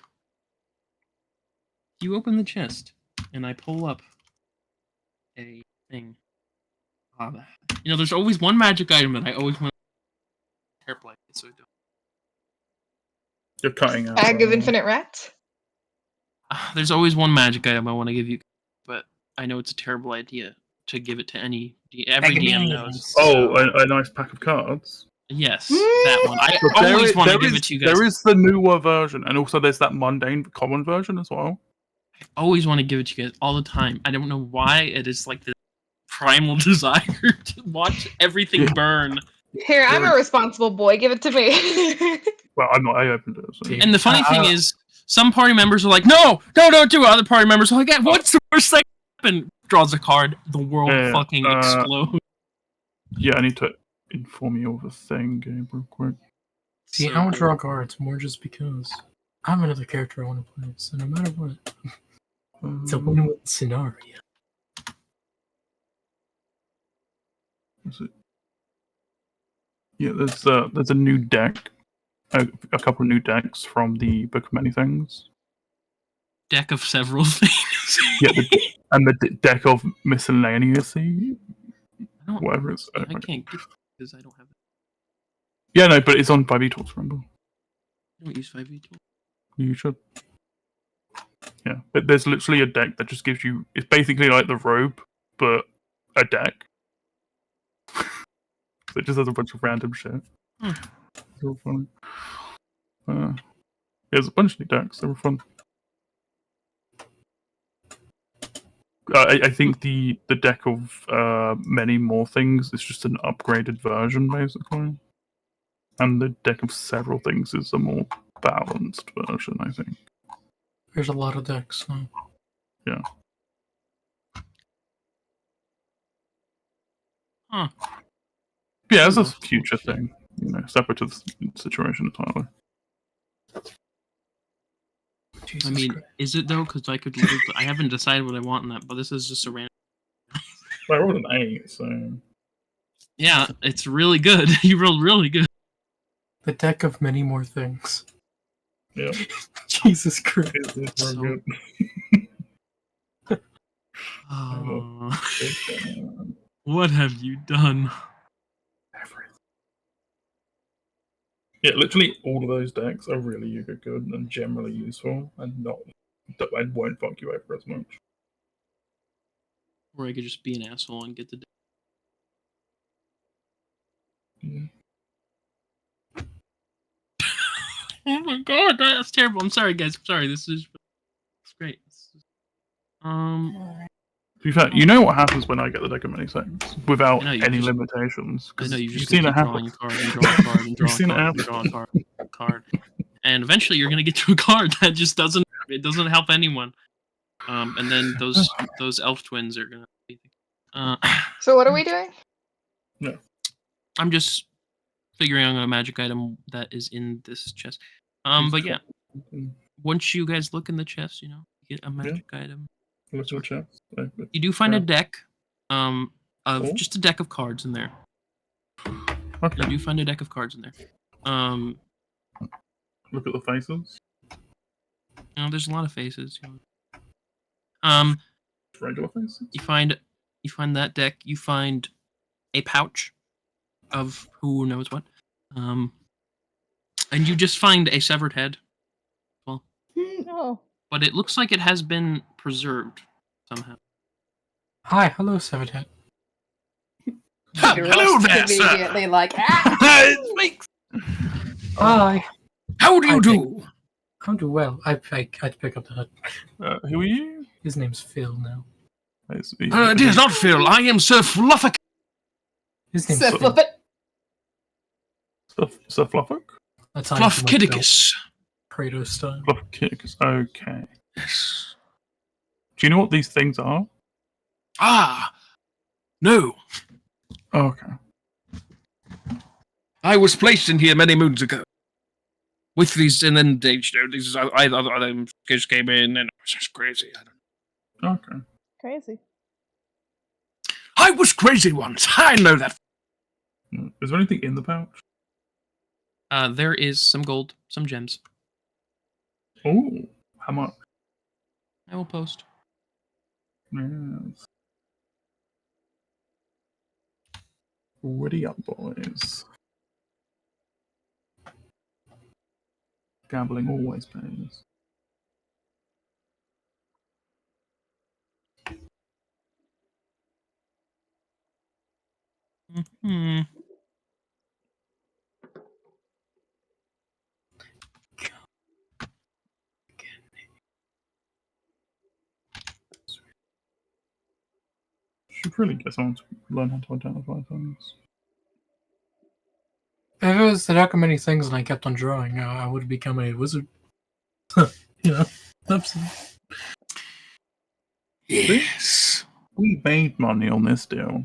You open the chest, and I pull up a thing. You know, there's always one magic item that I always want to hair play, so I don't. You're cutting out. Bag of infinite rats. There's always one magic item I want to give you, but I know it's a terrible idea to give it to every DM knows. Oh, a nice pack of cards. Yes, that one. I But always want to give it to you guys. There is the newer version, and also there's that mundane common version as well. I always want to give it to you guys all the time. I don't know why it is like the primal desire to watch everything burn. Here, I'm a responsible boy. Give it to me. Well, I'm not. I opened it. So. And the funny thing is, some party members are like, no, don't do it. Other party members are like, yeah, what's the worst thing that happened? Draws a card. The world fucking explodes. Yeah, I need to inform you of a thing, Gabe, real quick. See, I don't draw cards more just because I'm another character I want to play, so no matter what, it's a win-win scenario. Is it? Yeah, there's a new deck, a couple of new decks from the Book of Many Things. Deck of several things. Yeah, and the deck of miscellaneous, whatever it's. I can't get because I don't have it. Yeah, no, but it's on 5e tools, remember? I don't use 5e tools. You should. Yeah, but there's literally a deck that just gives you. It's basically like the robe, but a deck. So it just has a bunch of random shit. It's real funny. There's a bunch of new decks. They were fun. I think the deck of many more things is just an upgraded version, basically. And the deck of several things is a more balanced version, I think. There's a lot of decks. So. Yeah. Huh. Yeah, it's a future thing, separate to the situation entirely. Jesus I mean, Christ. is it though? Because I haven't decided what I want in that, but this is just a random. I rolled an 8, so. Yeah, it's really good. You rolled really good. The deck of many more things. Yeah. Jesus Christ. It's so good. What have you done? Everything. Yeah, literally all of those decks are really good and generally useful and won't fuck you over as much. Or I could just be an asshole and get the. Yeah. Oh my god, that's terrible. I'm sorry, guys. I'm sorry. It's great. To be fair, you know what happens when I get the deck of many things without any limitations. I know you've just seen it keep happen. drawing a card and draw a card and draw a card and draw a card, and eventually you're gonna get to a card that just doesn't help anyone. And then those elf twins are gonna. So what are we doing? No. I'm just figuring out a magic item that is in this chest. But yeah, once you guys look in the chest, you get a magic item. You do find a deck, of just a deck of cards in there. Okay. You do find a deck of cards in there. Look at the faces. There's a lot of faces. Regular faces. You find that deck. You find a pouch of who knows what. And you just find a severed head. Well, Oh. but it looks like it has been preserved somehow. Hi, hello, Severed Head. Hello there, sir. Immediately, like, Hi. How do you do? I'm doing well. I'd pick up the head. Who are you? His name's Phil now. It is not Phil. I am Sir Fluffick. His name's Sir Phil. Fluffit. Sir Fluffick? That's how Fluff Kitticus. Kratos style. Fluff Kitticus. Okay. Yes. Do you know what these things are? Ah. No. Okay. I was placed in here many moons ago. With these, and then they, these other kids came in, and it was just crazy. I don't know. Okay. Crazy. I was crazy once. I know that. Is there anything in the pouch? There is some gold, some gems. Oh, how much? I will post. Yes. Witty up, boys. Gambling always pays. Hmm. Should really get someone to learn how to identify things. If it was the deck of many things and I kept on drawing, I would become a wizard. Oops. Yes. We made money on this deal.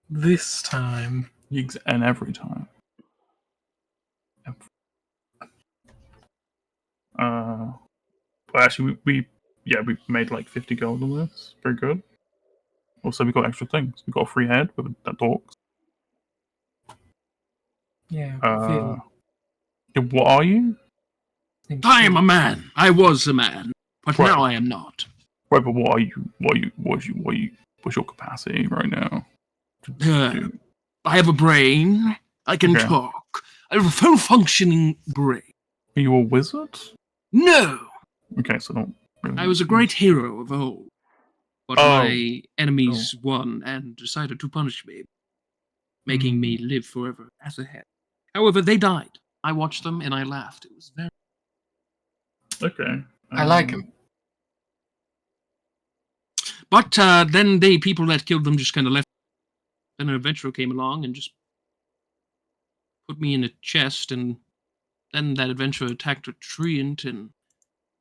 This time. And every time. But actually, we made like 50 gold on this. Very good. Also, we got extra things. We got a free head that talks. Yeah. What are you? I am a man. I was a man, but Right. now I am not. Right, but what are you? What's your capacity right now? I have a brain. I can Okay. talk. I have a full functioning brain. Are you a wizard? No, Okay, so don't. Really I was a great hero of old, but Oh. my enemies won and decided to punish me, making me live forever as a head. However, they died. I watched them and I laughed. It was very. Okay. I like him. But then the people that killed them just kind of left. Then an adventurer came along and just put me in a chest, and then that adventurer attacked a treant, and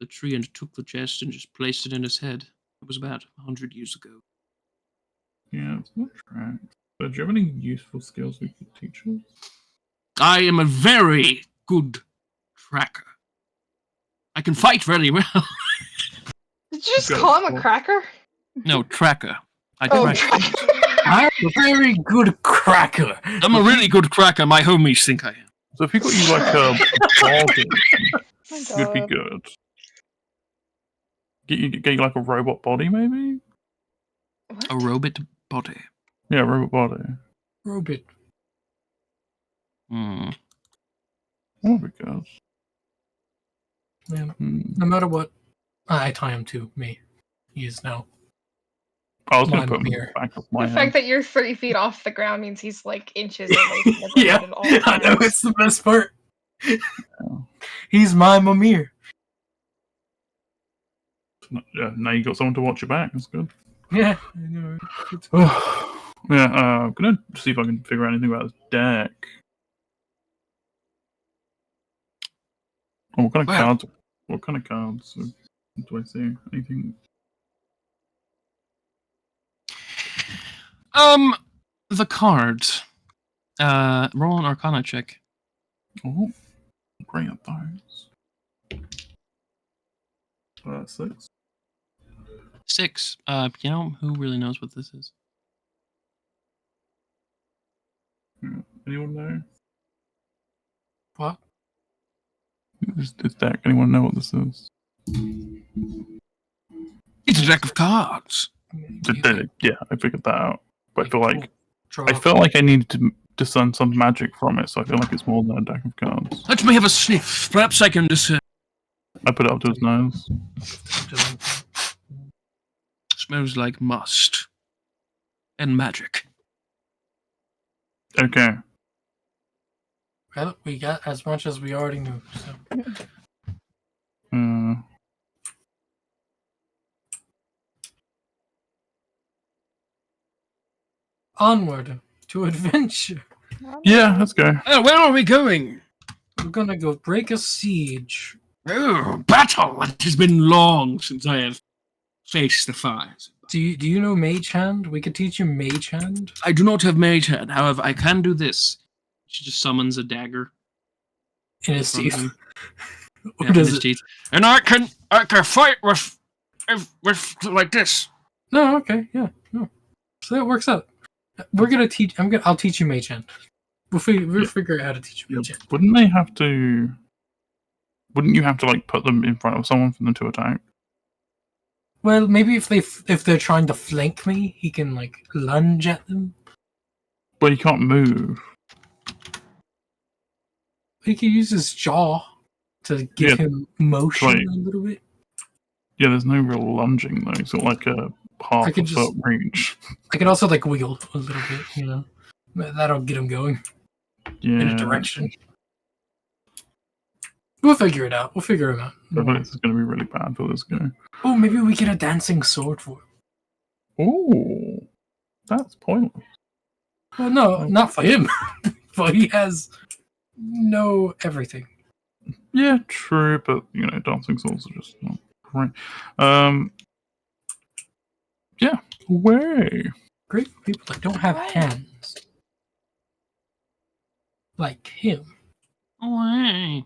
the treant took the chest and just placed it in his head. It was about 100 years ago. Yeah, it's not tracked. But do you have any useful skills we could teach us? I am a very good tracker. I can fight very well. Did you just Go. call him a cracker? No, tracker. I Oh, track. I'm a very good cracker. I'm a really good cracker. My homies think I am. So if we got you like a body, My would be God. good. Get you like a robot body, maybe? What? A robot body. Yeah, robot body. Robot. Hmm. That would be good. Yeah. Hmm. No matter what, I tie him to me. He is now. I was going My to put him in mirror. the back of my The head. fact that you're 30 feet off the ground means he's like inches away from the ground Yeah, at all I know, times. it's the best part. He's my Mimir. Yeah, now you got someone to watch your back. That's good. Yeah, I know. Yeah, I'm gonna see if I can figure out anything about this deck. Oh, what kind of Well. cards? What kind of cards do I see? Anything? The cards. Roll an Arcana check. Oh, bring up those. 6. 6. Who really knows what this is? Yeah. Anyone know? What? This deck. Anyone know what this is? It's a deck of cards. Yeah, I figured that out. But I feel like Draw. I felt like I needed to discern some magic from it, so I feel like it's more than a deck of cards. Let me have a sniff. Perhaps I can discern. I put it up to his nose. Smells like must. And magic. Okay. Well, we got as much as we already knew. So. Onward to adventure. Yeah, let's go. Oh, where are we going? We're gonna go break a siege. Oh, battle! It has been long since I have faced the fires. Do you know Mage Hand? We could teach you Mage Hand. I do not have mage hand, however, I can do this. She just summons a dagger. In his in front of teeth. him. Or Yeah, in does his it? teeth. And I can fight with like this. No, okay, yeah, no. So that works out. We're gonna teach. I'll teach you Mage Hand. We'll figure out how to teach you Mage Hand. Wouldn't you have to like put them in front of someone for them to attack? Well, maybe if they're trying to flank me, he can like lunge at them. But he can't move. He can use his jaw to give him motion Right. a little bit. Yeah, there's no real lunging though. It's got like a half I a could foot just- reach. I can also like wheel a little bit, you know. That'll get him going Yeah. in a direction. We'll figure it out. We'll figure him out. I feel like this is going to be really bad for this guy. Oh, maybe we get a dancing sword for him. Ooh, that's pointless. Well, no, not for him. but he has no everything. Yeah, true, but dancing souls are just not great. Yeah, way. Great people that don't have hands. Like him. Away.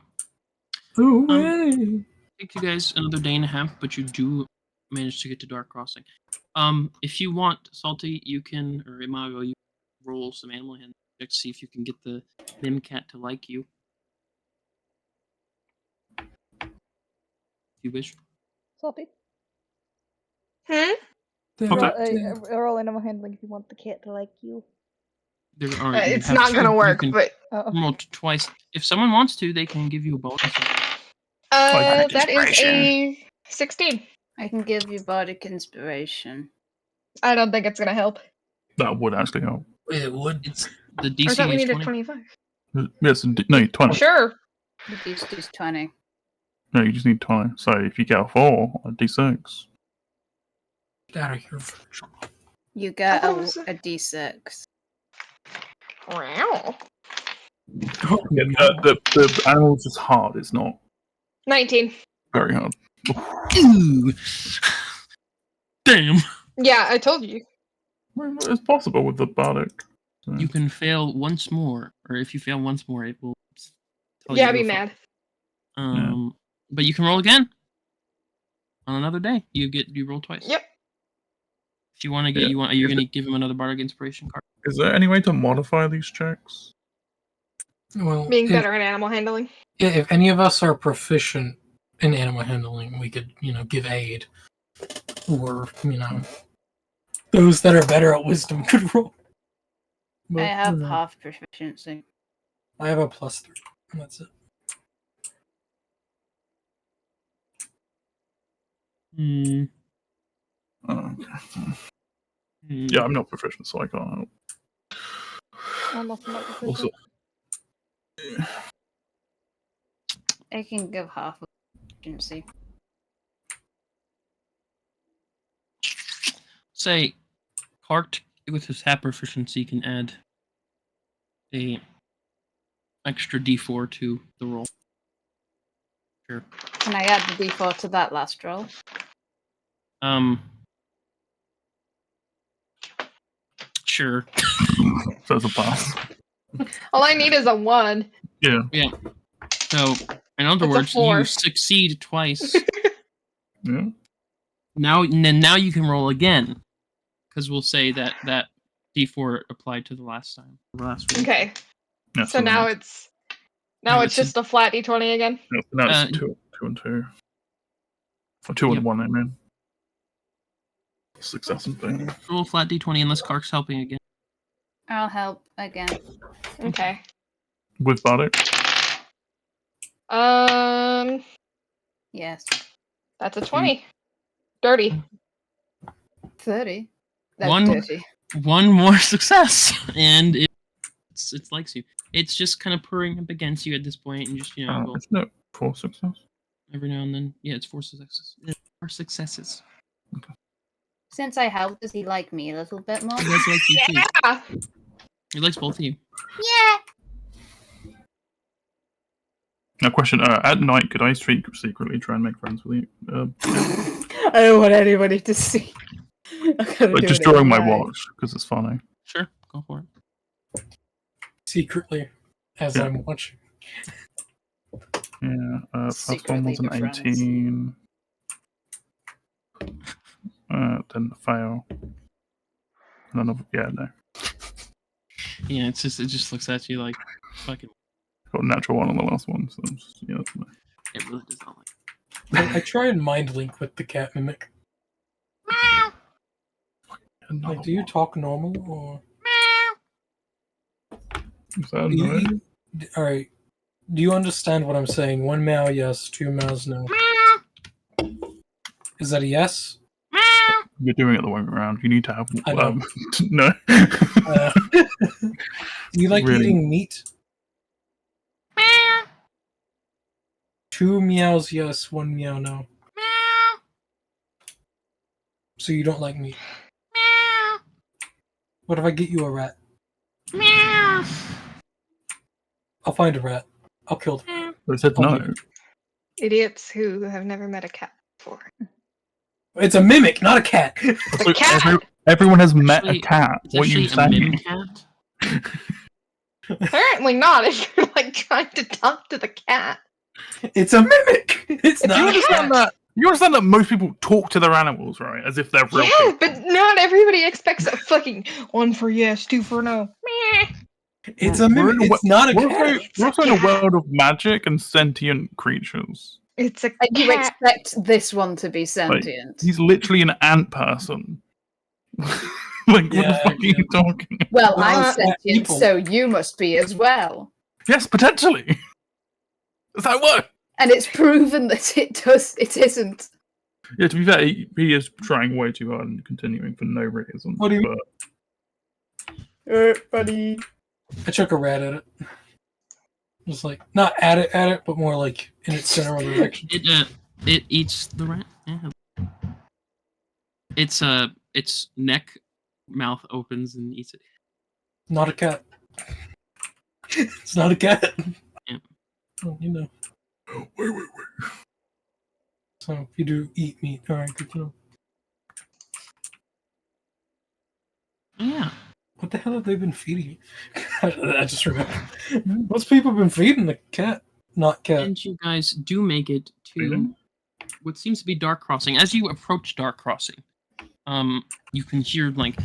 Away. Takes you guys another day and a half, but you do manage to get to Dark Crossing. If you want, Salty, you can, or Imago, you can roll some animal handling checks to see if you can get the Mimcat to like you. If you wish. Salty. Hmm? Roll animal handling if you want the cat to like you. There are. It's not gonna work, but roll twice. If someone wants to, they can give you a bonus. that is a 16. I can give you bardic inspiration. I don't think it's gonna help. That would actually help. It would. It's the I thought DC we is needed 20. 25. Yes, no, 20. Sure. The DC is 20. No, you just need 20. So if you get a 4, a d6. Get out of here, Virgil. You get thought it was a d6. Wow. Yeah, the animal's just hard. It's not 19. very hard. Ooh. Damn. Yeah, I told you. Well, it's possible with the bardic. So. You can fail once more, or if you fail once more, it will. Tell Yeah, you I'd be to go mad. But you can roll again on another day. You roll twice. Yep. If you want to get, Yeah. are you going to give him another bardic inspiration card? Is there any way to modify these checks? Well, Being better at animal handling. Yeah, if any of us are proficient in animal handling, we could, give aid. Or, those that are better at wisdom could roll. But, I have half proficiency. I have a +3, and that's it. Hmm. Yeah, I'm not proficient, so I can't help. I'm also not proficient. Also, I can give half of proficiency. Say, Cart with his hat proficiency can add a extra d4 to the roll. Sure. Can I add the d4 to that last roll? Sure. so it's a pass. All I need is a 1. Yeah. Yeah. So, in other It's a words, 4. you succeed twice. Yeah. Now you can roll again, because we'll say that d4 applied to the last time. Last week. Okay. Yeah, So now it's just a flat d20 again. Yeah, now it's 2 and 2. Or 2 and 1, I mean. Success and failure. Roll flat d20 unless Kark's helping again. I'll help again. Okay. With bardic? Yes. That's a 20. Dirty. 30. That's One- dirty. One more success, and it likes you. It's just kind of purring up against you at this point, and just go Isn't it 4 success? every now and then. Yeah, it's 4 successes. 4 successes. Okay. Since I helped, does he like me a little bit more? He does like you too. Yeah. He likes both of you. Yeah. Now, question: at night, could I secretly try and make friends with you? I don't want anybody to see. Like just during my watch, because it's funny. Sure, go for it. Secretly, as Yeah. I'm watching. Yeah, first one Secretly was an be friends. 18. Then fail. And another, no. Yeah, it just looks at you like fucking. Got a natural 1 on the last one, so just, that's nice. It really does not like. I try and mind link with the cat mimic. Another Like, do you one. talk normal or? Is that annoying? Alright. Do you understand what I'm saying? 1 meow yes, 2 meows no. Is that a yes? You're doing it the way around. You need to have. I know. No. Do you like Really? eating meat? 2 meows yes, 1 meow no. So you don't like meat. What if I get you a rat? I'll find a rat. I'll kill them. But it said no. Idiots who have never met a cat before. It's a mimic, not a cat. So cat! everyone has met a Actually, cat. It's What are you actually a mim saying? cat. Apparently not if you're like trying to talk to the cat. It's a mimic. It's You not a understand cat. that? You understand that most people talk to their animals, right? As if they're real Yeah, people. but not everybody expects a fucking 1 for yes, 2 for no. Meh. It's a mimic. It's not a cat. We're also in a world of magic and sentient creatures. It's a And you cat. expect this one to be Like, sentient. he's literally an ant person. Like, what Yeah, the fuck are you talking? Well, Well, I'm it's not sentient, people. so you must be as well. Yes, potentially. Does that work? And it's proven that it does. It isn't. Yeah, to be fair, he is trying way too hard and continuing for no reason. What do you- but Buddy. I chuck a rat at it. Just like not at it, but more like in its general direction. It eats the rat. Yeah. Its neck, mouth opens and eats it. Not a cat. It's not a cat. Yeah. Oh, you know. Wait. So if you do eat meat, all right, good to know. Yeah. What the hell have they been feeding you? I just remember. What's people been feeding the cat? Not cat. And you guys do make it to Really? what seems to be Dark Crossing. As you approach Dark Crossing, you can hear like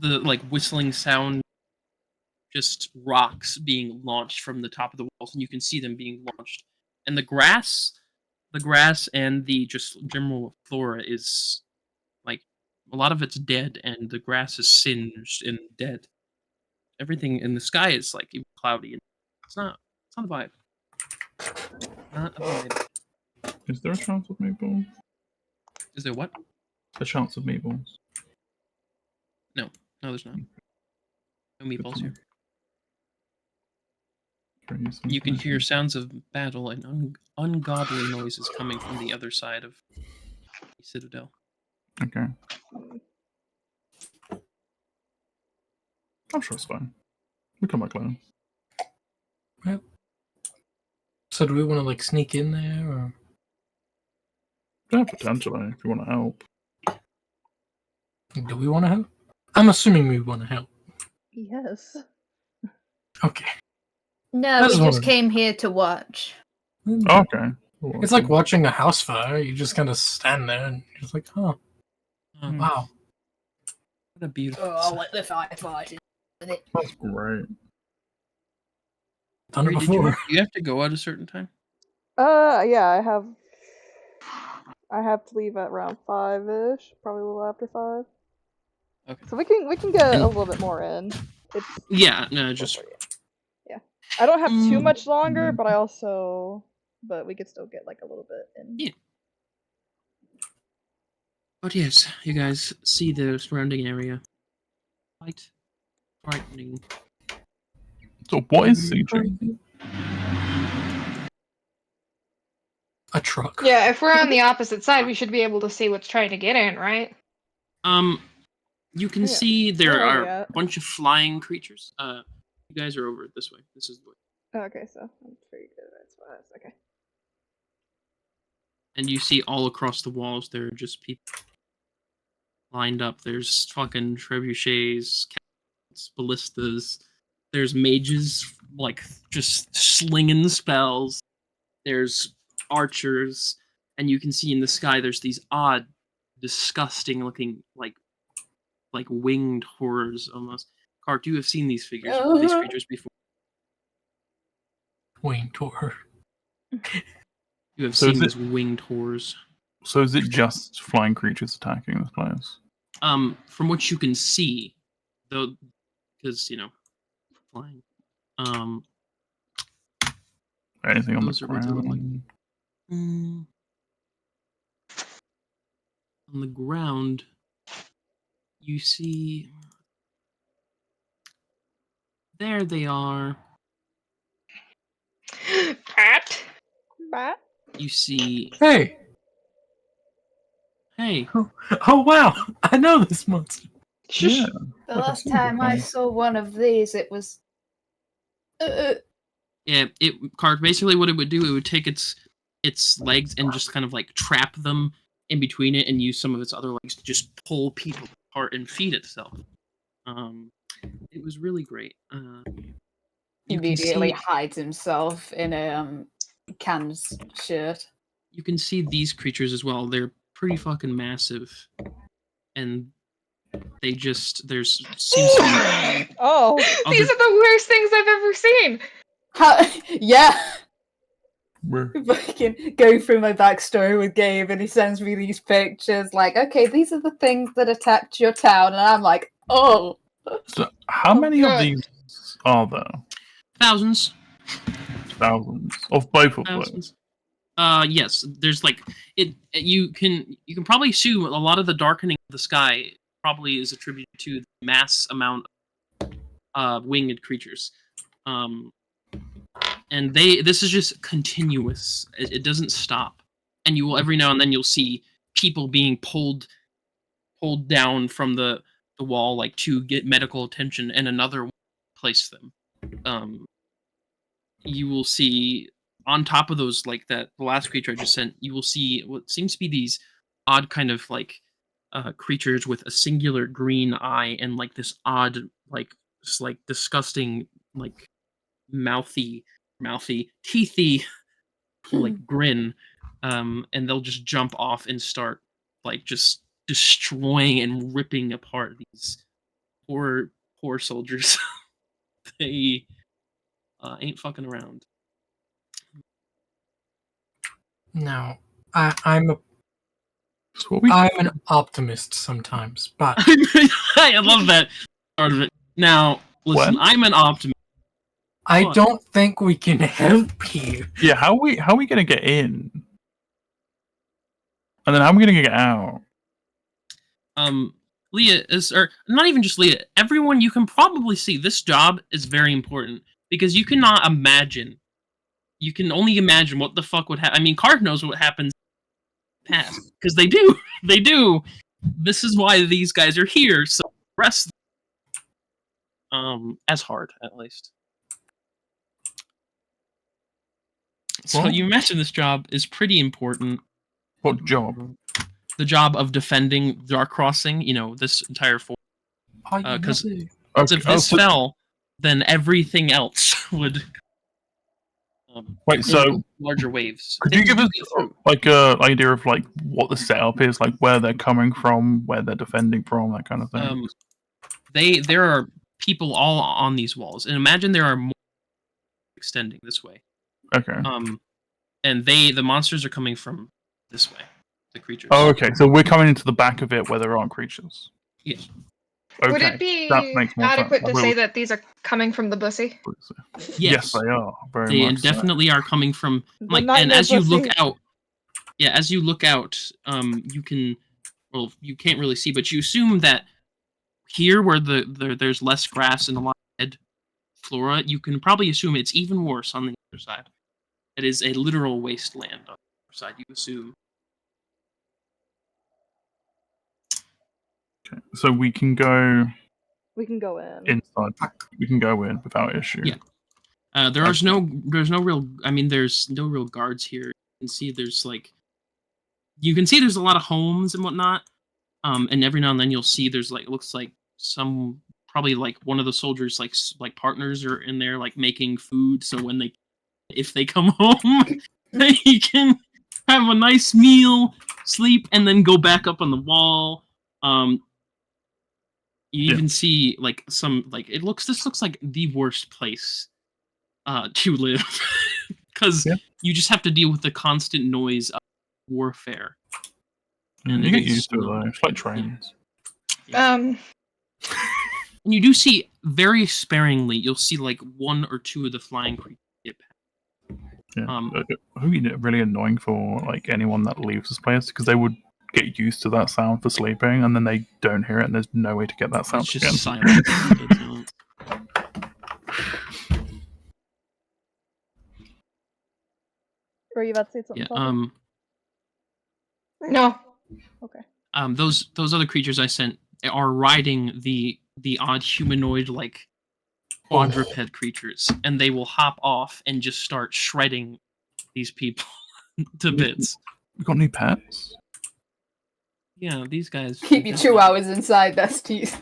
the like whistling sound, just rocks being launched from the top of the walls, and you can see them being launched. And the grass and the just general flora is like a lot of it's dead, and the grass is singed and dead. Everything in the sky is like even cloudy, and it's not a vibe. Not a vibe. is there a chance of meatballs? Is there what? A chance of meatballs. No, there's not. No meatballs here. You can hear sounds of battle and ungodly noises coming from the other side of the citadel. Okay. I'm sure it's fine. Look at my clone. So do we want to like sneak in there, or Yeah, potentially, if you want to help. do we want to help? I'm assuming we want to help. Yes. Okay. No, That's we one just of- came here to watch. Okay. Well, It's like watching a house fire. You just kind of stand there and you're just like, huh, wow. What a beautiful. Oh, I'll let the firefighting with it. That's great. Done it Did before. you have to go at a certain time? Yeah, I have to leave at around 5-ish, probably a little after 5. Okay. So we can get a little bit more in. It's Yeah, no, just yeah. I don't have too much longer, but we could still get like a little bit in. Yeah. But yes, you guys see the surrounding area. Quite frightening. So what is sieging? A truck. Yeah, if we're on the opposite side, we should be able to see what's trying to get in, right? You can Yeah. see there Where are are we at? a bunch of flying creatures. You guys are over this way. This is the way. Okay, so I'm pretty good at spots. Okay. And you see all across the walls there are just people lined up. There's fucking trebuchets, cats, ballistas. There's mages like just slinging spells. There's archers, and you can see in the sky there's these odd, disgusting looking like winged horrors almost. Cart, you have seen these these creatures before. Wayne Tor. You have So seen is these winged horrors. So is it just flying creatures attacking this place? From what you can see, though, because flying. Anything on Those the are what they look like. ground? On the ground, you see. There they are. Pat? Bat? You see. Hey! Hey. Oh wow! I know this monster. Yeah. The Like I last said time I before. saw one of these, it was Basically what it would do, it would take its legs and just kind of like trap them in between it and use some of its other legs to just pull people apart and feed itself. It was really great. Immediately hides himself in a Can's shirt. You can see these creatures as well. They're pretty fucking massive, and they just seems to be Oh, these are the worst things I've ever seen. Yeah. Where? Fucking go through my backstory with Gabe, and he sends me these pictures. Like, okay, these are the things that attacked your town, and I'm like, oh. So, how many of these are there? Thousands. Thousands of both of those. Thousands. Yes. There's like it. You can probably assume a lot of the darkening of the sky probably is attributed to the mass amount of winged creatures. And this is just continuous. It doesn't stop. And you will every now and then you'll see people being pulled down from the wall, like to get medical attention, and another place them. You will see on top of those, like the last creature I just sent, you will see what seems to be these odd kind of like creatures with a singular green eye and like this odd just like disgusting like mouthy teethy like grin, and they'll just jump off and start like just destroying and ripping apart these poor soldiers. They ain't fucking around. Now, I'm an optimist sometimes, but I love that part of it. Now, listen, I'm an optimist. I don't think we can help you. Yeah, how are we gonna get in? And then how are we gonna get out? Leah or not even just Leah, everyone you can probably see this job is very important because you cannot imagine. You can only imagine what the fuck would happen. I mean, Card knows what happens past because they do. They do. This is why these guys are here. So rest. As hard at least. So you imagine this job is pretty important. What job? The job of defending Dark Crossing. You know, this entire fort. Because if this fell, then everything else would. Wait, so larger waves. Could you give us like a idea of like what the setup is, like where they're coming from, where they're defending from, that kind of thing? There are people all on these walls, and imagine there are more extending this way. Okay. And the monsters are coming from this way. The creatures. Oh, okay. So we're coming into the back of it where there aren't creatures. Yes. Okay. Would it be that makes more adequate sense. to say that these are coming from the bussy? Yes, they are. They much definitely are coming from like. not And your as you look pussy. out, you can. Well, you can't really see, but you assume that here, where there's less grass and a lot of dead flora, you can probably assume it's even worse on the other side. It is a literal wasteland on the other side. You assume. Okay. So we can go. We can go in. Inside. We can go in without issue. Yeah. There's no real. I mean, there's no real guards here. You can see there's there's a lot of homes and whatnot. And every now and then you'll see there's like looks like some probably like one of the soldiers like partners are in there like making food. So if they come home, they can have a nice meal, sleep, and then go back up on the wall. You even see like this looks like the worst place to live because you just have to deal with the constant noise of warfare. And you get used to it though. It's like trains. And you do see very sparingly. You'll see like one or two of the flying creatures get past. Yeah. Who be really annoying for like anyone that leaves this place because they would get used to that sound for sleeping, and then they don't hear it, and there's no way to get that sound It's just again. silent. Were you about to say something? Yeah. Papa? No. Okay. Those other creatures I sent are riding the odd humanoid like quadruped creatures, and they will hop off and just start shredding these people to bits. We got new pets. Yeah, these guys. Keep you 2 hours inside, besties.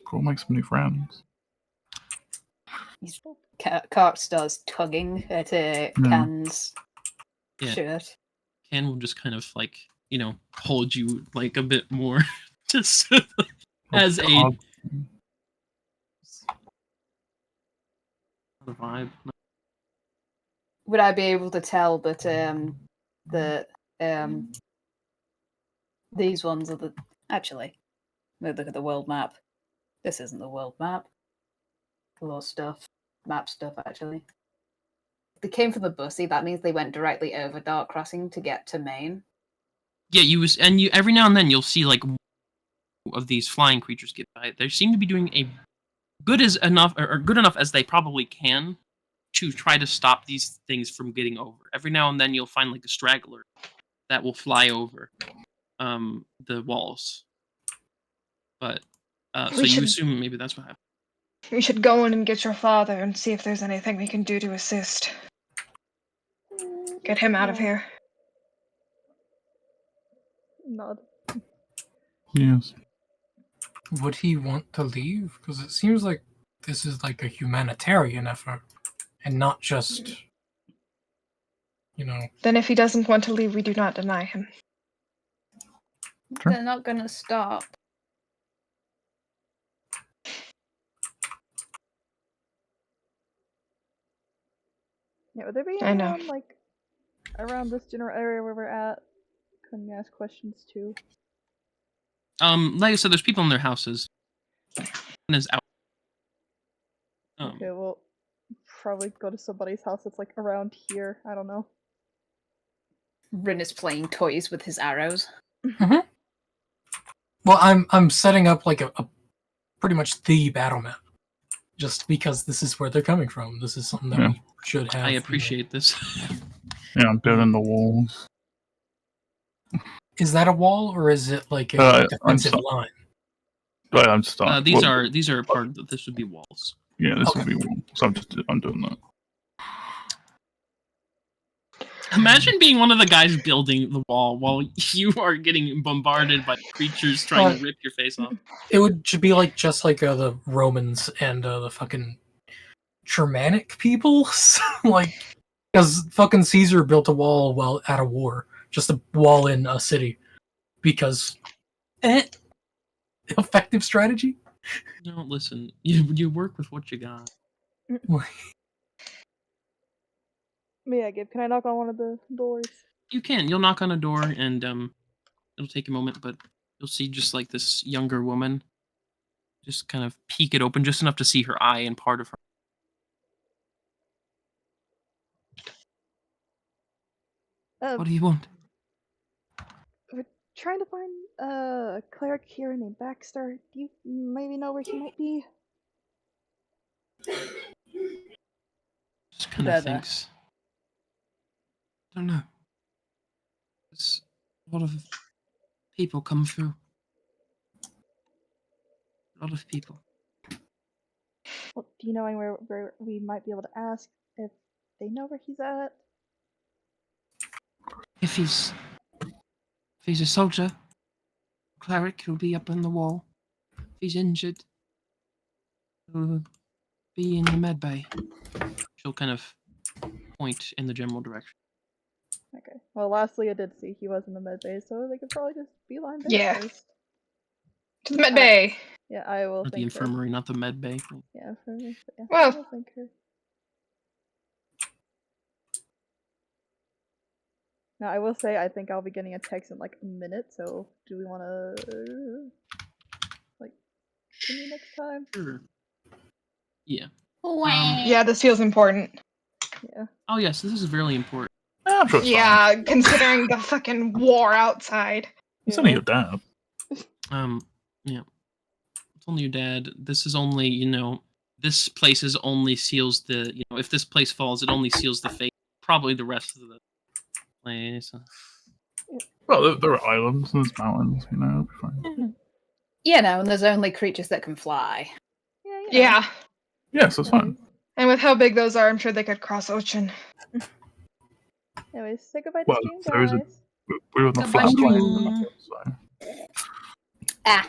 Cool, make some new friends. Kark starts tugging at Can's shirt. Can will just kind of like, hold you like a bit more just as a vibe. Would I be able to tell that these ones are the... Actually, look at the world map. This isn't the world map. Lore stuff. Map stuff, actually. If they came from the bussy, that means they went directly over Dark Crossing to get to Maine. Yeah, you every now and then you'll see like of these flying creatures get by. They seem to be doing a good enough as they probably can to try to stop these things from getting over. Every now and then you'll find like a straggler that will fly over the walls. But so you assume maybe that's what happened. We should go in and get your father and see if there's anything we can do to assist. Get him out of here. Nod. Yes. Would he want to leave? Because it seems like this is like a humanitarian effort and not just, Then if he doesn't want to leave, we do not deny him. Sure. They're not going to stop. Yeah, would there be I know. anyone, like, around this general area where we're at? Couldn't we ask questions too? Like I said, there's people in their houses. One is out. Okay, well, probably go to somebody's house that's, like, around here. I don't know. Rin is playing toys with his arrows. Mm-hmm. Well, I'm setting up like a pretty much the battle map, just because this is where they're coming from. This is something that we should have. I appreciate this. Yeah, I'm building the walls. Is that a wall or is it like a defensive line? I'm starting. These are part of the, this would be walls. Yeah, this would be walls. So I'm doing that. Imagine being one of the guys building the wall while you are getting bombarded by creatures trying to rip your face off. It would be like just like the Romans and the fucking Germanic peoples, like because fucking Caesar built a wall while at a war, just a wall in a city, because effective strategy. No, listen, you work with what you got. Yeah, Gabe, can I knock on one of the doors? You can. You'll knock on a door, and it'll take a moment, but you'll see just like this younger woman, just kind of peek it open just enough to see her eye and part of her. What do you want? We're trying to find a cleric here named Baxter. Do you maybe know where he might be? Just kind of thinks. I don't know. There's a lot of people come through. A lot of people. Well, do you know anywhere where we might be able to ask if they know where he's at? If he's a soldier, cleric, he'll be up on the wall. If he's injured, he'll be in the med bay. She'll kind of point in the general direction. Okay. Well, lastly, I did see he was in the med bay, so they could probably just beeline there Yeah. first. To the med bay. Yeah, I will Not the thank her. infirmary, not the med bay. Yeah, infirmary. Yeah, Well. I will thank her. Now, I will say, I think I'll be getting a text in like a minute, so do we want to, like, continue next time? Sure. Yeah. Yeah, this feels important. Yeah. Oh yes, this is really important. I'm sure it's fine. Yeah, considering the fucking war outside. It's only your dad. Yeah. It's only your dad. This is only, this place is only seals the, if this place falls, it only seals the fate. Probably the rest of the place. Well, there are islands and there's mountains, it'll be fine. You know, and there's only creatures that can fly. Yeah. Yeah. Yes, that's fine. And with how big those are, I'm sure they could cross ocean. Anyways, say goodbye to Well, stream, there is a- guys. We were on the Goodbye, flat plane. stream. So. Ah.